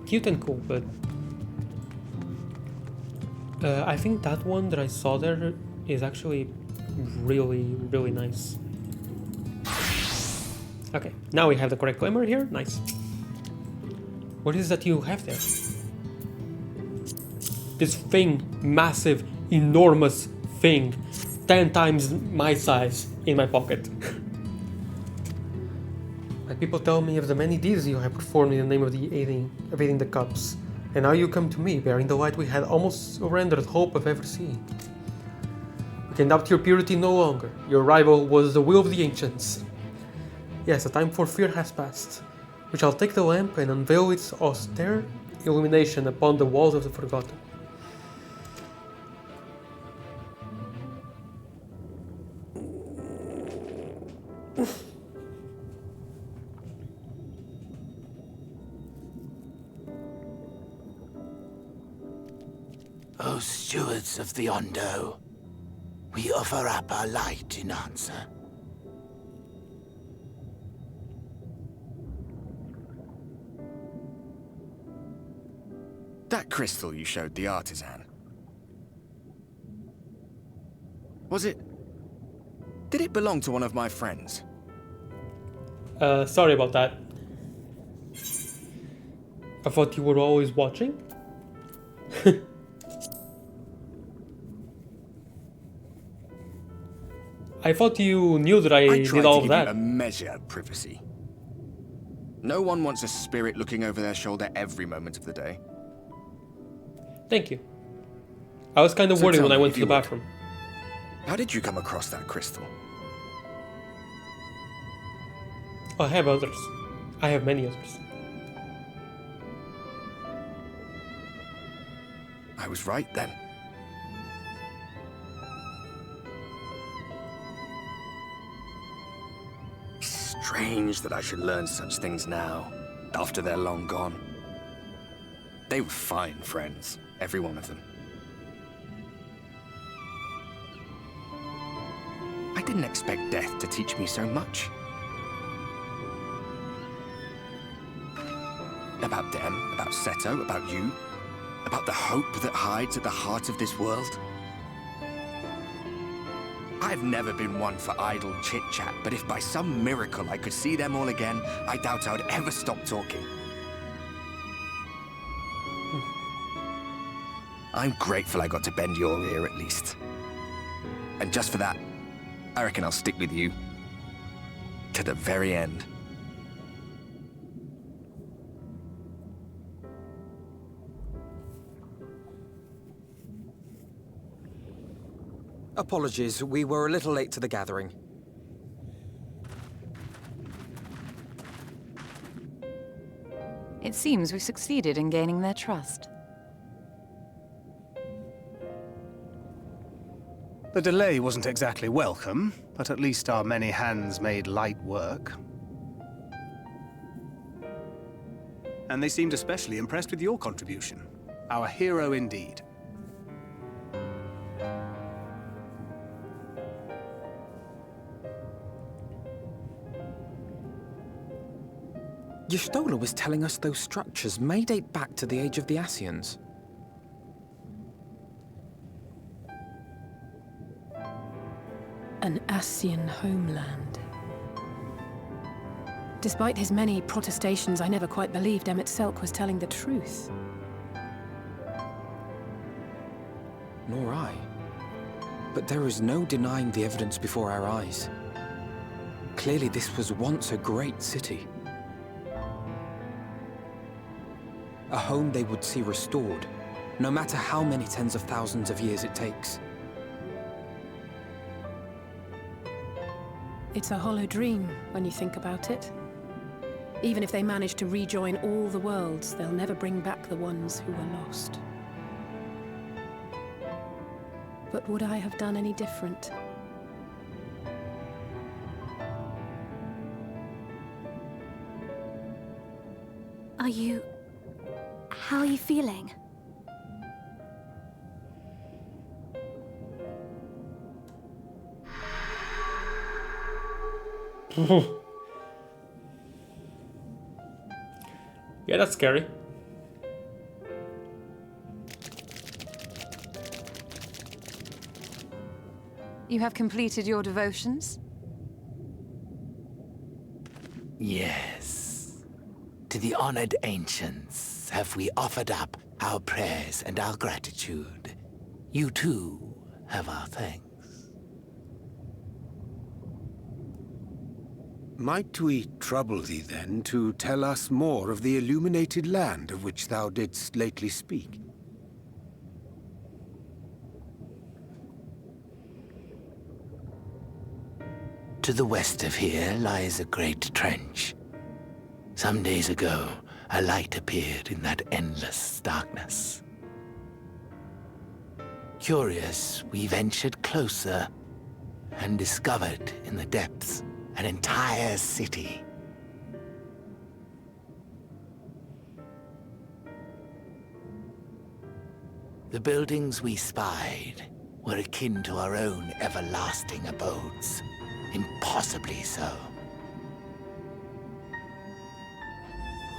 Speaker 1: Cute and cool, but I think that one that I saw there is actually really, really nice. Okay, now we have the correct glamour here. Nice. What is that you have there? This thing, massive, enormous thing, 10 times my size in my pocket. My people tell me of the many deeds you have performed in the name of the aiding the cups, and now you come to me, bearing the light we had almost surrendered hope of ever seeing. We can doubt your purity no longer. Your arrival was the will of the ancients. Yes, the time for fear has passed. We shall take the lamp and unveil its austere illumination upon the walls of the forgotten.
Speaker 20: O stewards of the Ondo, we offer up our light in answer.
Speaker 2: That crystal you showed the artisan. Was it... Did it belong to one of my friends?
Speaker 1: Sorry about that. I thought you were always watching. I thought you knew that I did all of that.
Speaker 2: You a measure of privacy. No one wants a spirit looking over their shoulder every moment of the day.
Speaker 1: Thank you. I was kind of worried when I went to the bathroom.
Speaker 2: How did you come across that crystal?
Speaker 1: I have others. I have many others.
Speaker 2: I was right then. Strange that I should learn such things now, after they're long gone. They were fine friends, every one of them. I didn't expect death to teach me so much. About them, about Seto, about you, about the hope that hides at the heart of this world. I've never been one for idle chit-chat, but if by some miracle I could see them all again, I doubt I would ever stop talking. I'm grateful I got to bend your ear at least. And just for that, I reckon I'll stick with you. To the very end.
Speaker 7: Apologies, we were a little late to the gathering.
Speaker 10: It seems we succeeded in gaining their trust.
Speaker 21: The delay wasn't exactly welcome, but at least our many hands made light work. And they seemed especially impressed with your contribution. Our hero indeed.
Speaker 7: Y'shtola was telling us those structures may date back to the age of the Ascians.
Speaker 17: An Ascian homeland. Despite his many protestations, I never quite believed Emmett Selk was telling the truth.
Speaker 7: Nor I. But there is no denying the evidence before our eyes. Clearly this was once a great city. A home they would see restored, no matter how many tens of thousands of years it takes.
Speaker 17: It's a hollow dream when you think about it. Even if they manage to rejoin all the worlds, they'll never bring back the ones who were lost. But would I have done any different?
Speaker 8: Are you... how are you feeling?
Speaker 1: Yeah, that's scary.
Speaker 10: You have completed your devotions?
Speaker 20: Yes. To the honored ancients have we offered up our prayers and our gratitude. You too have our thanks.
Speaker 5: Might we trouble thee then to tell us more of the illuminated land of which thou didst lately speak?
Speaker 20: To the west of here lies a great trench. Some days ago, a light appeared in that endless darkness. Curious, we ventured closer and discovered in the depths an entire city. The buildings we spied were akin to our own everlasting abodes, impossibly so.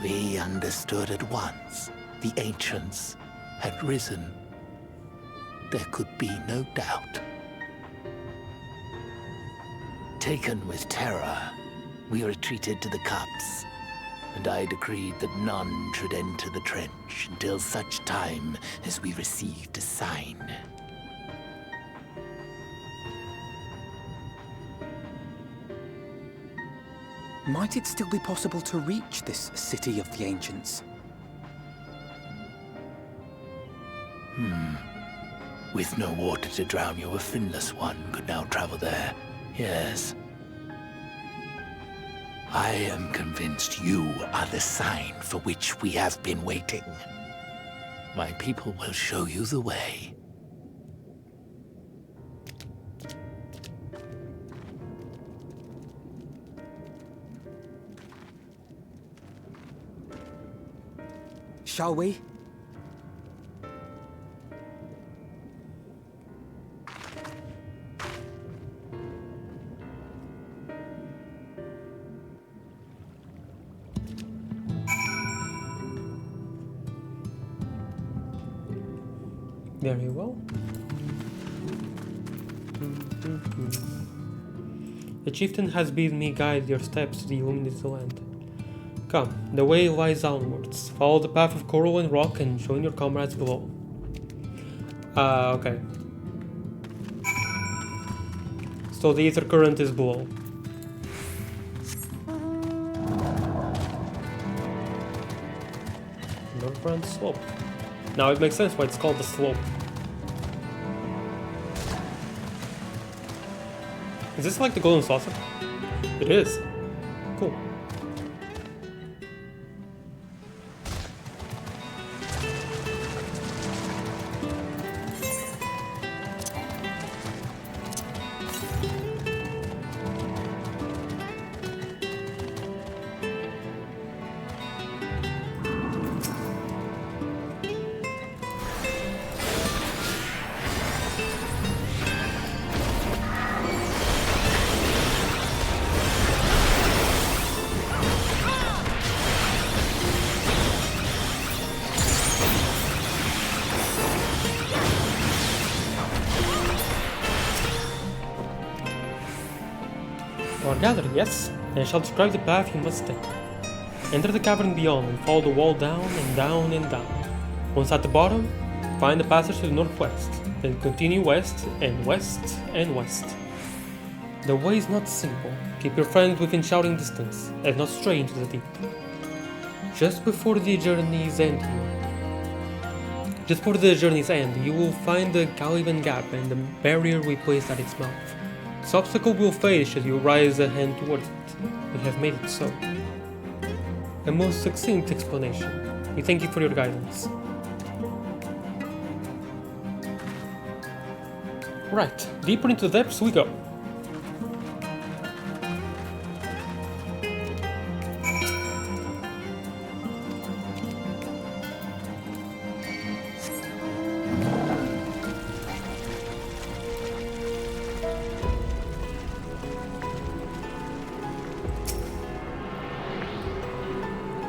Speaker 20: We understood at once the ancients had risen. There could be no doubt. Taken with terror, we retreated to the cups, and I decreed that none should enter the trench until such time as we received a sign.
Speaker 7: Might it still be possible to reach this city of the ancients?
Speaker 20: With no water to drown you, a finless one could now travel there. Yes. I am convinced you are the sign for which we have been waiting. My people will show you the way.
Speaker 15: Shall we?
Speaker 1: Very well. The chieftain has bid me guide your steps to the illuminated land. Come, the way lies downwards. Follow the path of coral and rock and join your comrades below. Okay. So the ether current is below. Northbound slope. Now it makes sense why it's called the slope. Is this like the golden saucer? It is. Cool. Gather, yes, and I shall describe the path you must take. Enter the cavern beyond and follow the wall down and down and down. Once at the bottom, find the passage to the northwest, then continue west and west and west. The way is not simple. Keep your friends within shouting distance, and not stray into the deep. Just before the journey's end, you will find the Caliban Gap and the barrier we placed at its mouth. This obstacle will fade should you rise a hand towards it. We have made it so. A most succinct explanation. We thank you for your guidance. Right, deeper into the depths we go.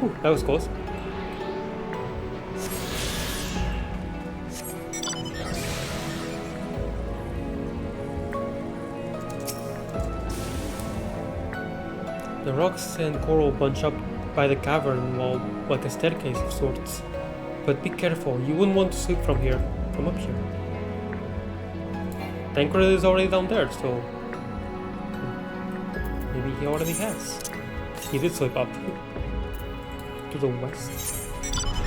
Speaker 1: Ooh, that was close. The rocks and coral bunch up by the cavern wall like a staircase of sorts. But be careful, you wouldn't want to slip from up here. Tancred is already down there, so maybe he already has. He did slip up. To the west.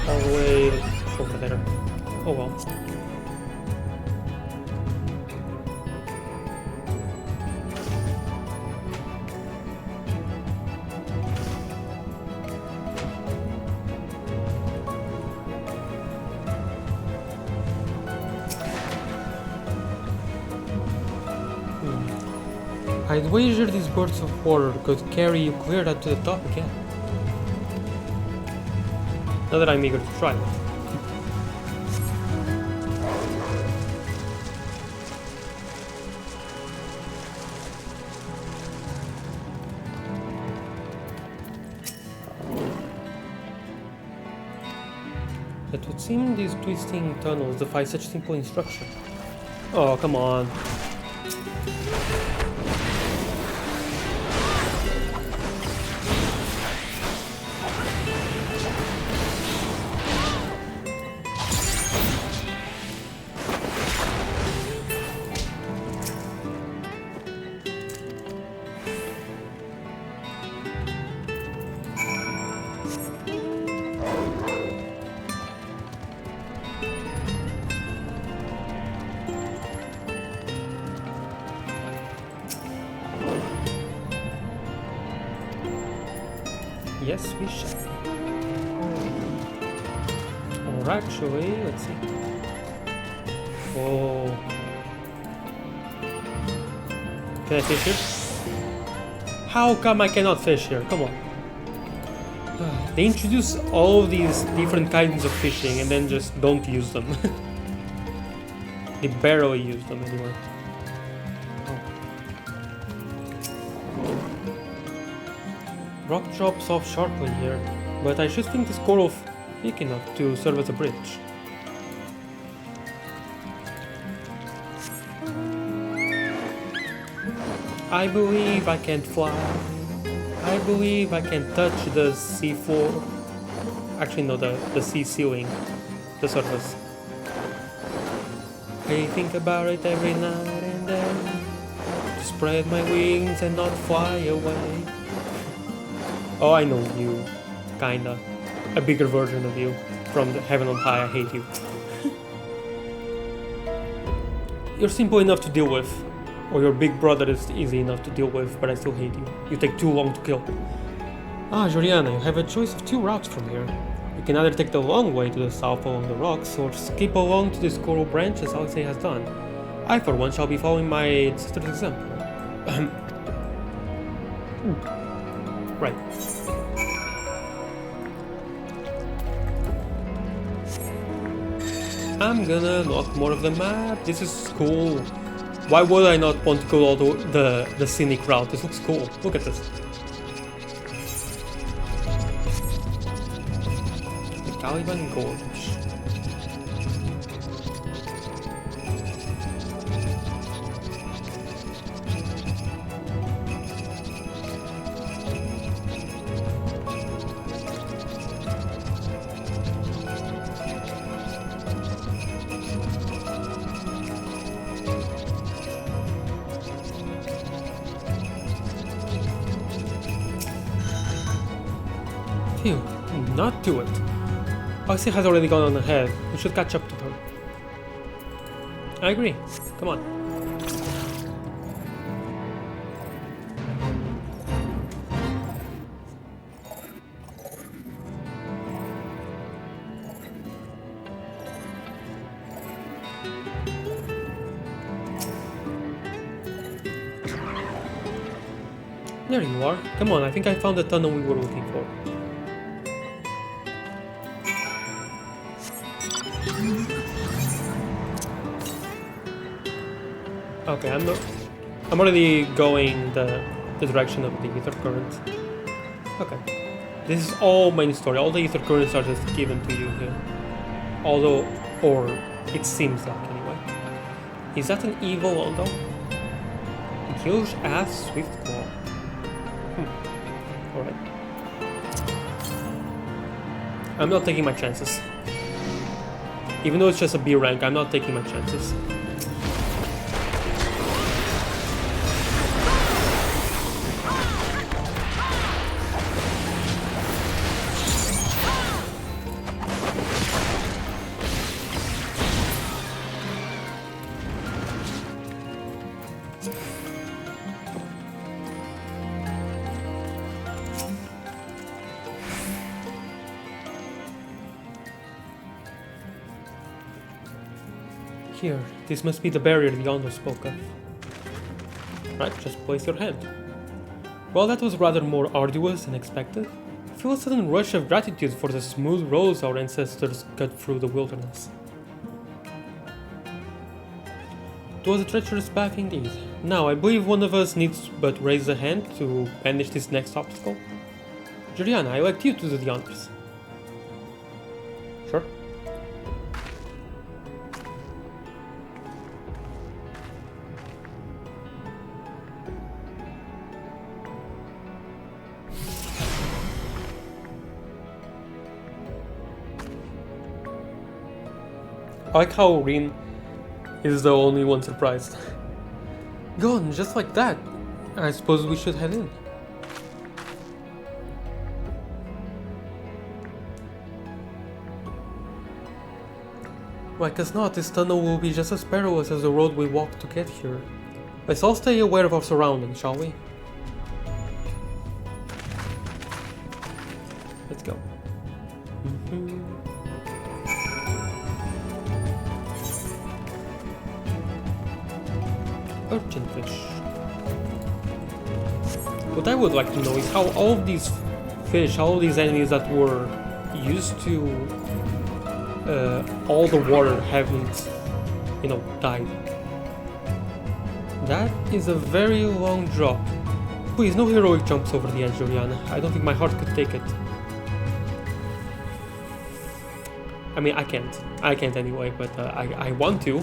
Speaker 1: All the way over there. Oh well. I'd wager these bursts of water could carry you clear up to the top again. Not that I'm eager to try it. It would seem these twisting tunnels defy such simple instruction. Oh, come on. Yes, we shall. Or actually, let's see. Oh. Can I fish here? How come I cannot fish here? Come on. They introduce all of these different kinds of fishing and then just don't use them. They barely use them anyway. Rock drops off sharply here, but I should think this coral thick enough to serve as a bridge. I believe I can fly. I believe I can touch the sea floor. Actually, no, the sea ceiling, the surface. I think about it every night and then, to spread my wings and not fly away. Oh, I know you. Kinda. A bigger version of you. From the heaven on high, I hate you. You're simple enough to deal with. Or your big brother is easy enough to deal with, but I still hate you. You take too long to kill. Ah, Juliana, you have a choice of two routes from here. You can either take the long way to the south along the rocks, or skip along to this coral branch as Alexei has done. I, for one, shall be following my sister's example. Right. I'm gonna lock more of the map. This is cool. Why would I not want to go all the scenic route? This looks cool. Look at this. The Caliban Gorge. Phew, not do it. Oxy has already gone on ahead. We should catch up to her. I agree. Come on. There you are. Come on, I think I found the tunnel we were looking for. Okay, I'm already going the direction of the ether current. Okay. This is all main story. All the ether currents are just given to you here. Although, or it seems like anyway. Is that an evil Londo? Huge ass swift claw. Alright. I'm not taking my chances. Even though it's just a B rank, I'm not taking my chances. Here, this must be the barrier the Yonder spoke of. Right, just place your hand. Well, that was rather more arduous than expected. I feel a sudden rush of gratitude for the smooth roads our ancestors cut through the wilderness. It was a treacherous path indeed. Now, I believe one of us needs but raise a hand to banish this next obstacle. Juliana, I elect you to do the honors. Sure. I like how Rin is the only one surprised. Gone, just like that. I suppose we should head in. Like as not, this tunnel will be just as perilous as the road we walked to get here. Let's all stay aware of our surroundings, shall we? urchin fish. What I would like to know is how all of these fish, all of these enemies that were used to all the water haven't, you know, died. That is a very long drop. Please, no heroic jumps over the edge, Oriana. I don't think my heart could take it. I mean, I can't. I can't anyway, but I want to,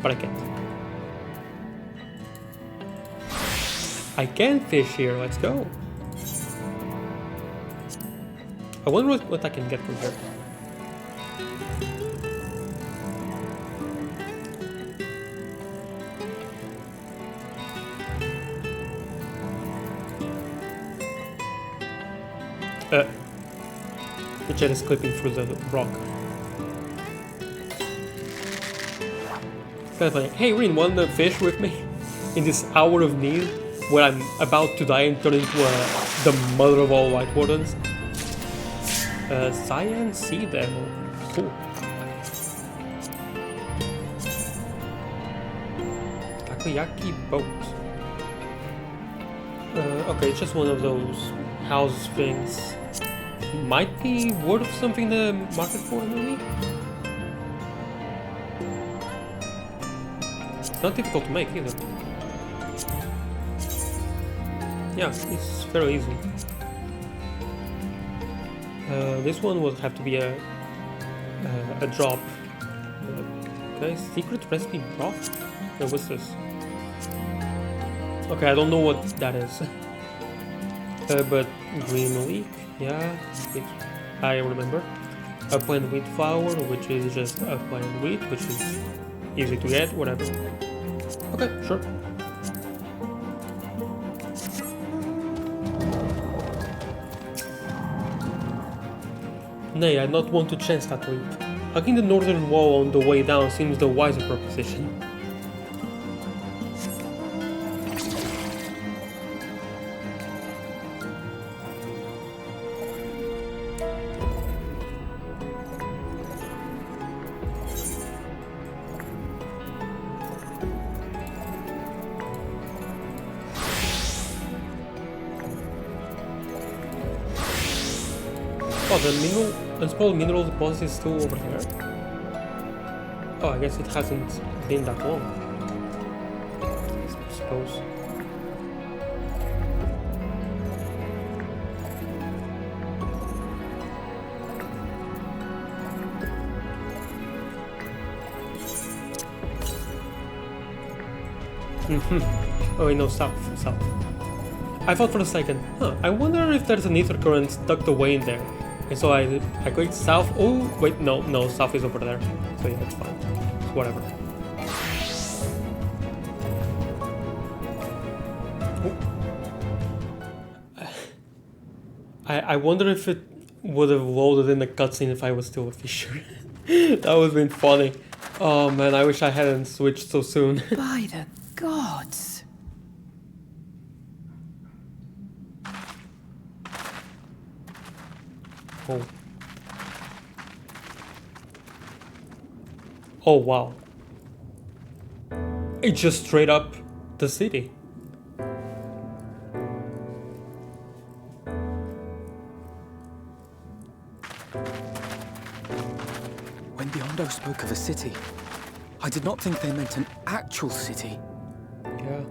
Speaker 1: but I can't. I can fish here, let's go. I wonder what I can get from here. The jet is clipping through the rock. Kind of like, hey Rin, want to fish with me? In this hour of need, where I'm about to die and turn into the mother of all white wardens. Cyan Sea Devil. Cool. Takoyaki boat. Okay, it's just one of those house things. Might be worth something to market for, maybe? It's not difficult to make either. Yeah, it's fairly easy. This one will have to be a drop. Okay, secret recipe broth? What's this? Okay, I don't know what that is. But green leek, yeah, I remember. A plain wheat flour, which is just a plain wheat, which is easy to get, whatever. Okay, sure. Nay, I not want to chance that leap. Hugging the northern wall on the way down seems the wiser proposition. Oh, the unspoiled mineral deposit is still over there. Oh, I guess it hasn't been that long. I suppose. Oh wait, no, south. I thought for a second, I wonder if there's an ether current tucked away in there. And so I clicked south. Oh, wait, no, south is over there. So yeah, it's fine. It's whatever. I wonder if it would have loaded in the cutscene if I was still a fisher. That would have been funny. Oh man, I wish I hadn't switched so soon.
Speaker 17: By the gods.
Speaker 1: Oh. Oh wow. It's just straight up the city.
Speaker 7: When Biondo spoke of a city, I did not think they meant an actual city.
Speaker 1: Yeah.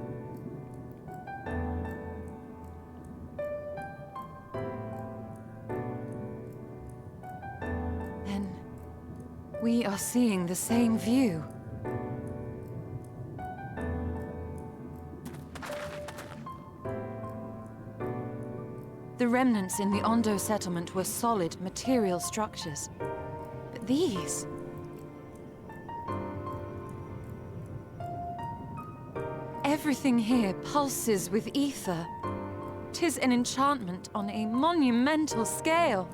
Speaker 10: We are seeing the same view. The remnants in the Ondo settlement were solid material structures. But these... Everything here pulses with ether. 'Tis an enchantment on a monumental scale.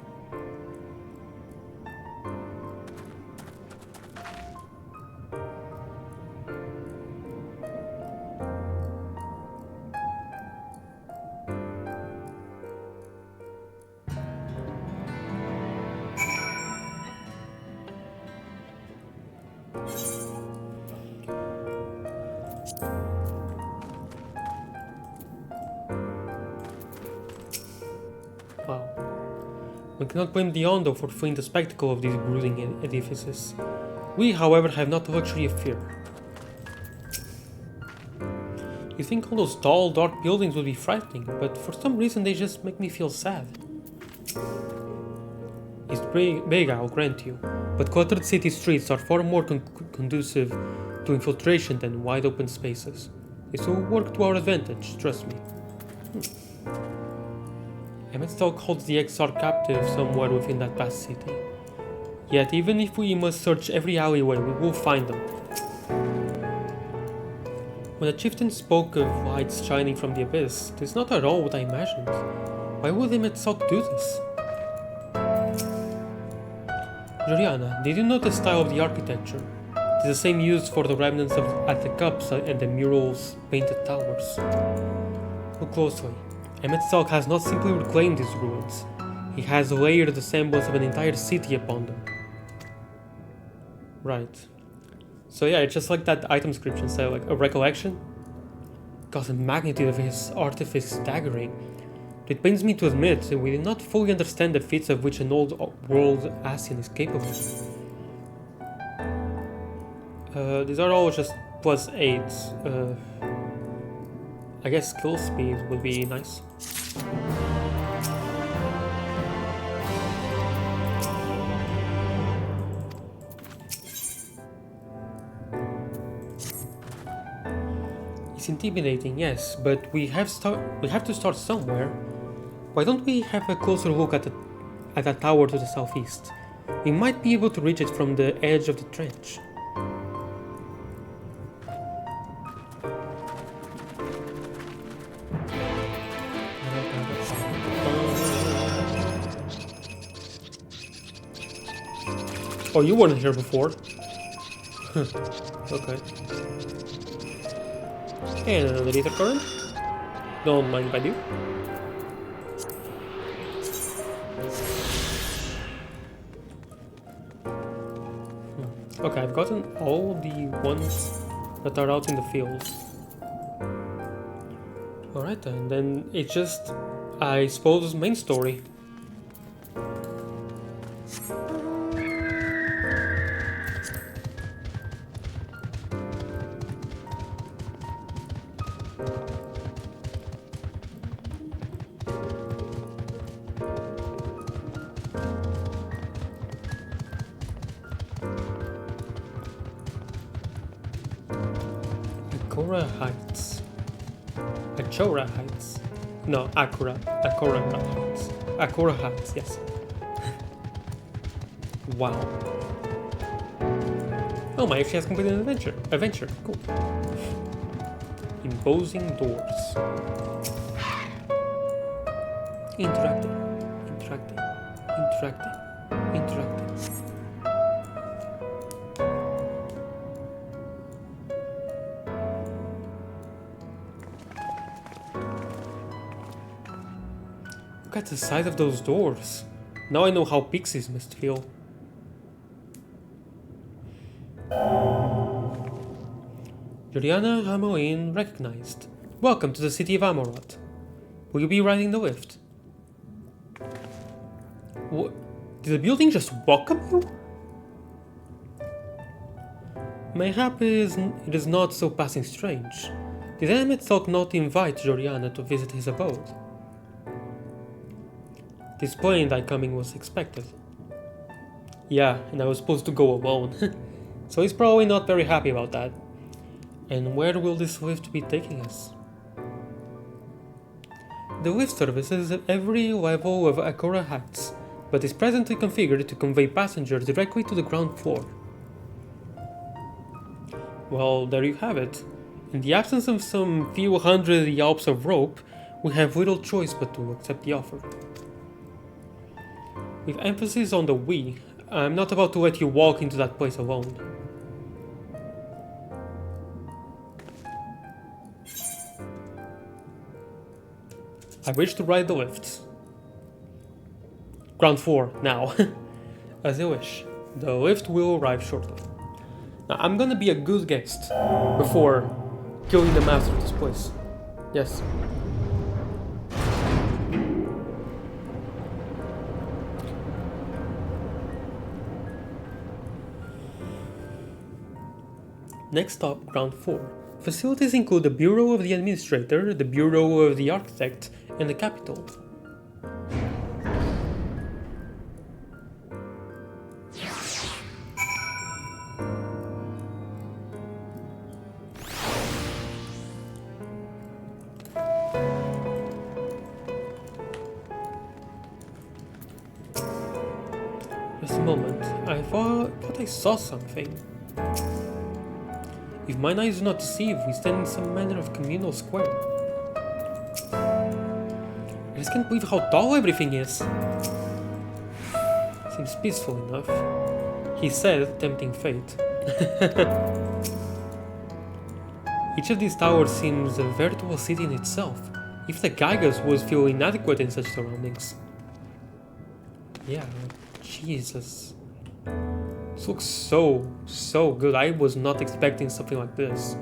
Speaker 1: One cannot blame the Ondo for fleeing the spectacle of these brooding edifices. We, however, have not the luxury of fear. You think all those tall, dark buildings would be frightening, but for some reason they just make me feel sad. It's big, I'll grant you, but cluttered city streets are far more conducive to infiltration than wide open spaces. This will work to our advantage, trust me. Emmetstalk holds the Exarch captive somewhere within that vast city. Yet even if we must search every alleyway, we will find them. When the chieftain spoke of lights shining from the abyss, it is not at all what I imagined. Why would Emmetstalk do this? Juliana, did you note the style of the architecture? It is the same used for the remnants at the cups and the murals' painted towers. Look closely. Emmetstalk has not simply reclaimed these ruins. He has layered the semblance of an entire city upon them. Right. So yeah, it's just like that item description said, like a recollection. God, the magnitude of his artifice is staggering. It pains me to admit that we do not fully understand the feats of which an old world Asian is capable. These are all just +8. I guess skill speed would be nice. It's intimidating, yes, but we have to start somewhere. Why don't we have a closer look at that tower to the southeast? We might be able to reach it from the edge of the trench. Oh, you weren't here before. Okay. And another ether current. Don't mind if I do. Okay, I've gotten all the ones that are out in the field. Alright then it's just, I suppose, main story. Akora Heights. No, Akora Heights. Akora Heights, yes. Wow. Oh, my she has completed an adventure. Cool. Imposing doors. Interacting. Look at the size of those doors. Now I know how pixies must feel. Juliana Hamoin recognized. Welcome to the city of Amorat. Will you be riding the lift? What? Did the building just welcome you? Mayhap it is not so passing strange. Did Emmetstalk not invite Juliana to visit his abode? This plane that coming was expected. Yeah, and I was supposed to go alone. So he's probably not very happy about that. And where will this lift be taking us? The lift services at every level of Akora Heights, but is presently configured to convey passengers directly to the ground floor. Well, there you have it. In the absence of some few hundred yelps of rope, we have little choice but to accept the offer. With emphasis on the we, I'm not about to let you walk into that place alone. I wish to ride the lift. Ground floor, now. As you wish. The lift will arrive shortly. Now, I'm gonna be a good guest before killing the master of this place. Yes. Next stop, ground floor. Facilities include the Bureau of the Administrator, the Bureau of the Architect, and the Capitol. Just a moment, I thought I saw something. If mine eyes do not deceive, we stand in some manner of communal square. I just can't believe how tall everything is. Seems peaceful enough, he said, tempting fate. Each of these towers seems a veritable city in itself. Even the Gygas would feel inadequate in such surroundings. Yeah, Jesus. This looks so good. I was not expecting something like this.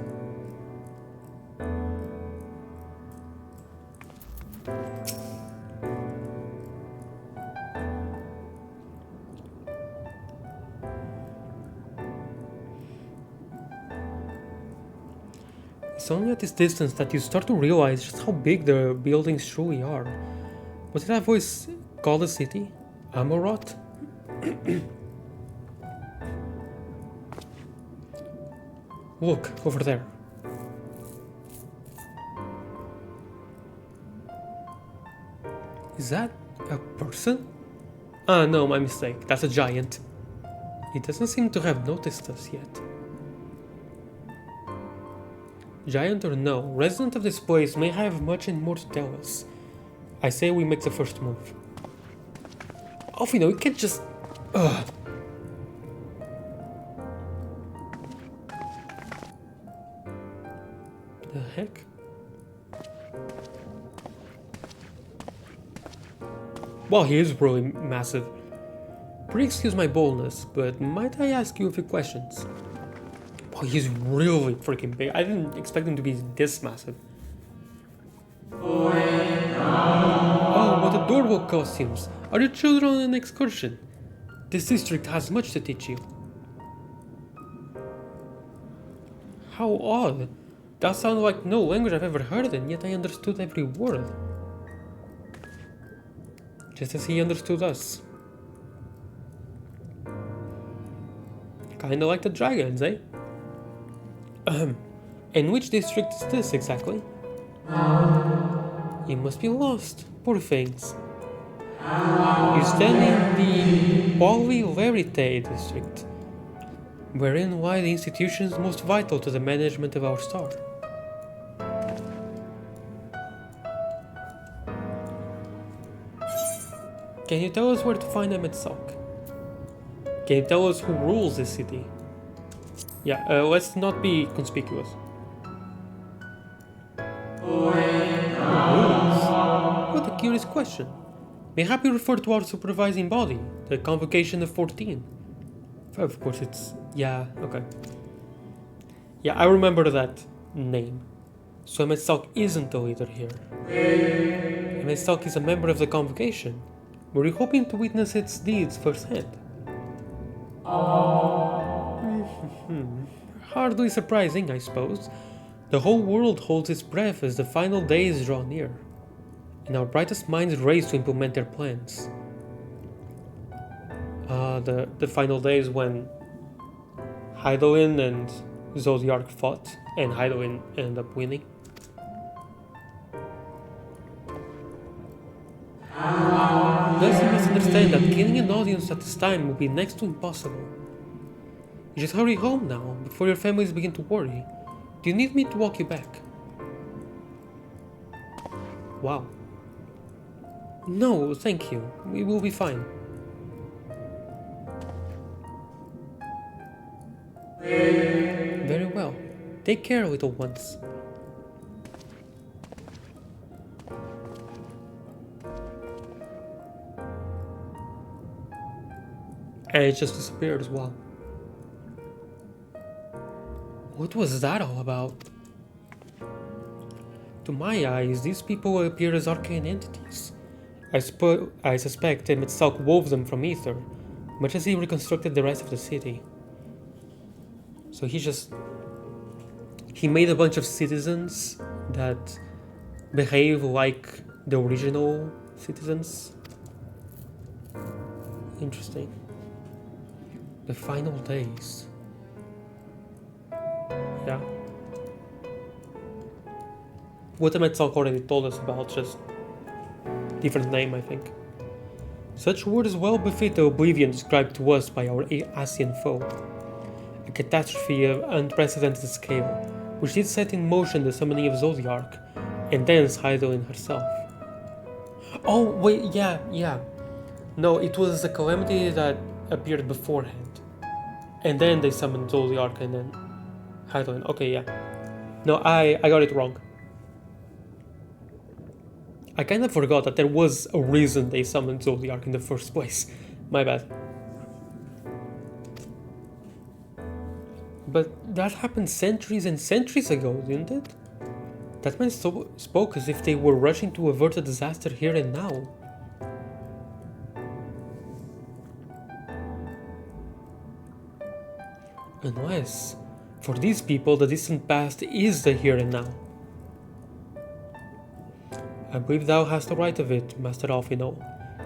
Speaker 1: It's only at this distance that you start to realize just how big the buildings truly are. What did that voice call the city? Amorot? Look, over there. Is that a person? Ah, no, my mistake. That's a giant. He doesn't seem to have noticed us yet. Giant or no, resident of this place may have much and more to tell us. I say we make the first move. Oh, you know, you can't just... Ugh. The heck? Well, he is really massive. Please excuse my boldness, but might I ask you a few questions? Well, he's really freaking big. I didn't expect him to be this massive. Oh, what adorable costumes. Are your children on an excursion? This district has much to teach you. How odd. That sounded like no language I've ever heard, and yet I understood every word. Just as he understood us. Kinda like the dragons, eh? And which district is this exactly? You must be lost, poor things. You stand in the Polvi Verite district, wherein lie the institutions most vital to the management of our star. Can you tell us where to find Emetsalk? Can you tell us who rules this city? Yeah, let's not be conspicuous. Rules? What a curious question. Mayhap you refer to our supervising body, the Convocation of 14. Of course it's... yeah, okay. Yeah, I remember that name. So Emetsalk isn't the leader here. Emetsalk is a member of the Convocation. Were you hoping to witness its deeds firsthand? Hardly surprising, I suppose. The whole world holds its breath as the final days draw near, and our brightest minds race to implement their plans. The final days when Hydaelyn and Zodiark fought, and Hydaelyn ended up winning. Thus you must understand that killing an audience at this time will be next to impossible. You just hurry home now, before your families begin to worry. Do you need me to walk you back? Wow. No, thank you. We will be fine. Very well. Take care, little ones. And it just disappeared as well. What was that all about? To my eyes, these people appear as arcane entities. I suspect Emetsalk wove them from ether, much as he reconstructed the rest of the city. So he just he made a bunch of citizens that behave like the original citizens. Interesting. The final days. Yeah. What Emetzalk already told us about, just different name, I think. Such words well befit the oblivion described to us by our Asian foe. A catastrophe of unprecedented scale, which did set in motion the summoning of Zodiark, and thence Hydaelyn herself. Oh, wait, yeah. No, it was a calamity that appeared beforehand. And then they summoned Zodiark and then Hydaelyn. Okay, yeah. No, I got it wrong. I kind of forgot that there was a reason they summoned Zodiark in the first place. My bad. But that happened centuries and centuries ago, didn't it? That man spoke as if they were rushing to avert a disaster here and now. Unless, for these people, the distant past is the here and now. I believe thou hast the right of it, Master Alfino.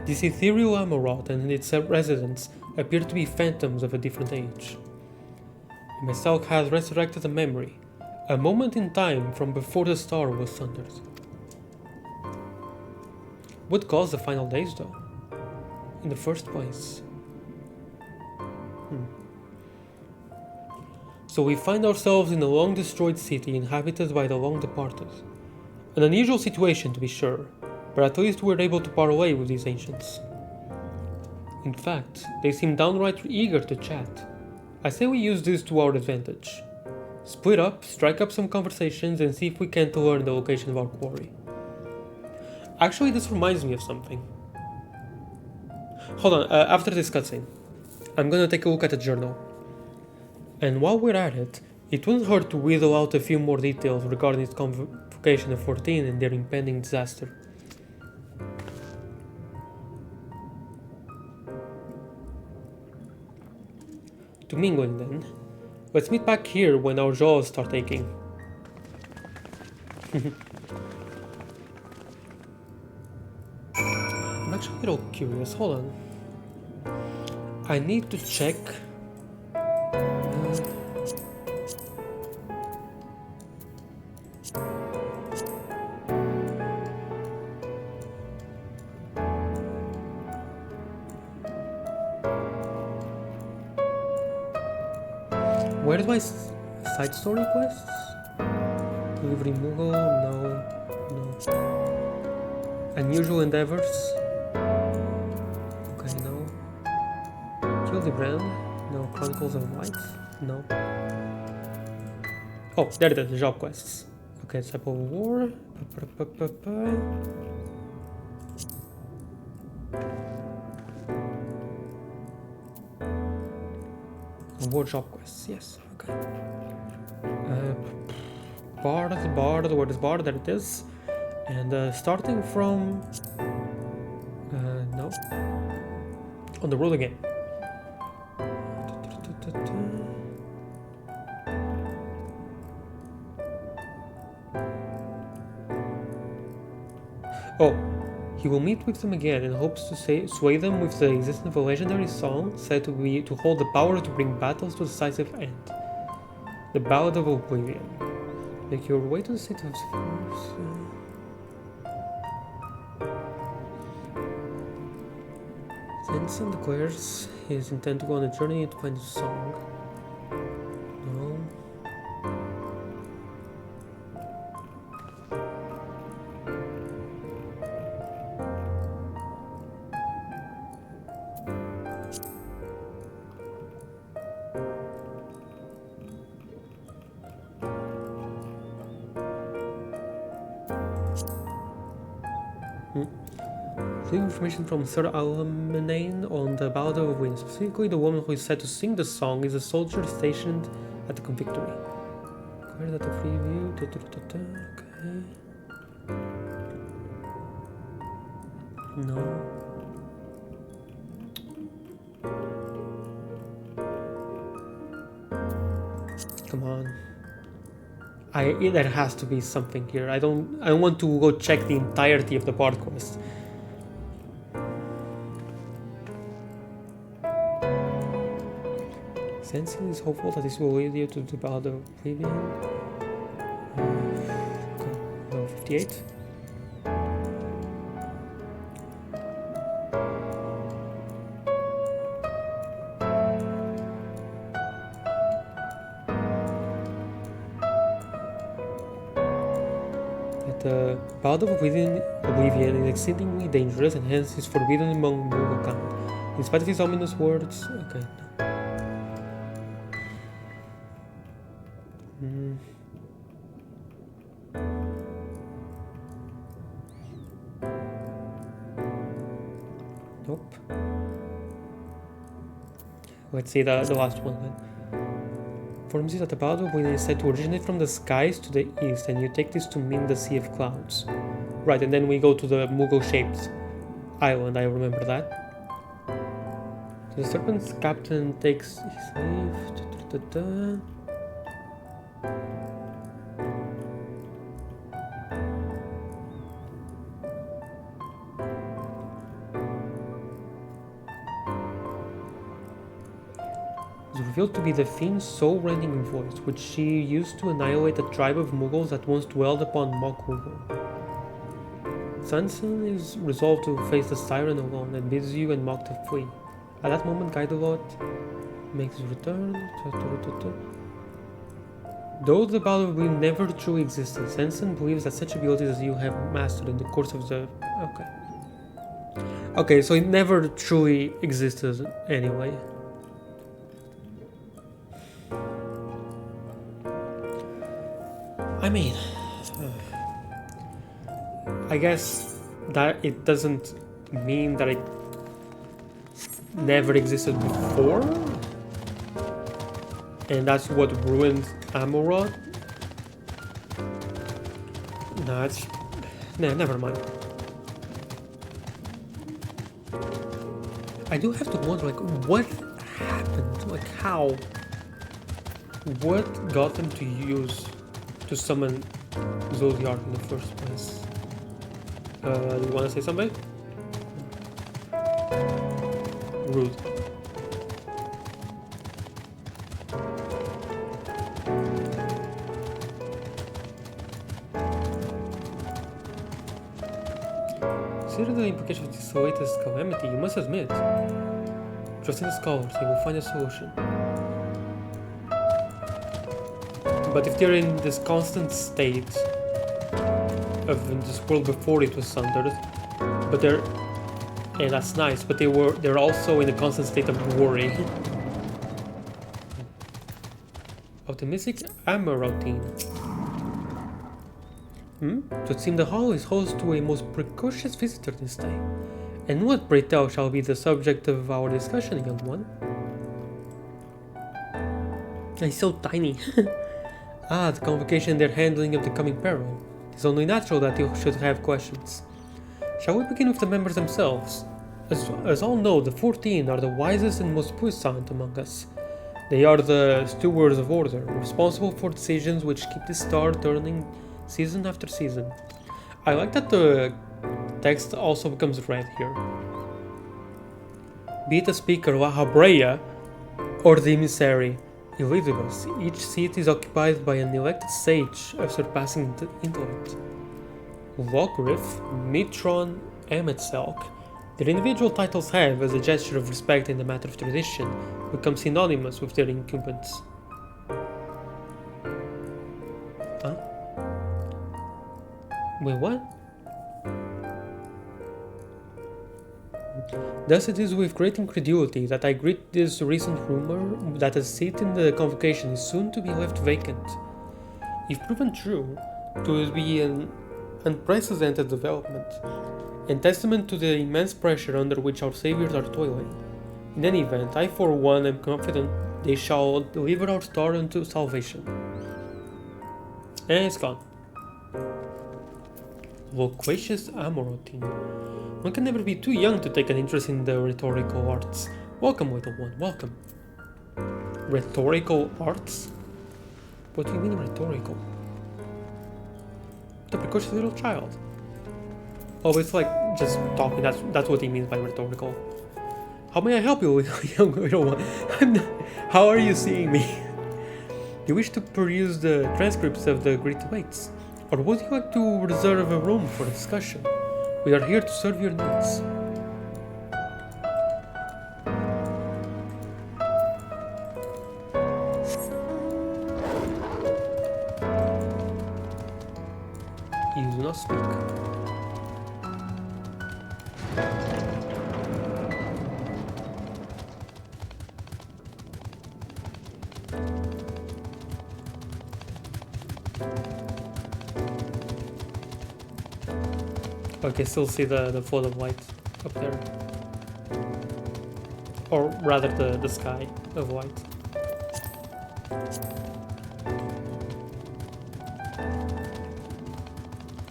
Speaker 1: This ethereal Amarot and its residents appear to be phantoms of a different age. Myself has resurrected a memory, a moment in time from before the star was sundered. What caused the final days, though? In the first place? So we find ourselves in a long-destroyed city inhabited by the long-departed. An unusual situation, to be sure, but at least we were able to parlay with these ancients. In fact, they seem downright eager to chat. I say we use this to our advantage. Split up, strike up some conversations, and see if we can't learn the location of our quarry. Actually, this reminds me of something. Hold on, after this cutscene, I'm gonna take a look at the journal. And while we're at it, it wouldn't hurt to wheedle out a few more details regarding its convocation of 14 and their impending disaster. To mingling then. Let's meet back here when our jaws start aching. I'm actually a little curious, hold on. I need to check. Where is my side story quests? Delivery Mughal? No. Unusual endeavors? Okay, no. Kill the brand? No. Chronicles of Light? No. Oh, there it is, the job quests. Okay, Disciple of War. War job quests, yes, okay. Bard, where is Bard? There it is. And starting from... no. On the road again. Oh. He will meet with them again and hopes to sway them with the existence of a legendary song said to hold the power to bring battles to a decisive end. The Ballad of Oblivion. Make your way to the city of Spheres. Tennyson declares his intent to go on a journey to find a song. No. Information from Sir Almanane on the Ballad of Wind. Specifically, the woman who is said to sing the song is a soldier stationed at the Convictory. Where that a preview? Okay. No. Come on. There has to be something here. I don't want to go check the entirety of the part quest. Sensing is hopeful that this will lead you to the Ballad of Oblivion. No, 58. The Ballad of Oblivion is exceedingly dangerous and hence is forbidden among Mugokan. In spite of his ominous words, okay. Nope. Let's see the last one then. Informs you that the Ballad of Oblivion is said to originate from the skies to the east, and you take this to mean the Sea of Clouds. Right, and then we go to the Mughal-shaped island, I remember that. The Serpent's captain takes his leave. Revealed to be the fiend's soul-rending voice, which she used to annihilate a tribe of Mughals that once dwelled upon Mok Mughal. Sanson is resolved to face the siren alone and bids you and Mok to flee. At that moment, Guidolot makes his return. Though the Ballad of Oblivion never truly existed, Sanson believes that such abilities as you have mastered in the course of the... Okay, so it never truly existed anyway. I mean, I guess that it doesn't mean that it never existed before, and that's what ruined Amuroth. Never mind. I do have to wonder, like, what happened? Like, how? What got them to summon Zodiac in the first place? Do you want to say something? Rude. Considering the implication of this latest calamity, you must admit, trust in the scholars, they will find a solution. But if they're in this constant state of this world before it was sundered, but they're, and that's nice, but they're also in a constant state of worry. Optimistic Amarotine. So it seems the hall is host to a most precocious visitor this day. And what, pray tell, shall be the subject of our discussion, young one? He's so tiny. The convocation and their handling of the coming peril. It is only natural that you should have questions. Shall we begin with the members themselves? As all know, the 14 are the wisest and most puissant among us. They are the stewards of order, responsible for decisions which keep the star turning season after season. I like that the text also becomes red here. Be it the speaker, Wahabreya, or the emissary, Elizabeth, each seat is occupied by an elected sage of surpassing intellect. Logrif, Mitron, Emetselk, their individual titles have, as a gesture of respect in the matter of tradition, become synonymous with their incumbents. Huh? Wait, what? Thus it is with great incredulity that I greet this recent rumor that a seat in the convocation is soon to be left vacant. If proven true, it will be an unprecedented development, and testament to the immense pressure under which our saviors are toiling. In any event, I for one am confident they shall deliver our star unto salvation. And it's gone. Loquacious Amorotine. One can never be too young to take an interest in the rhetorical arts. Welcome, little one, welcome. Rhetorical arts? What do you mean rhetorical? a precocious little child. Oh, it's like just talking. That's what he means by rhetorical. How may I help you, young little one? How are you seeing me? You wish to peruse the transcripts of the Great Debates, or would you like to reserve a room for discussion? We are here to serve your needs. You do not speak. I can still see the flood of light up there. Or rather the sky of light.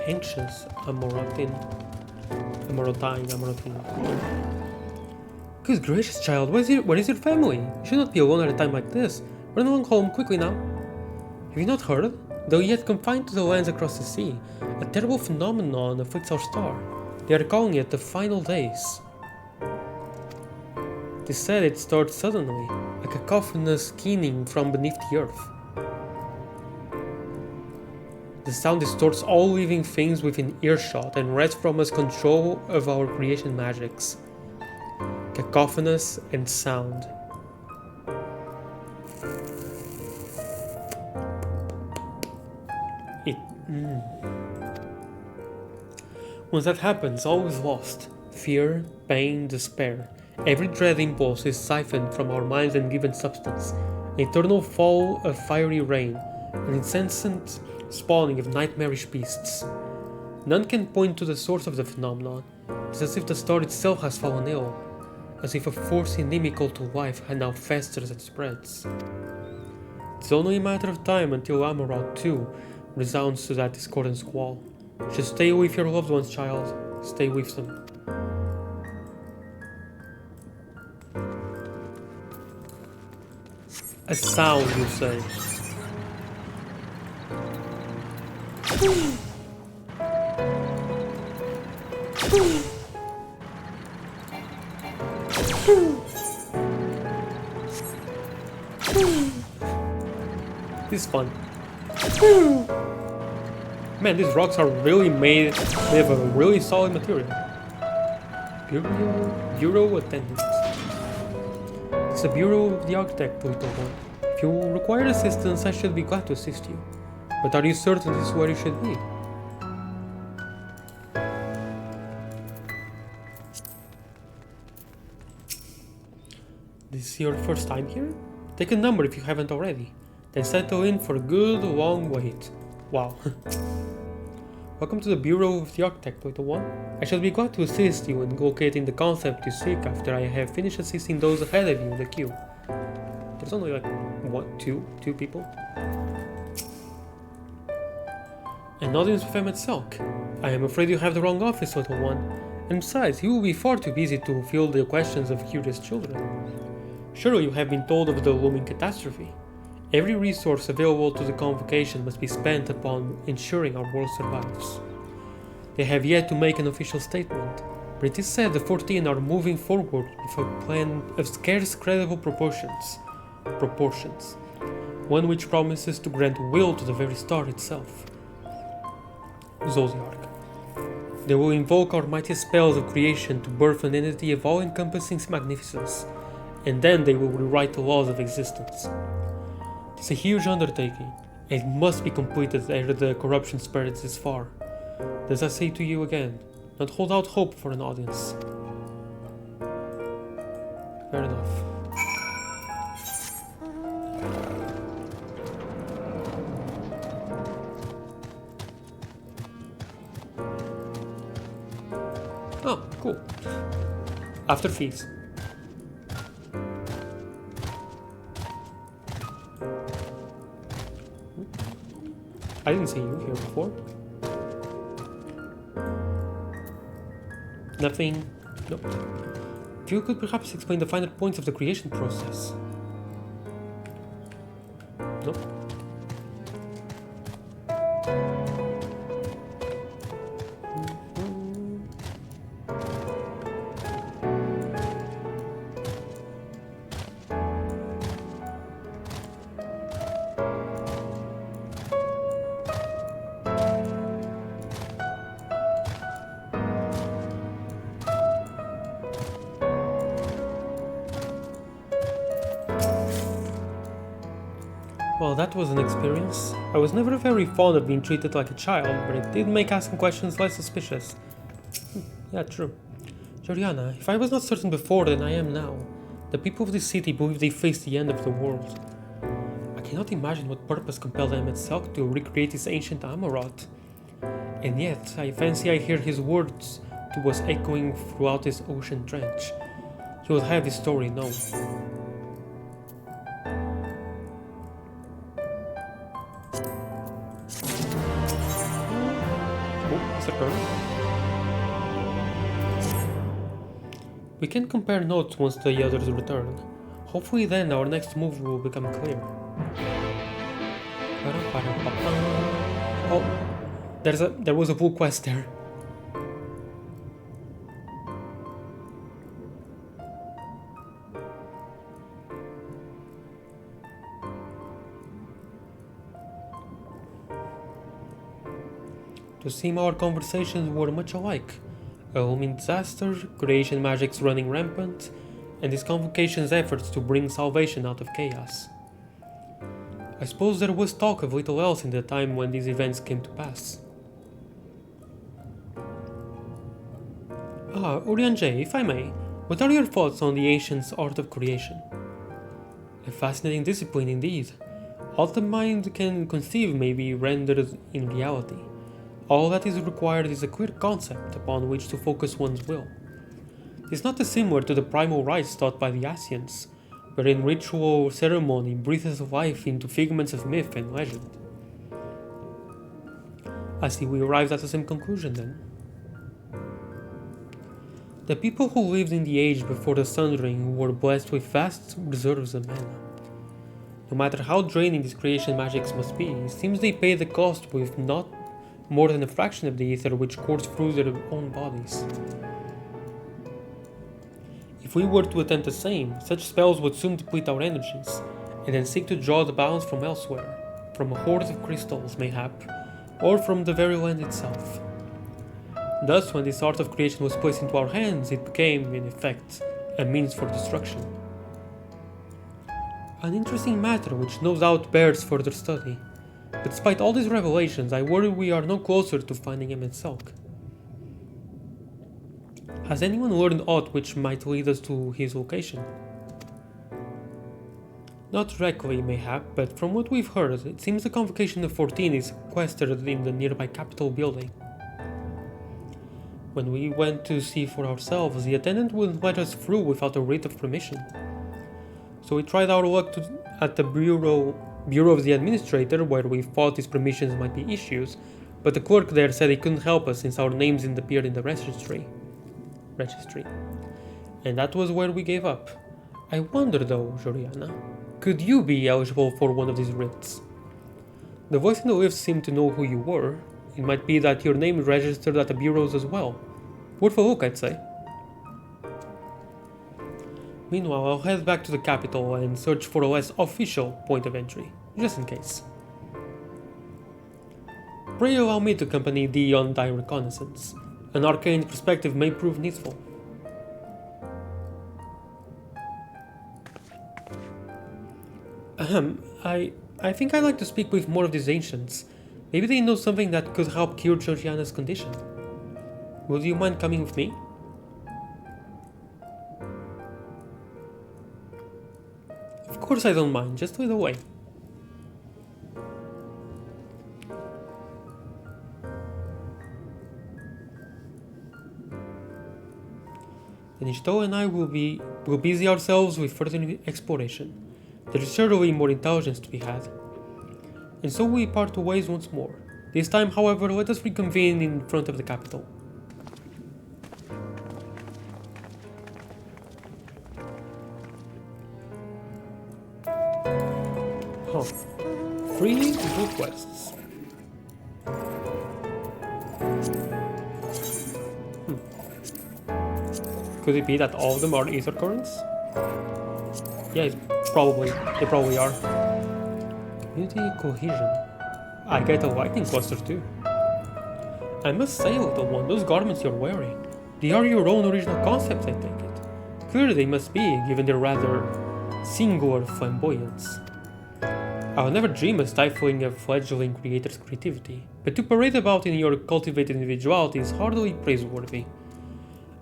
Speaker 1: Anxious, Amorotine. Good gracious, child, where is your family? You should not be alone at a time like this. Run along home quickly now. Have you not heard? Though yet confined to the lands across the sea, a terrible phenomenon afflicts our star. They are calling it the final days. They said it starts suddenly, a cacophonous keening from beneath the earth. The sound distorts all living things within earshot and wrests from us control of our creation magics. Cacophonous and sound. Once that happens, all is lost. Fear, pain, despair. Every dread impulse is siphoned from our minds and given substance. An eternal fall of fiery rain, an incessant spawning of nightmarish beasts. None can point to the source of the phenomenon. It is as if the star itself has fallen ill, as if a force inimical to life now festers and spreads. It's only a matter of time until Amaroth, too, resounds to that discordant squall. Just stay with your loved ones, child. Stay with them. A sound, you say. This is fun. Man, these rocks are really made of a really solid material. Bureau attendant. It's a bureau of the architect, little one. If you require assistance, I should be glad to assist you. But are you certain this is where you should be? This is your first time here? Take a number if you haven't already. Then settle in for a good long wait. Wow. Welcome to the Bureau of the Architect, little one. I shall be glad to assist you in locating the concept you seek after I have finished assisting those ahead of you in the queue. There's only like, what, two people? An audience with Emmett Selk. I am afraid you have the wrong office, little one. And besides, you will be far too busy to field the questions of curious children. Surely you have been told of the looming catastrophe. Every resource available to the convocation must be spent upon ensuring our world survives. They have yet to make an official statement, but it is said the 14 are moving forward with a plan of scarce credible proportions, one which promises to grant will to the very star itself. Zodiac. They will invoke our mighty spells of creation to birth an entity of all-encompassing magnificence, and then they will rewrite the laws of existence. It's a huge undertaking, and it must be completed ere the corruption spreads this far. As I say to you again, not hold out hope for an audience. Fair enough. Oh, cool. After fees. I didn't see you here before. Nothing. Nope. If you could perhaps explain the finer points of the creation process. Nope. Well, that was an experience. I was never very fond of being treated like a child, but it did make asking questions less suspicious. Yeah, true. Joriana, if I was not certain before than I am now, the people of this city believe they face the end of the world. I cannot imagine what purpose compelled Emet to recreate this ancient Amarot. And yet, I fancy I hear his words to us echoing throughout this ocean trench. He will have his story known. We can compare notes once the others return. Hopefully then our next move will become clear. Oh, there was a full quest there. To seem our conversations were much alike. A looming disaster, creation magics running rampant, and this convocation's efforts to bring salvation out of chaos. I suppose there was talk of little else in the time when these events came to pass. Urianger, if I may, what are your thoughts on the ancient's art of creation? A fascinating discipline indeed. All the mind can conceive may be rendered in reality. All that is required is a clear concept upon which to focus one's will. It is not dissimilar to the primal rites taught by the Asians, wherein ritual ceremony breathes life into figments of myth and legend. I see we arrived at the same conclusion then. The people who lived in the age before the Sundering were blessed with vast reserves of mana. No matter how draining these creation magics must be, it seems they pay the cost with not more than a fraction of the ether which coursed through their own bodies. If we were to attempt the same, such spells would soon deplete our energies, and then seek to draw the balance from elsewhere, from a hoard of crystals mayhap, or from the very land itself. Thus, when this art of creation was placed into our hands, it became, in effect, a means for destruction. An interesting matter which no doubt bears further study. But despite all these revelations, I worry we are no closer to finding Emet. Has anyone learned aught which might lead us to his location? Not directly, mayhap, but from what we've heard, it seems the Convocation of 14 is sequestered in the nearby Capitol building. When we went to see for ourselves, the attendant wouldn't let us through without a writ of permission. So we tried our luck at the Bureau of the Administrator, where we thought these permissions might be issues, but the clerk there said he couldn't help us since our names didn't appear in the registry. And that was where we gave up. I wonder though, Joriana, could you be eligible for one of these writs? The voice in the lift seemed to know who you were. It might be that your name is registered at the bureaus as well. Worth a look, I'd say. Meanwhile, I'll head back to the capital and search for a less official point of entry, just in case. Pray allow me to accompany thee on thy reconnaissance. An arcane perspective may prove needful. I think I'd like to speak with more of these ancients. Maybe they know something that could help cure Georgiana's condition. Would you mind coming with me? Of course I don't mind, just lead the way. Denishto and I will busy ourselves with further exploration. There is certainly more intelligence to be had. And so we part ways once more. This time, however, let us reconvene in front of the capital. Huh. 3 blue quests. Could it be that all of them are ether currents? Yeah, they probably are. Community cohesion. I get a lightning cluster too. I must say, little one, those garments you're wearing, they are your own original concept, I take it. Clearly they must be, given their rather singular flamboyance. I would never dream of stifling a fledgling creator's creativity, but to parade about in your cultivated individuality is hardly praiseworthy.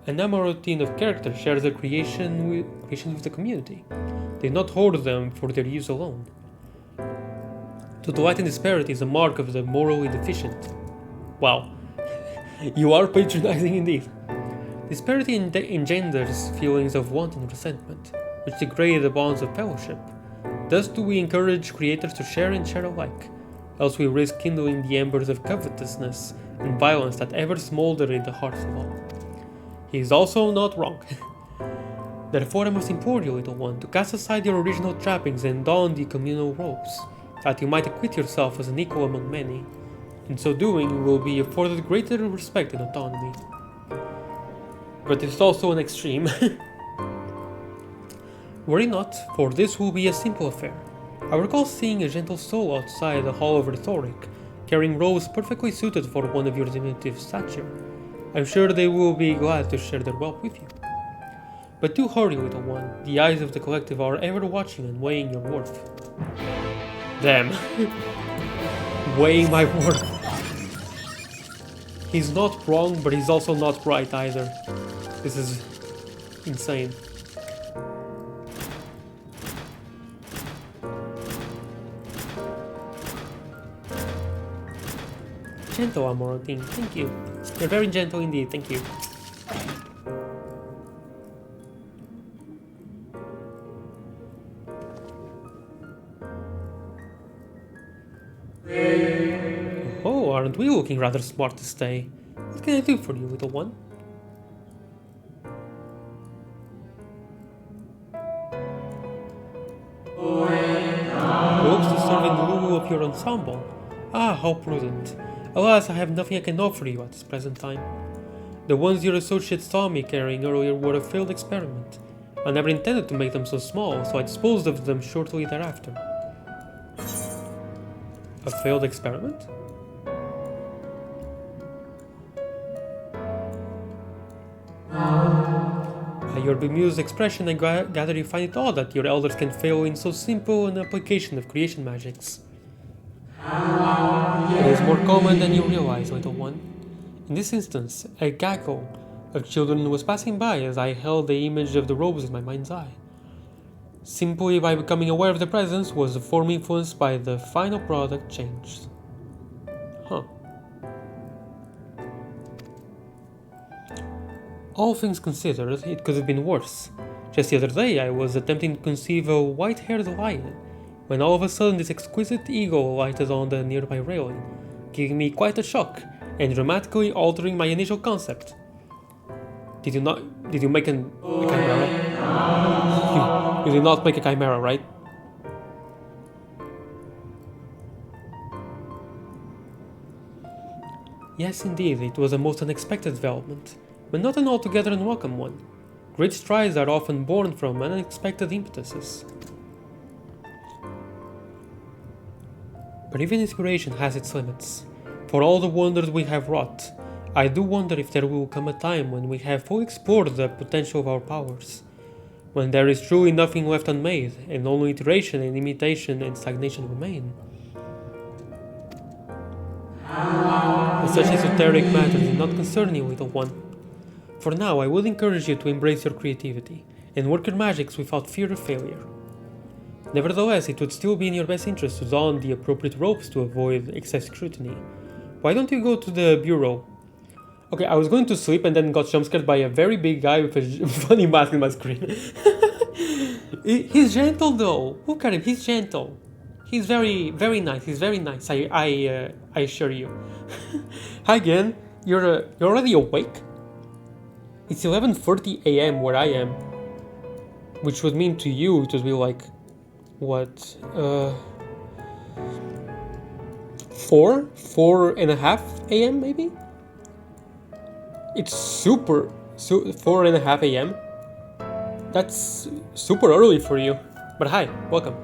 Speaker 1: An normal routine of character shares their creation with the community. They do not hoard them for their use alone. To delight in disparity is a mark of the morally deficient. Wow, you are patronizing indeed. Disparity engenders feelings of want and resentment, which degrade the bonds of fellowship. Thus do we encourage creators to share and share alike, else we risk kindling the embers of covetousness and violence that ever smolder in the hearts of all. He is also not wrong. Therefore I must implore you, little one, to cast aside your original trappings and don the communal robes, that you might acquit yourself as an equal among many. In so doing, you will be afforded greater respect and autonomy. But it's also an extreme. Worry not, for this will be a simple affair. I recall seeing a gentle soul outside the Hall of Rhetoric, carrying robes perfectly suited for one of your diminutive stature. I'm sure they will be glad to share their wealth with you. But do hurry, little one. The eyes of the collective are ever watching and weighing your worth. Damn. Weighing my worth. He's not wrong, but he's also not right either. This is insane. Gentle, Amorotine. Thank you. You're very gentle indeed. Thank you. Oh, aren't we looking rather smart to stay? What can I do for you, little one? Hopes to serve in lieu of your ensemble. Ah, how prudent. Alas, I have nothing I can offer you at this present time. The ones your associates saw me carrying earlier were a failed experiment. I never intended to make them so small, so I disposed of them shortly thereafter. A failed experiment? By your bemused expression, I gather you find it odd that your elders can fail in so simple an application of creation magics. It is more common than you realize, little one. In this instance, a gaggle of children was passing by as I held the image of the robes in my mind's eye. Simply by becoming aware of the presence was the form influenced by the final product changed. Huh. All things considered, it could have been worse. Just the other day I was attempting to conceive a white-haired lion, when all of a sudden this exquisite eagle lighted on the nearby railing, giving me quite a shock and dramatically altering my initial concept. Did you make a chimera? You did not make a chimera, right? Yes, indeed, it was a most unexpected development, but not an altogether unwelcome one. Great strides are often born from unexpected impetuses. But even inspiration has its limits. For all the wonders we have wrought, I do wonder if there will come a time when we have fully explored the potential of our powers. When there is truly nothing left unmade, and only iteration and imitation and stagnation remain. But such esoteric matters do not concern you, little one. For now, I would encourage you to embrace your creativity, and work your magics without fear of failure. Nevertheless, it would still be in your best interest to don the appropriate robes to avoid excessive scrutiny. Why don't you go to the bureau? Okay, I was going to sleep and then got jumpscared by a very big guy with a funny mask in my screen. He's gentle though. Look at him, he's gentle. He's very nice. He's very nice. I assure you. Hi again. You're already awake? It's 11:30 a.m. where I am, which would mean to you it would be like what? 4:30 a.m. maybe? It's 4:30 a.m. That's super early for you. But hi, welcome.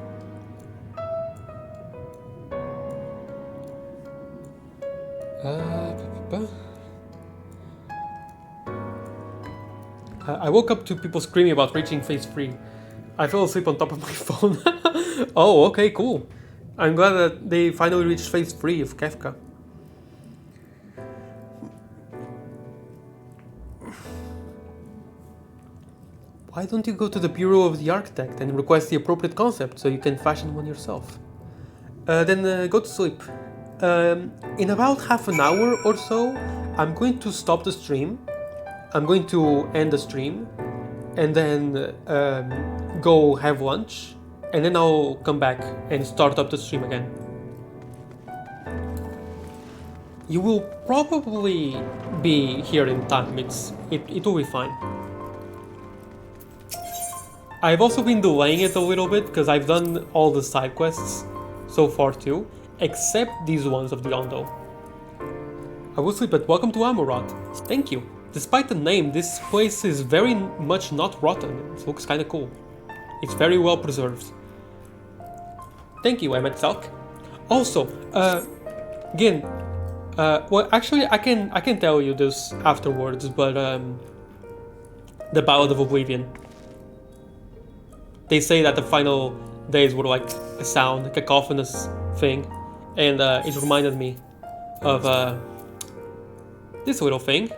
Speaker 1: I woke up to people screaming about reaching phase 3. I fell asleep on top of my phone. Oh, okay, cool. I'm glad that they finally reached phase 3 of Kefka. Why don't you go to the Bureau of the Architect and request the appropriate concept so you can fashion one yourself? Then go to sleep. In about half an hour or so, I'm going to stop the stream. I'm going to end the stream and then go have lunch, and then I'll come back and start up the stream again. You will probably be here in time. It will be fine. I've also been delaying it a little bit because I've done all the side quests so far too, except these ones of the Ondo. I will sleep, but welcome to Amurat. Thank you. Despite the name, this place is very much not rotten. It looks kinda cool. It's very well preserved. Thank you, Emmet Salk. Also, again, well, actually, I can tell you this afterwards, but the Ballad of Oblivion. They say that the final days were like a sound, a cacophonous thing, and it reminded me of this little thing.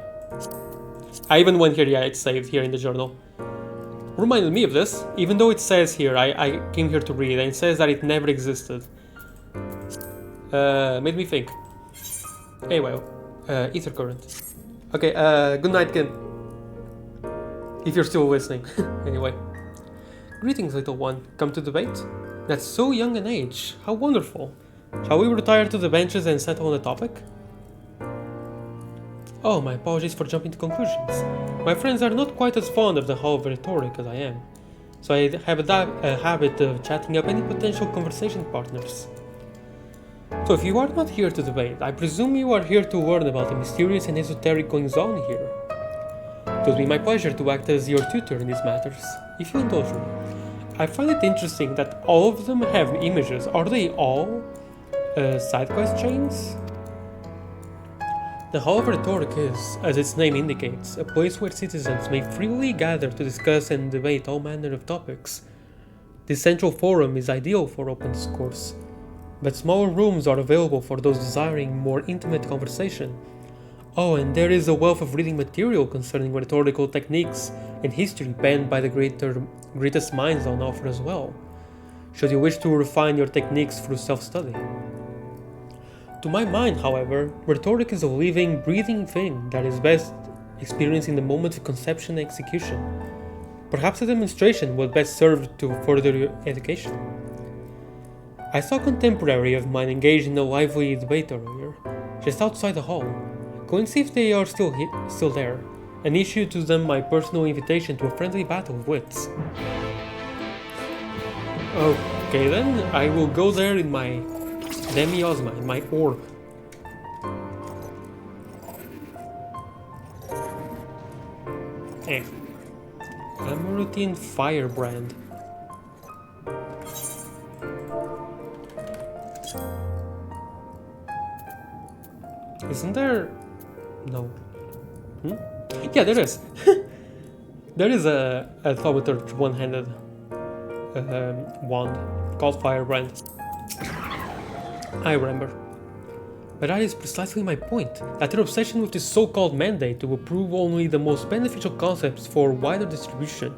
Speaker 1: I even went here, yeah, it's saved here in the journal. Reminded me of this, even though it says here, I came here to read, and it says that it never existed. Made me think. Anyway, ether current. Okay, good night, Ken. If you're still listening. Anyway. Greetings, little one. Come to debate? That's so young an age. How wonderful. Shall we retire to the benches and settle on the topic? Oh, my apologies for jumping to conclusions. My friends are not quite as fond of the Hall of Rhetoric as I am, so I have a habit of chatting up any potential conversation partners. So if you are not here to debate, I presume you are here to learn about the mysterious and esoteric goings on here. It would be my pleasure to act as your tutor in these matters, if you indulge me. I find it interesting that all of them have images. Are they all side quest chains? The Hall of Rhetoric is, as its name indicates, a place where citizens may freely gather to discuss and debate all manner of topics. This central forum is ideal for open discourse, but smaller rooms are available for those desiring more intimate conversation. Oh, and there is a wealth of reading material concerning rhetorical techniques and history penned by the greatest minds on offer as well, should you wish to refine your techniques through self-study. To my mind, however, rhetoric is a living, breathing thing that is best experienced in the moment of conception and execution. Perhaps a demonstration would best serve to further your education. I saw a contemporary of mine engaged in a lively debate earlier, just outside the hall. Go and see if they are still there, and issue to them my personal invitation to a friendly battle of wits. Okay then, I will go there in my Demiosma, in my orb. Amuratine Firebrand. Isn't there... No. Yeah, there is. There is a thaumaturge one-handed wand called Firebrand. I remember. But that is precisely my point, that their obsession with this so-called mandate to approve only the most beneficial concepts for wider distribution,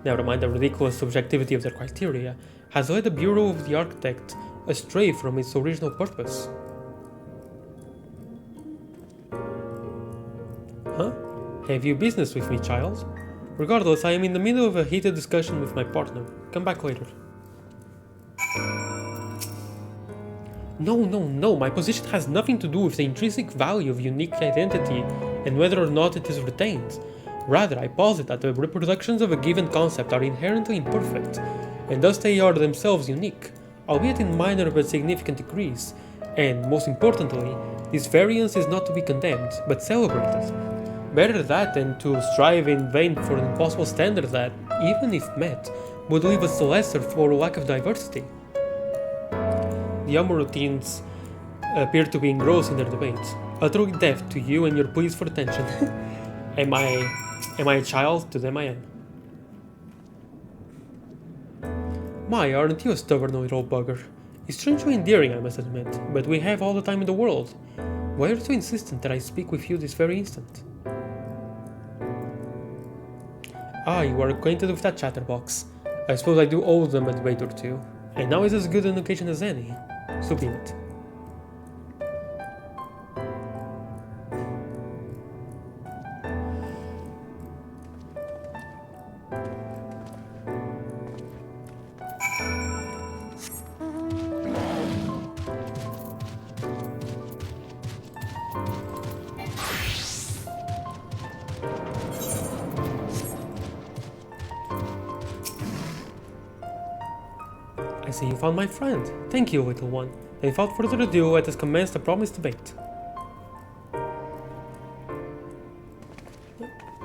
Speaker 1: never mind the ridiculous subjectivity of their criteria, has led the Bureau of the Architect astray from its original purpose. Huh? Have you business with me, child? Regardless, I am in the middle of a heated discussion with my partner. Come back later. No, my position has nothing to do with the intrinsic value of unique identity and whether or not it is retained. Rather, I posit that the reproductions of a given concept are inherently imperfect, and thus they are themselves unique, albeit in minor but significant degrees, and, most importantly, this variance is not to be condemned, but celebrated. Better that than to strive in vain for an impossible standard that, even if met, would leave us lesser for lack of diversity. The Amuratines appear to be engrossed in their debates, utterly deaf to you and your pleas for attention. Am I a child? To them I am. My, aren't you a stubborn little bugger? It's strangely endearing, I must admit, but we have all the time in the world. Why are you so insistent that I speak with you this very instant? Ah, you are acquainted with that chatterbox. I suppose I do owe them a debate or two, and now is as good an occasion as any. So be it. I see you found my friend. Thank you, little one. And without further ado, let us commence the promised debate.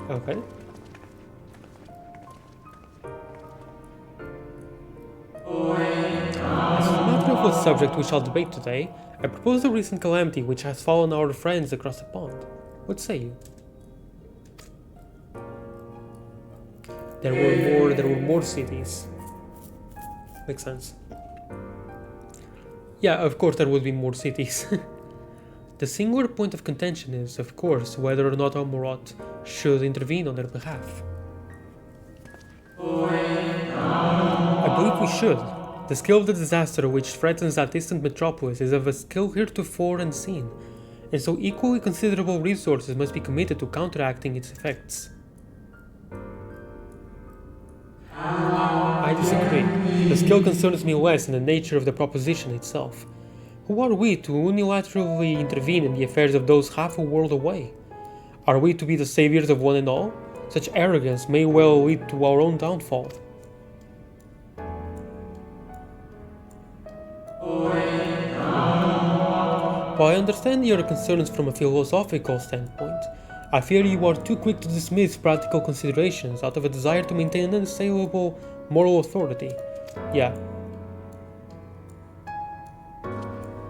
Speaker 1: Okay. As a matter of what subject we shall debate today, I propose the recent calamity which has fallen our friends across the pond. What say you? There were more cities. Makes sense. Yeah, of course there would be more cities. The singular point of contention is, of course, whether or not Amurath should intervene on their behalf. I believe we should. The scale of the disaster which threatens that distant metropolis is of a scale heretofore unseen, and so equally considerable resources must be committed to counteracting its effects. I disagree. The scale concerns me less in the nature of the proposition itself. Who are we to unilaterally intervene in the affairs of those half a world away? Are we to be the saviors of one and all? Such arrogance may well lead to our own downfall. While I understand your concerns from a philosophical standpoint, I fear you are too quick to dismiss practical considerations out of a desire to maintain an unassailable moral authority. Yeah.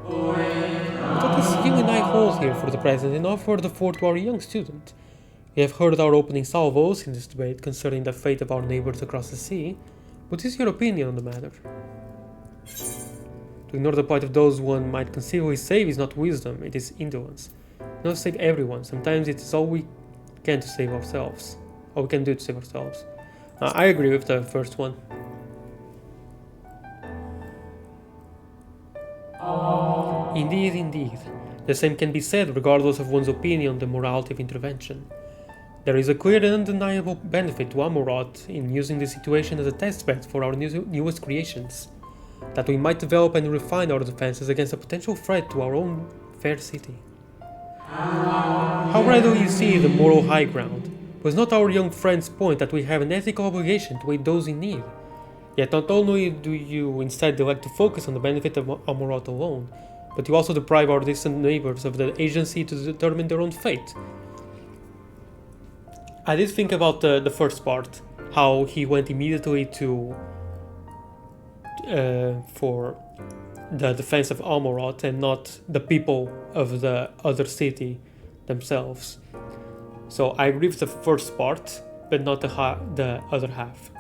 Speaker 1: Let us you and I hold here for the present and offer the floor to our young student. You have heard our opening salvos in this debate concerning the fate of our neighbors across the sea. What is your opinion on the matter? To ignore the plight of those one might conceivably save is not wisdom, it is indolence. Not to save everyone, sometimes it is all we can to save ourselves. All we can do to save ourselves. I agree with the first one. Indeed, indeed. The same can be said regardless of one's opinion on the morality of intervention. There is a clear and undeniable benefit to Amurath in using the situation as a testbed for our newest creations, that we might develop and refine our defenses against a potential threat to our own fair city. How readily you see the moral high ground. Was not our young friend's point that we have an ethical obligation to aid those in need? Yet not only do you instead elect to focus on the benefit of Amurath alone, but you also deprive our distant neighbors of the agency to determine their own fate. I did think about the first part, how he went immediately to for the defense of Amurath and not the people of the other city themselves. So I agree with the first part, but not the other half.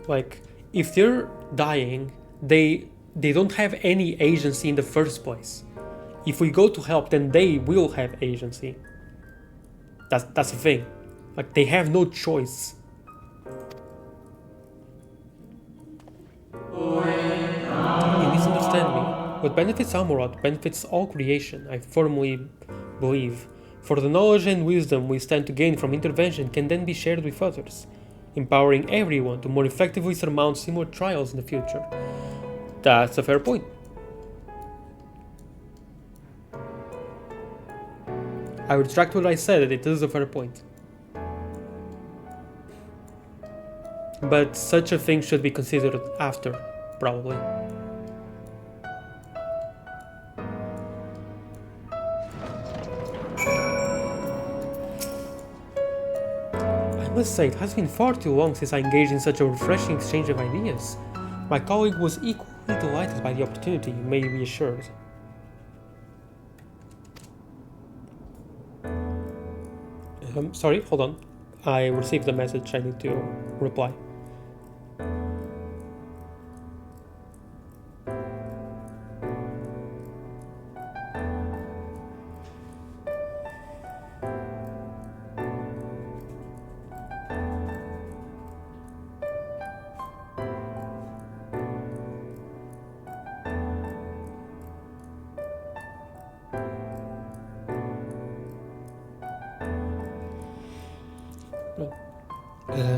Speaker 1: Like, if they're dying, they don't have any agency in the first place. If we go to help, then they will have agency. That's the thing. Like, they have no choice. You misunderstand me. What benefits Amurath benefits all creation, I firmly believe. For the knowledge and wisdom we stand to gain from intervention can then be shared with others, empowering everyone to more effectively surmount similar trials in the future. That's a fair point. I retract what I said, it is a fair point. But such a thing should be considered after, probably. I must say, it has been far too long since I engaged in such a refreshing exchange of ideas. My colleague was equally delighted by the opportunity, you may be assured. Sorry, hold on. I received a message, I need to reply.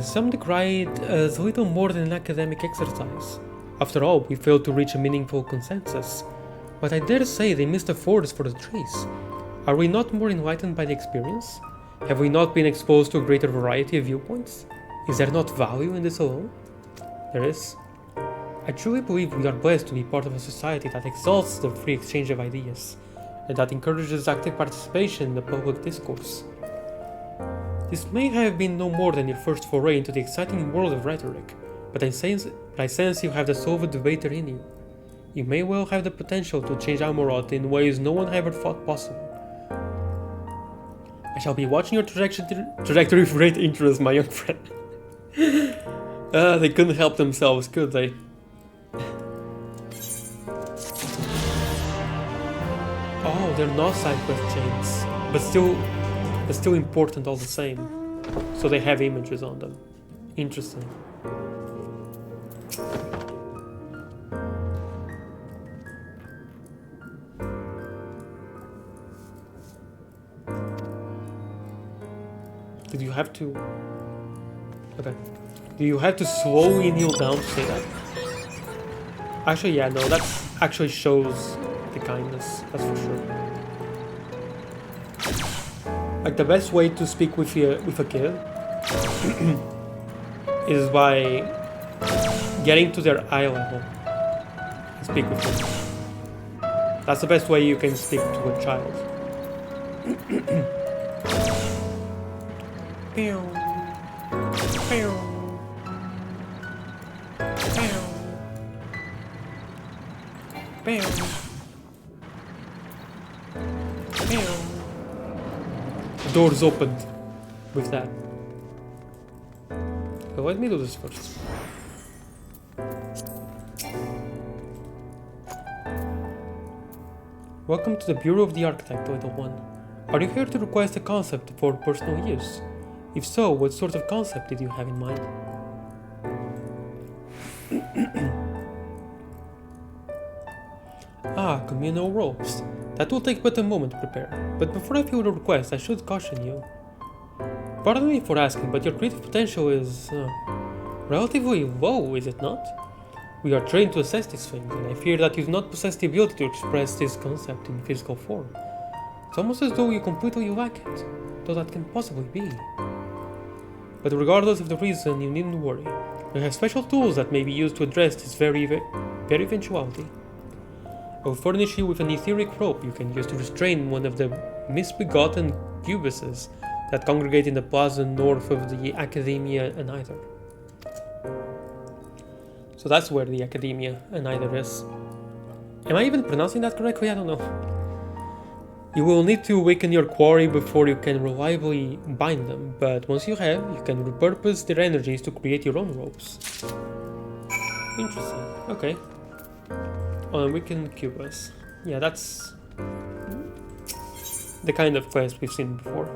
Speaker 1: Some decry it as little more than an academic exercise. After all, we failed to reach a meaningful consensus. But I dare say they missed the forest for the trees. Are we not more enlightened by the experience? Have we not been exposed to a greater variety of viewpoints? Is there not value in this alone? There is. I truly believe we are blessed to be part of a society that exalts the free exchange of ideas, and that encourages active participation in the public discourse. This may have been no more than your first foray into the exciting world of rhetoric, but I sense you have the soul of a debater in you. You may well have the potential to change Almorot in ways no one ever thought possible. I shall be watching your trajectory with great interest, my young friend. They couldn't help themselves, could they? Oh, they're not side quest chains, but still important all the same. So they have images on them. Interesting. Did you have to... Okay. Do you have to slowly kneel down to say that? Actually, yeah, no, that actually shows the kindness, that's for sure. Like, the best way to speak with a kid is by getting to their eye level and speak with them. That's the best way you can speak to a child. Pew. Pew. Pew. Pew. The door's opened with that. So let me do this first. Welcome to the Bureau of the Architect, little one. Are you here to request a concept for personal use? If so, what sort of concept did you have in mind? Communal robes. That will take but a moment to prepare. But before I fill the request, I should caution you. Pardon me for asking, but your creative potential is... relatively low, is it not? We are trained to assess these things, and I fear that you do not possess the ability to express this concept in physical form. It's almost as though you completely lack it, though that can possibly be. But regardless of the reason, you needn't worry. We have special tools that may be used to address this very eventuality. I will furnish you with an etheric rope you can use to restrain one of the misbegotten cubuses that congregate in the plaza north of the Academia Anither. So that's where the Academia Anither is. Am I even pronouncing that correctly? I don't know. You will need to awaken your quarry before you can reliably bind them, but once you have, you can repurpose their energies to create your own ropes. Interesting. Okay. Weaken cubus. Yeah, that's the kind of quest we've seen before.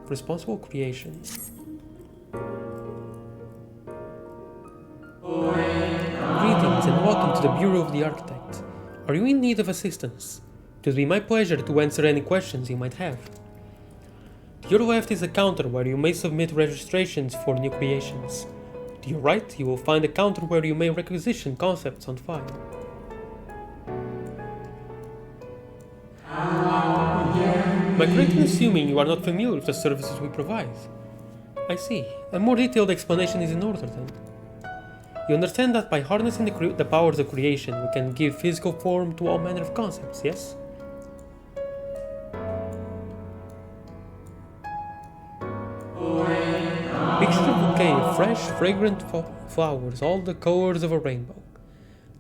Speaker 1: Responsible creation. Greetings and welcome to the Bureau of the Architect. Are you in need of assistance? It will be my pleasure to answer any questions you might have. To your left is a counter where you may submit registrations for new creations. To your right, you will find a counter where you may requisition concepts on file. Am I correct in assuming you are not familiar with the services we provide? I see. A more detailed explanation is in order then. You understand that by harnessing the powers of creation, we can give physical form to all manner of concepts, yes? Picture a bouquet of fresh, fragrant flowers, all the colors of a rainbow.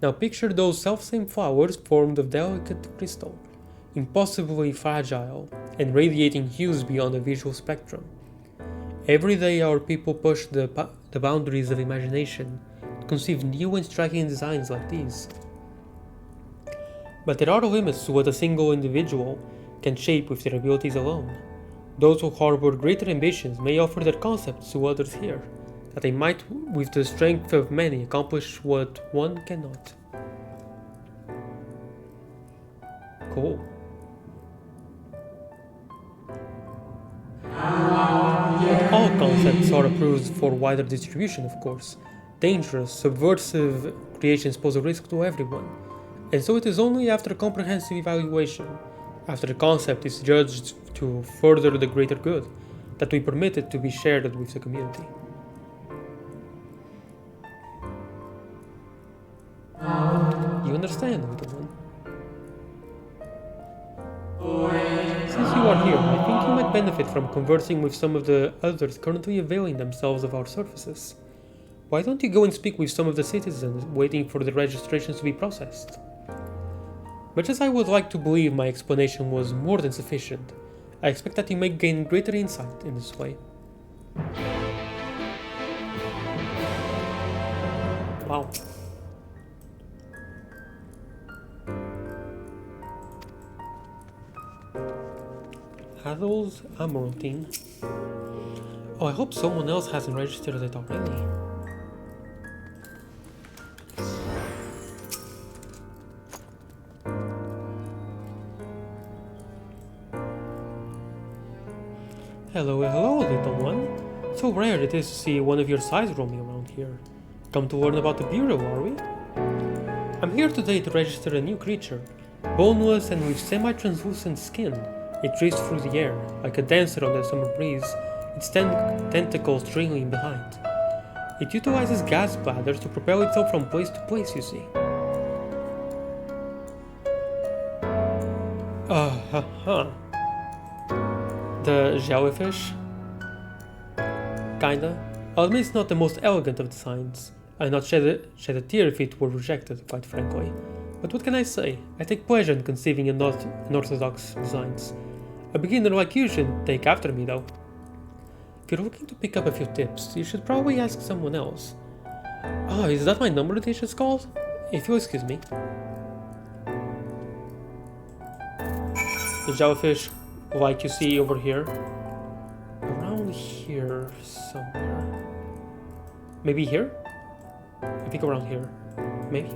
Speaker 1: Now picture those selfsame flowers formed of delicate crystal, impossibly fragile, and radiating hues beyond the visual spectrum. Every day our people push the boundaries of imagination to conceive new and striking designs like these. But there are limits to what a single individual can shape with their abilities alone. Those who harbor greater ambitions may offer their concepts to others here, that they might, with the strength of many, accomplish what one cannot. Cool. All concepts are approved for wider distribution, of course. Dangerous, subversive creations pose a risk to everyone, and so it is only after comprehensive evaluation, after the concept is judged to further the greater good, that we permit it to be shared with the community. You understand, little one? Since you are here, I think you might benefit from conversing with some of the others currently availing themselves of our services. Why don't you go and speak with some of the citizens waiting for the registrations to be processed? Much as I would like to believe my explanation was more than sufficient, I expect that you may gain greater insight in this way. Wow. Adol's Amorantine. Oh, I hope someone else hasn't registered it already. Hello, hello, little one. So rare it is to see one of your size roaming around here. Come to learn about the Bureau, are we? I'm here today to register a new creature. Boneless and with semi-translucent skin, it drifts through the air, like a dancer on the summer breeze, its tentacles trailing behind. It utilizes gas bladders to propel itself from place to place, you see. The jellyfish? Kinda. I'll admit it's not the most elegant of designs. I'd not shed a tear if it were rejected, quite frankly. But what can I say? I take pleasure in conceiving unorthodox designs. A beginner like you should take after me, though. If you're looking to pick up a few tips, you should probably ask someone else. Oh, is that my number that it's called? If you'll excuse me. The jellyfish, like you see over here. Around here somewhere. Maybe here? I think around here. Maybe?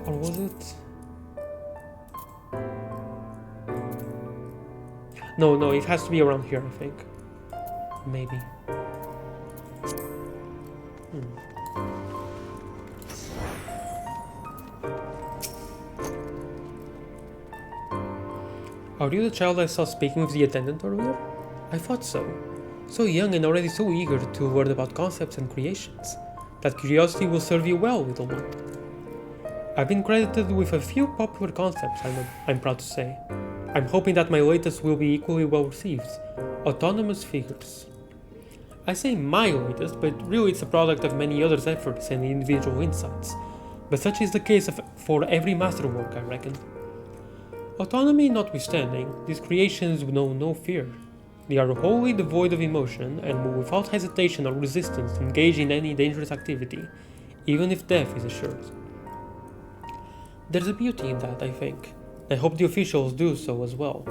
Speaker 1: Or was it? No, it has to be around here, I think. Maybe. Are you the child I saw speaking with the attendant earlier? I thought so. So young and already so eager to learn about concepts and creations. That curiosity will serve you well, little one. I've been credited with a few popular concepts, I'm proud to say. I'm hoping that my latest will be equally well received. Autonomous figures. I say my latest, but really it's a product of many others' efforts and individual insights. But such is the case for every masterwork, I reckon. Autonomy notwithstanding, these creations know no fear. They are wholly devoid of emotion and will without hesitation or resistance engage in any dangerous activity, even if death is assured. There's a beauty in that, I think. I hope the officials do so as well.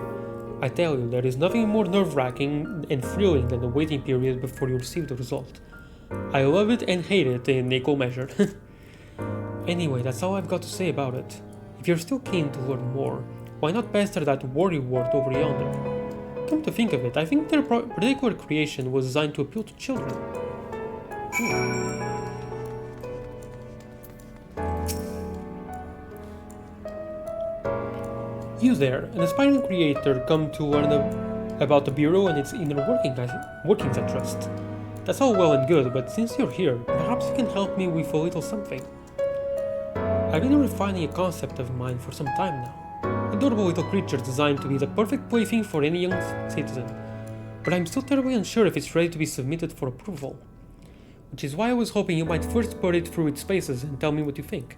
Speaker 1: I tell you, there is nothing more nerve-wracking and thrilling than the waiting period before you receive the result. I love it and hate it in equal measure. Anyway, that's all I've got to say about it. If you're still keen to learn more, why not pester that worry wart over yonder? Come to think of it, I think their particular creation was designed to appeal to children. You there, an aspiring creator, come to learn about the Bureau and its inner workings, I trust. That's all well and good, but since you're here, perhaps you can help me with a little something. I've been refining a concept of mine for some time now. Adorable little creature designed to be the perfect plaything for any young citizen. But I'm still terribly unsure if it's ready to be submitted for approval. Which is why I was hoping you might first put it through its paces and tell me what you think.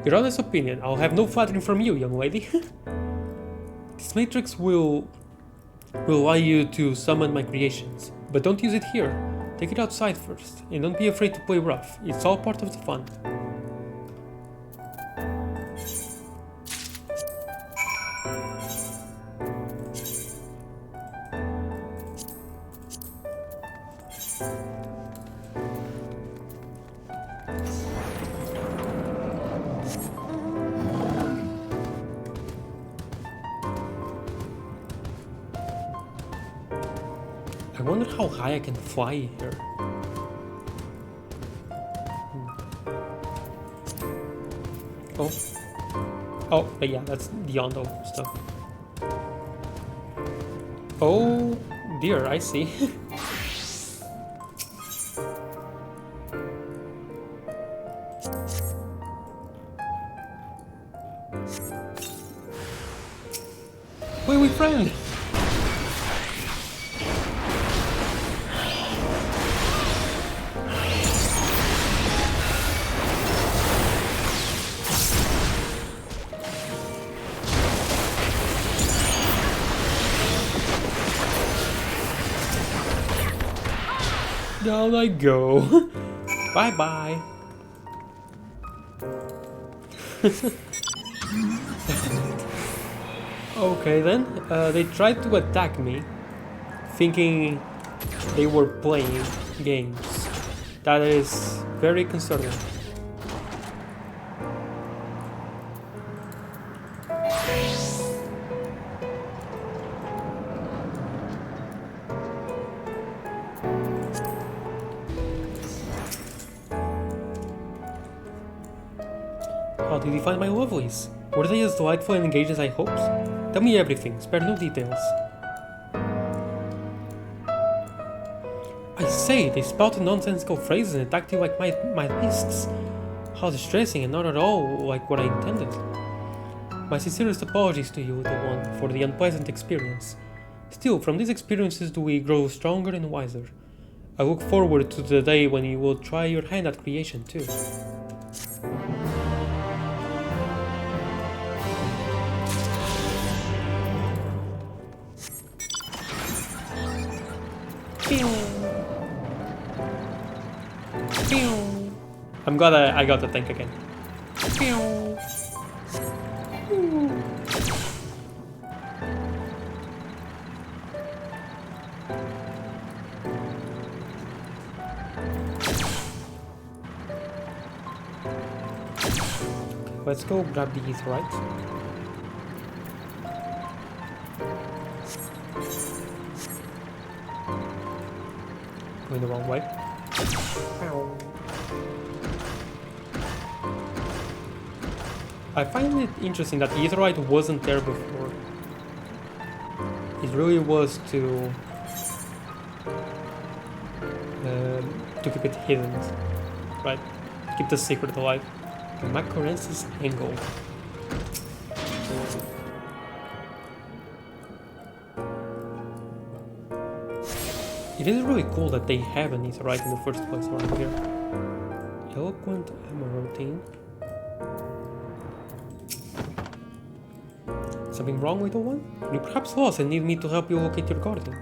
Speaker 1: Your honest opinion, I'll have no flattering from you, young lady. This matrix will allow you to summon my creations, but don't use it here. Take it outside first, and don't be afraid to play rough. It's all part of the fun. I wonder how high I can fly here. Oh. Oh, but yeah, that's the Ondo stuff. Oh dear, I see. Wait, we friend! Down I go. Bye bye. Okay then, they tried to attack me, thinking they were playing games. That is very concerning. How did you find my lovelies? Were they as delightful and engaged as I hoped? Tell me everything, spare no details. I say, they spouted nonsensical phrases and attacked you like my beasts. How distressing and not at all like what I intended. My sincerest apologies to you, little one, for the unpleasant experience. Still, from these experiences do we grow stronger and wiser. I look forward to the day when you will try your hand at creation too. I got the tank again. Let's go grab the Aetheryte. Going the wrong way. Ow. I find it interesting that Aetheryte wasn't there before. It really was to keep it hidden, right? Keep the secret alive. The Macarensis angle. It is really cool that they have an Aetheryte in the first place around here. Eloquent Amorotine. Something wrong, little one? You perhaps lost and need me to help you locate your guardian.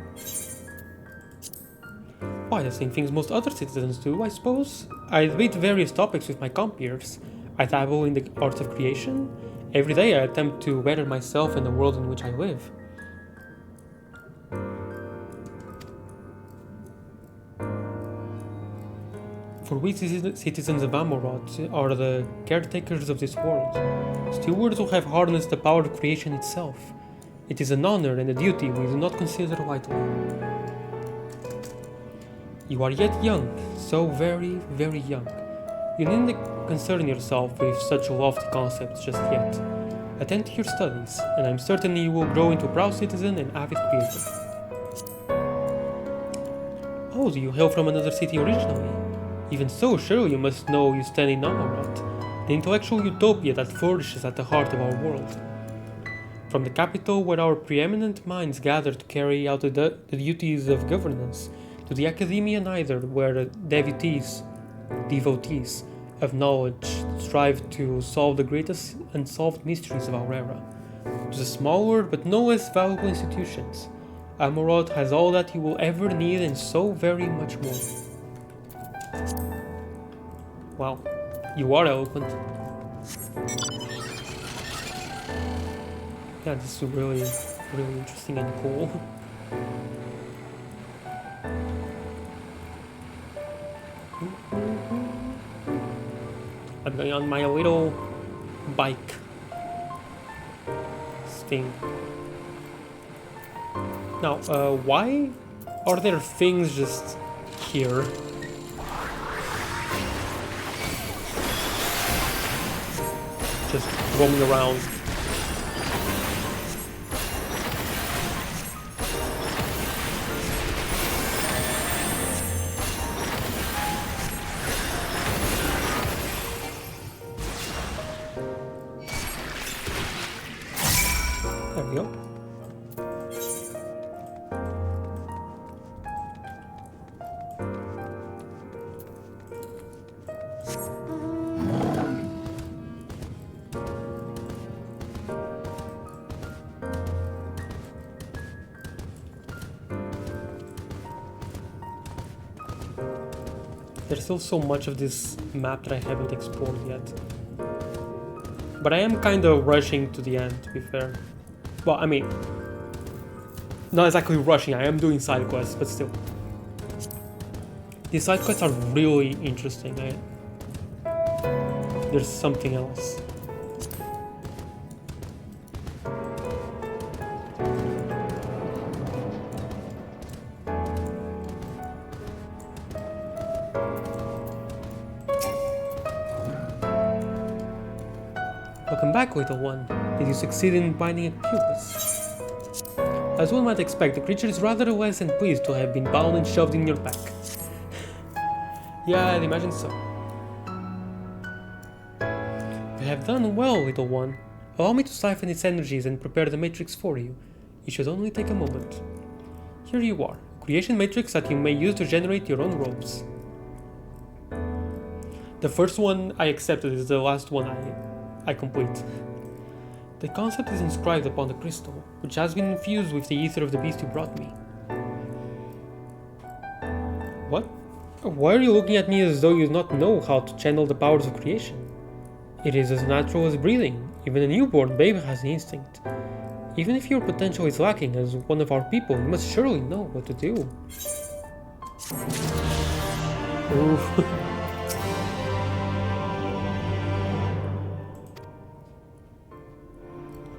Speaker 1: Why, the same things most other citizens do, I suppose. I debate various topics with my compeers. I dabble in the arts of creation. Every day I attempt to better myself and the world in which I live. For we citizens of Amorot are the caretakers of this world, stewards who have harnessed the power of creation itself. It is an honor and a duty we do not consider lightly. You are yet young, so very, very young. You needn't concern yourself with such lofty concepts just yet. Attend to your studies, and I'm certain you will grow into a proud citizen and avid creator. Oh, do you hail from another city originally? Even so, surely you must know you stand in Amorot, the intellectual utopia that flourishes at the heart of our world. From the capital where our preeminent minds gather to carry out the duties of governance, to the academia neither, where devotees of knowledge strive to solve the greatest unsolved mysteries of our era, to the smaller but no less valuable institutions. Amorot has all that you will ever need and so very much more. Wow, you are eloquent. Yeah, this is really, really interesting and cool. I'm going on my little bike thing. Now, why Are there things just here? Just roaming around. There we go. There's still so much of this map that I haven't explored yet. But I am kind of rushing to the end, to be fair. Well, I mean, not exactly rushing, I am doing side quests, but still. These side quests are really interesting. There's something else. Welcome back, little one. Did you succeed in binding a pubis? As one might expect, the creature is rather less than pleased to have been bound and shoved in your back. Yeah, I'd imagine so. You have done well, little one. Allow me to siphon its energies and prepare the matrix for you. It should only take a moment. Here you are, a creation matrix that you may use to generate your own robes. The first one I accepted is the last one I complete. The concept is inscribed upon the crystal, which has been infused with the ether of the beast you brought me. What? Why are you looking at me as though you do not know how to channel the powers of creation? It is as natural as breathing. Even a newborn babe has the instinct. Even if your potential is lacking as one of our people, you must surely know what to do. Ooh.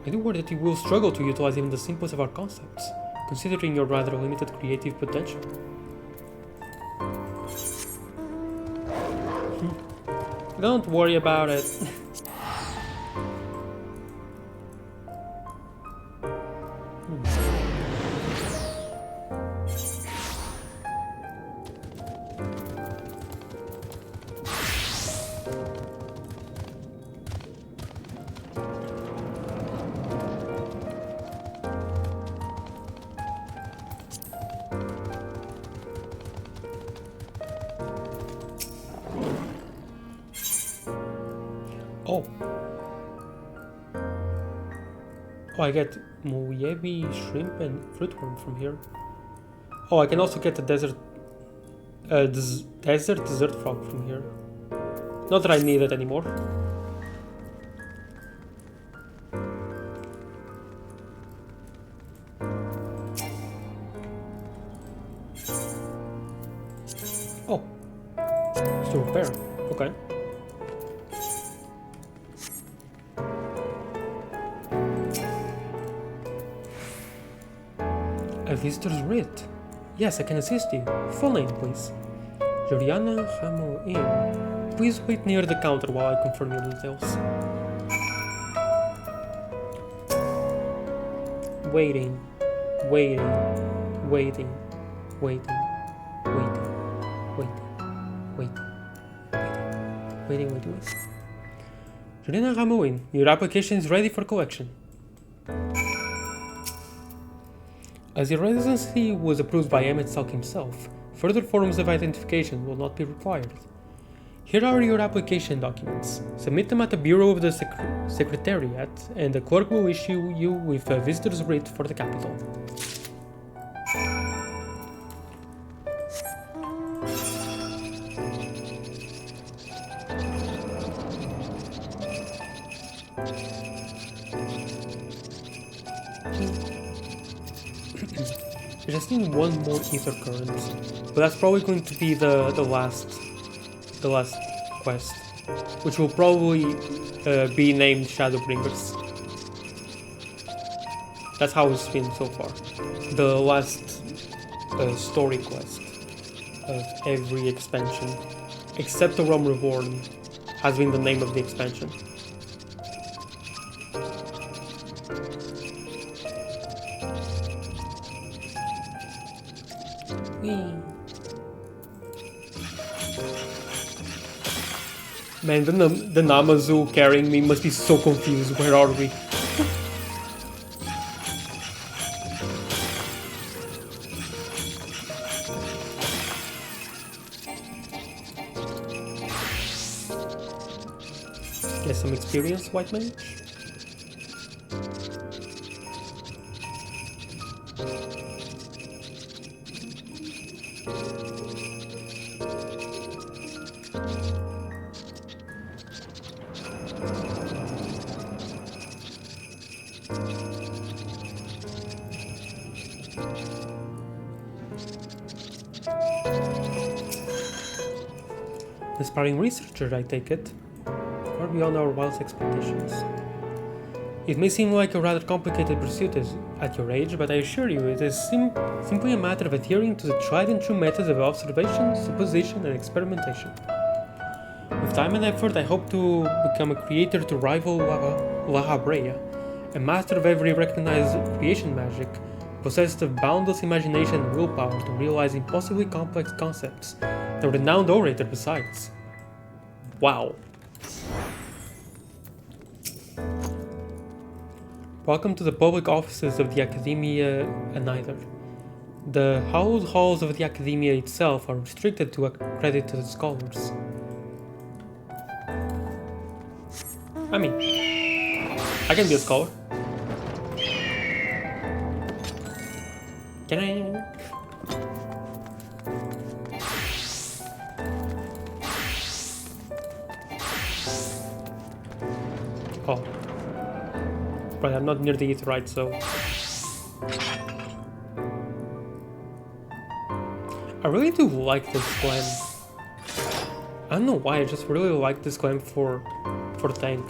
Speaker 1: I do worry that you will struggle to utilize even the simplest of our concepts, considering your rather limited creative potential. Don't worry about it. Oh, I get muyebi, shrimp, and fruitworm from here. Oh, I can also get the desert dessert frog from here. Not that I need it anymore. Oh, it's to repair. Okay. A visitor's writ. Yes, I can assist you. Full name, please. Juliana Hamoin. Please wait near the counter while I confirm your details. Waiting. Waiting. Waiting. Waiting. Waiting. Waiting. Waiting. Waiting. Waiting. Waiting. Juliana Hamoin, your application is ready for collection. As your residency was approved by Emmett Salk himself, further forms of identification will not be required. Here are your application documents. Submit them at the Bureau of the Secretariat, and the clerk will issue you with a visitor's writ for the capital. I just need one more ether current, but that's probably going to be the last quest, which will probably be named Shadowbringers. That's how it's been so far. The last story quest of every expansion, except the Realm Reborn has been the name of the expansion. Man, the Namazu carrying me must be so confused. Where are we? Get some experience, white mage. Aspiring researcher, I take it. Far beyond our wildest expectations. It may seem like a rather complicated pursuit at your age, but I assure you it is simply a matter of adhering to the tried and true methods of observation, supposition, and experimentation. With time and effort, I hope to become a creator to rival La Brea, a master of every recognized creation magic, possessed of boundless imagination and willpower to realize impossibly complex concepts, and a renowned orator besides. Wow. Welcome to the public offices of the Academia Annihilar. The hallowed halls of the Academia itself are restricted to accredited scholars. I mean, I can be a scholar. Can I? Oh. But I'm not near the Aetheryte, so... I really do like this clan. I don't know why, I just really like this clan for tank.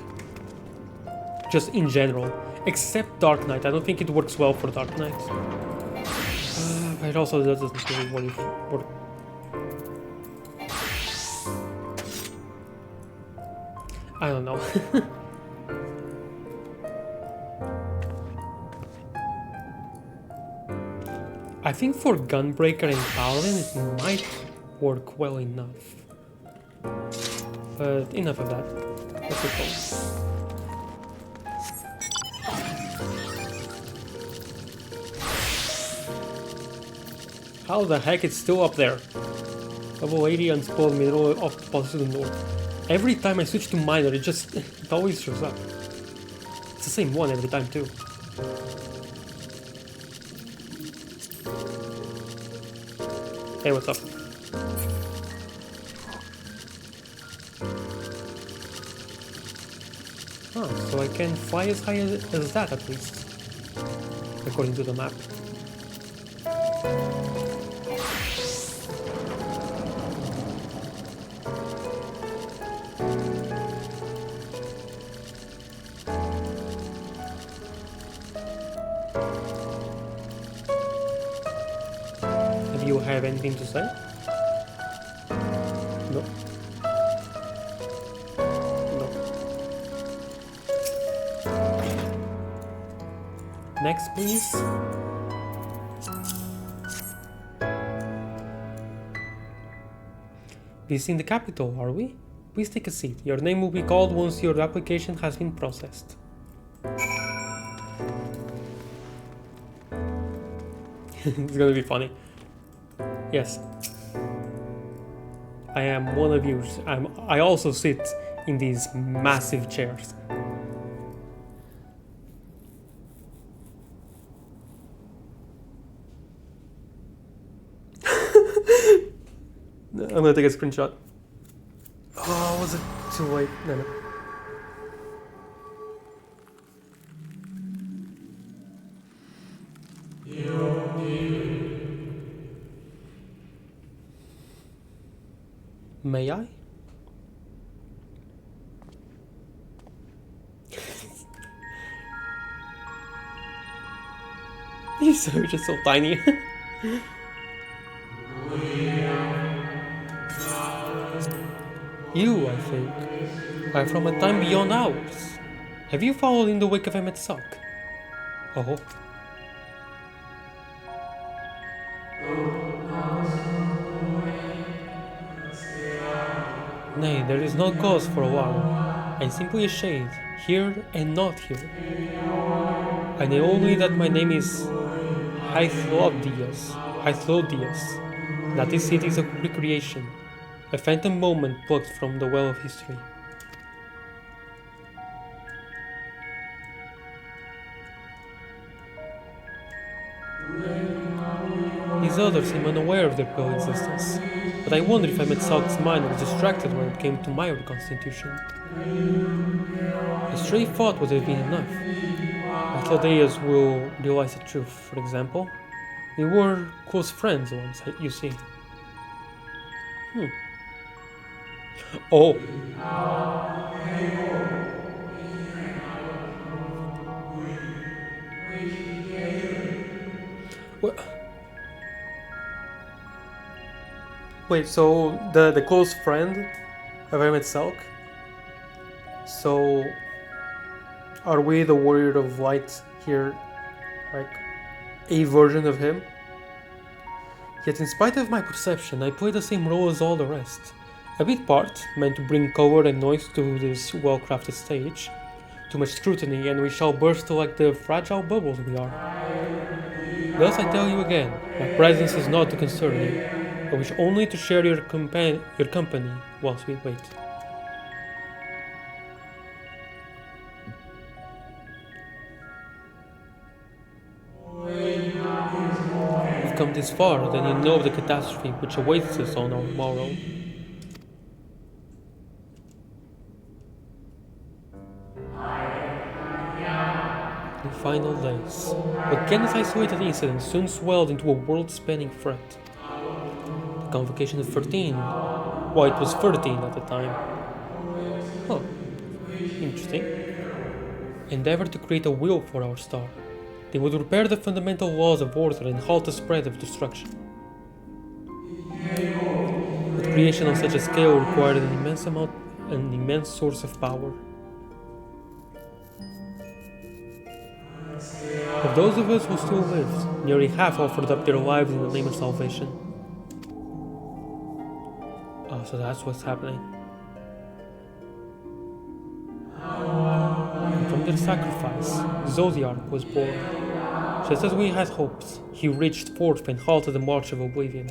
Speaker 1: Just in general. Except Dark Knight, I don't think it works well for Dark Knight. But it also doesn't really work. I don't know. I think for Gunbreaker and Paladin it might work well enough. But enough of that. Let's get going. How the heck it's still up there? Level 80 unspoiled mineral of deposit to the north. Every time I switch to miner, it always shows up. It's the same one every time too. Hey, what's up? Oh, so I can fly as high as that at least, according to the map. Do you have anything to say? No. No. Next, please. Visiting the capital, are we? Please take a seat. Your name will be called once your application has been processed. It's gonna be funny. Yes. I am one of you. I also sit in these massive chairs. I'm gonna take a screenshot. Oh, was it too late? No. May I? You're just so tiny. You, I think, are from a time beyond ours. Have you followed in the wake of Emmet Salk? Oh. Nay, there is no cause for alarm. I am simply a shade, here and not here. I know only that my name is Hythlodius, that this city is a recreation, a phantom moment plucked from the well of history. These others seem unaware of their coexistence, but I wonder if Emmet Salk's mind was distracted when it came to my reconstitution. A stray thought would have been enough. I thought Ayas will realize the truth, for example. We were close friends once, you see. Oh. Wait, so the close friend of Emmet Salk? So are we the Warrior of Light here, like a version of him? Yet in spite of my perception, I play the same role as all the rest. A bit part, meant to bring color and noise to this well-crafted stage. Too much scrutiny and we shall burst like the fragile bubbles we are. Thus I tell you again, my presence is not to concern you. I wish only to share your company whilst we wait. We've come this far, then you know of the catastrophe which awaits us on our morrow. The final days. But Kenneth's isolated incident soon swelled into a world-spanning threat. The convocation of 13. Well, it was 13 at the time. Huh. Interesting. Endeavor to create a will for our star. They would repair the fundamental laws of order and halt the spread of destruction. But creation on such a scale required an immense source of power. Of those of us who still lived, nearly half offered up their lives in the name of salvation. Oh, so that's what's happening. And from their sacrifice, Zodiark was born. Just as we had hoped, he reached forth and halted the march of oblivion.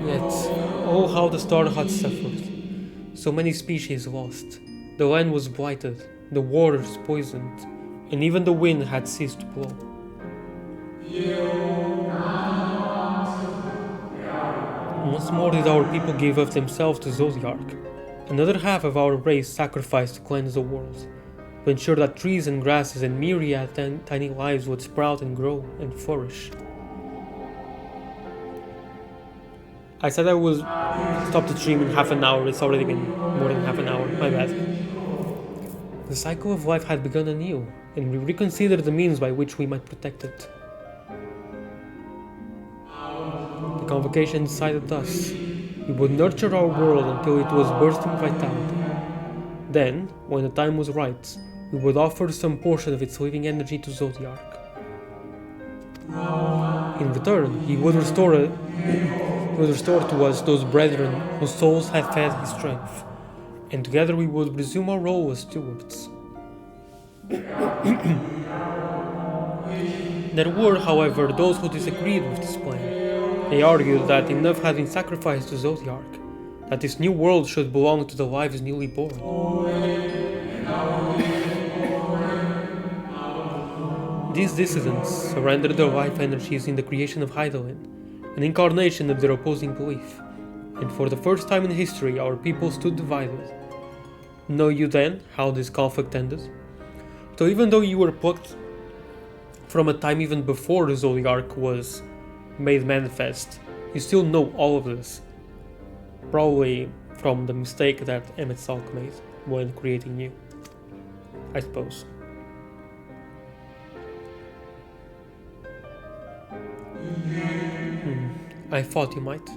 Speaker 1: Yet, oh how the star had suffered. So many species lost. The land was blighted, the waters poisoned, and even the wind had ceased to blow. Once more did our people give up themselves to Zodiark. Another half of our race sacrificed to cleanse the world, to ensure that trees and grasses and myriad tiny lives would sprout and grow and flourish. I said I would stop the stream in half an hour, it's already been more than half an hour, my bad. The cycle of life had begun anew, and we reconsidered the means by which we might protect it. The convocation decided thus: we would nurture our world until it was bursting with vitality. Then, when the time was right, we would offer some portion of its living energy to Zodiark. In return, he would restore to us those brethren whose souls had fed his strength, and together we would resume our role as stewards. There were, however, those who disagreed with this plan. They argued that enough had been sacrificed to Zodiark, that this new world should belong to the lives newly born. These dissidents surrendered their life energies in the creation of Hydaelyn, an incarnation of their opposing belief, and for the first time in history our people stood divided. Know you then how this conflict ended? So even though you were plucked from a time even before the Zodiark was made manifest, you still know all of this. Probably from the mistake that Emmet Salk made when creating you, I suppose. I thought you might.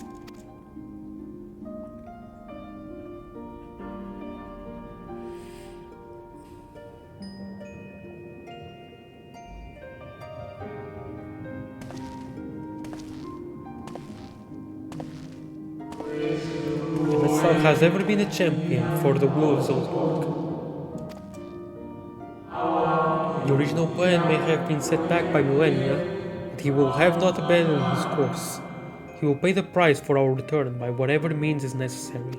Speaker 1: nor has ever been a champion for the will of Zoldyark. The original plan may have been set back by millennia, but he will have not abandoned his course. He will pay the price for our return by whatever means is necessary.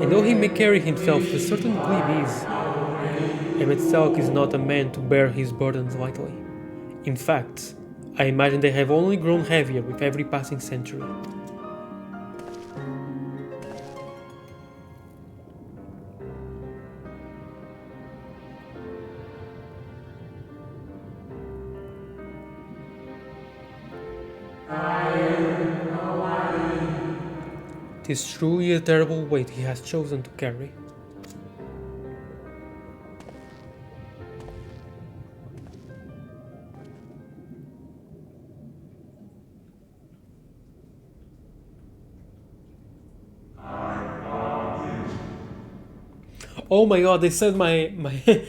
Speaker 1: And though he may carry himself with a certain glib ease, Emet is not a man to bear his burdens lightly. In fact, I imagine they have only grown heavier with every passing century. It is truly a terrible weight he has chosen to carry. Oh my god, they said my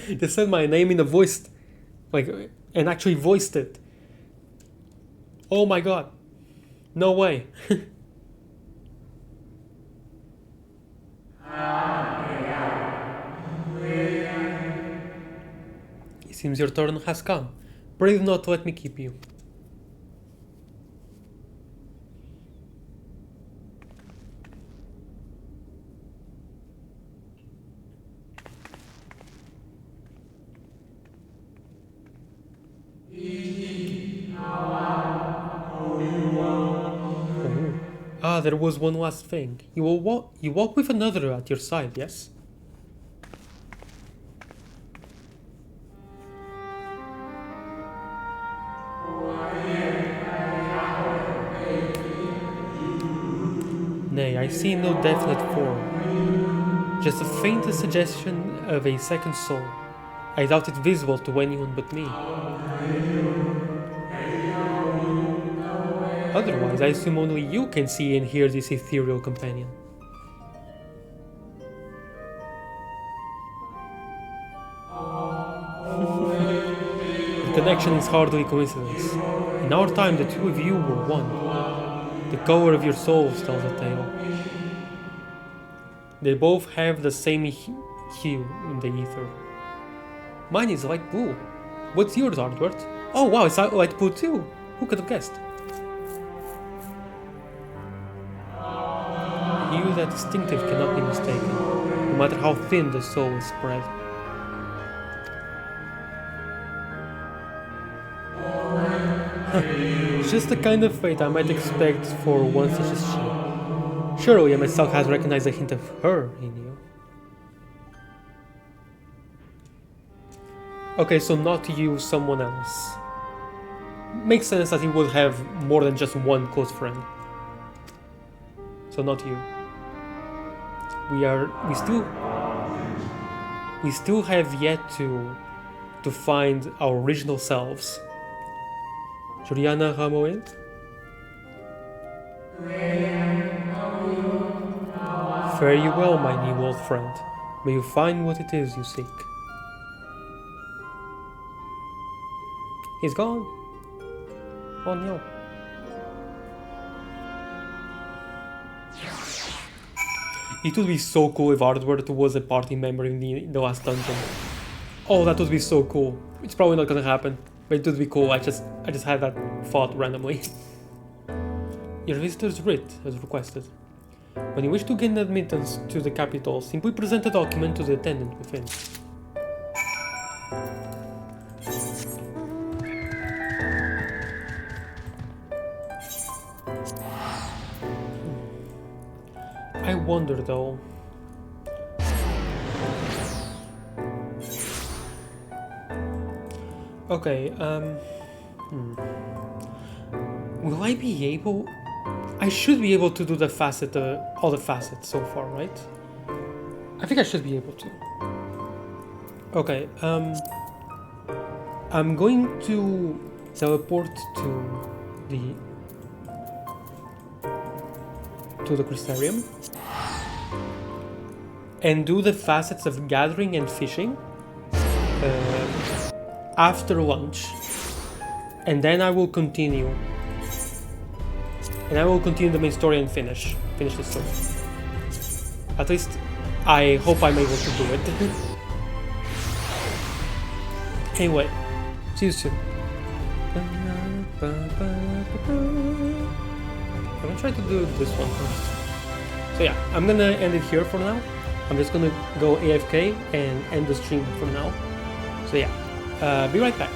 Speaker 1: they said my name in a voice, like, and actually voiced it. Oh my god. No way. It seems your turn has come. Brave not to let me keep you. Ah, there was one last thing. You walk with another at your side, yes? Nay, I see no definite form. Just the faintest suggestion of a second soul. I doubt it visible to anyone but me. Otherwise, I assume only you can see and hear this ethereal companion. The connection is hardly coincidence. In our time, the two of you were one. The color of your souls tells a tale. They both have the same hue in the ether. Mine is light blue. What's yours, Ardward? Oh wow, it's light blue too. Who could have guessed? Hue that distinctive cannot be mistaken, no matter how thin the soul is spread. Just the kind of fate I might expect for one such as she. Surely I myself has recognized a hint of her in you. Okay, so not you, someone else. Makes sense that he would have more than just one close friend. So not you. We still have yet to find our original selves. Juliana Ramoel? Fare you well, my new old friend. May you find what it is you seek. He's gone. Oh no. It would be so cool if Ardward was a party member in the last dungeon. Oh, that would be so cool. It's probably not gonna happen, but it would be cool. I just had that thought randomly. Your visitor's writ, as requested. When you wish to gain admittance to the capital, simply present a document to the attendant within. I wonder though. Okay, will I be able? I should be able to do the facet, all the facets so far, right? I think I should be able to. Okay, I'm going to teleport to the Crystarium and do the facets of gathering and fishing after lunch, and then I will continue and I will continue the main story and finish the story. At least I hope I'm able to do it. Anyway, see you soon. I'm gonna try to do this one first. So yeah, I'm gonna end it here for now. I'm just gonna go AFK and end the stream for now. So yeah, be right back.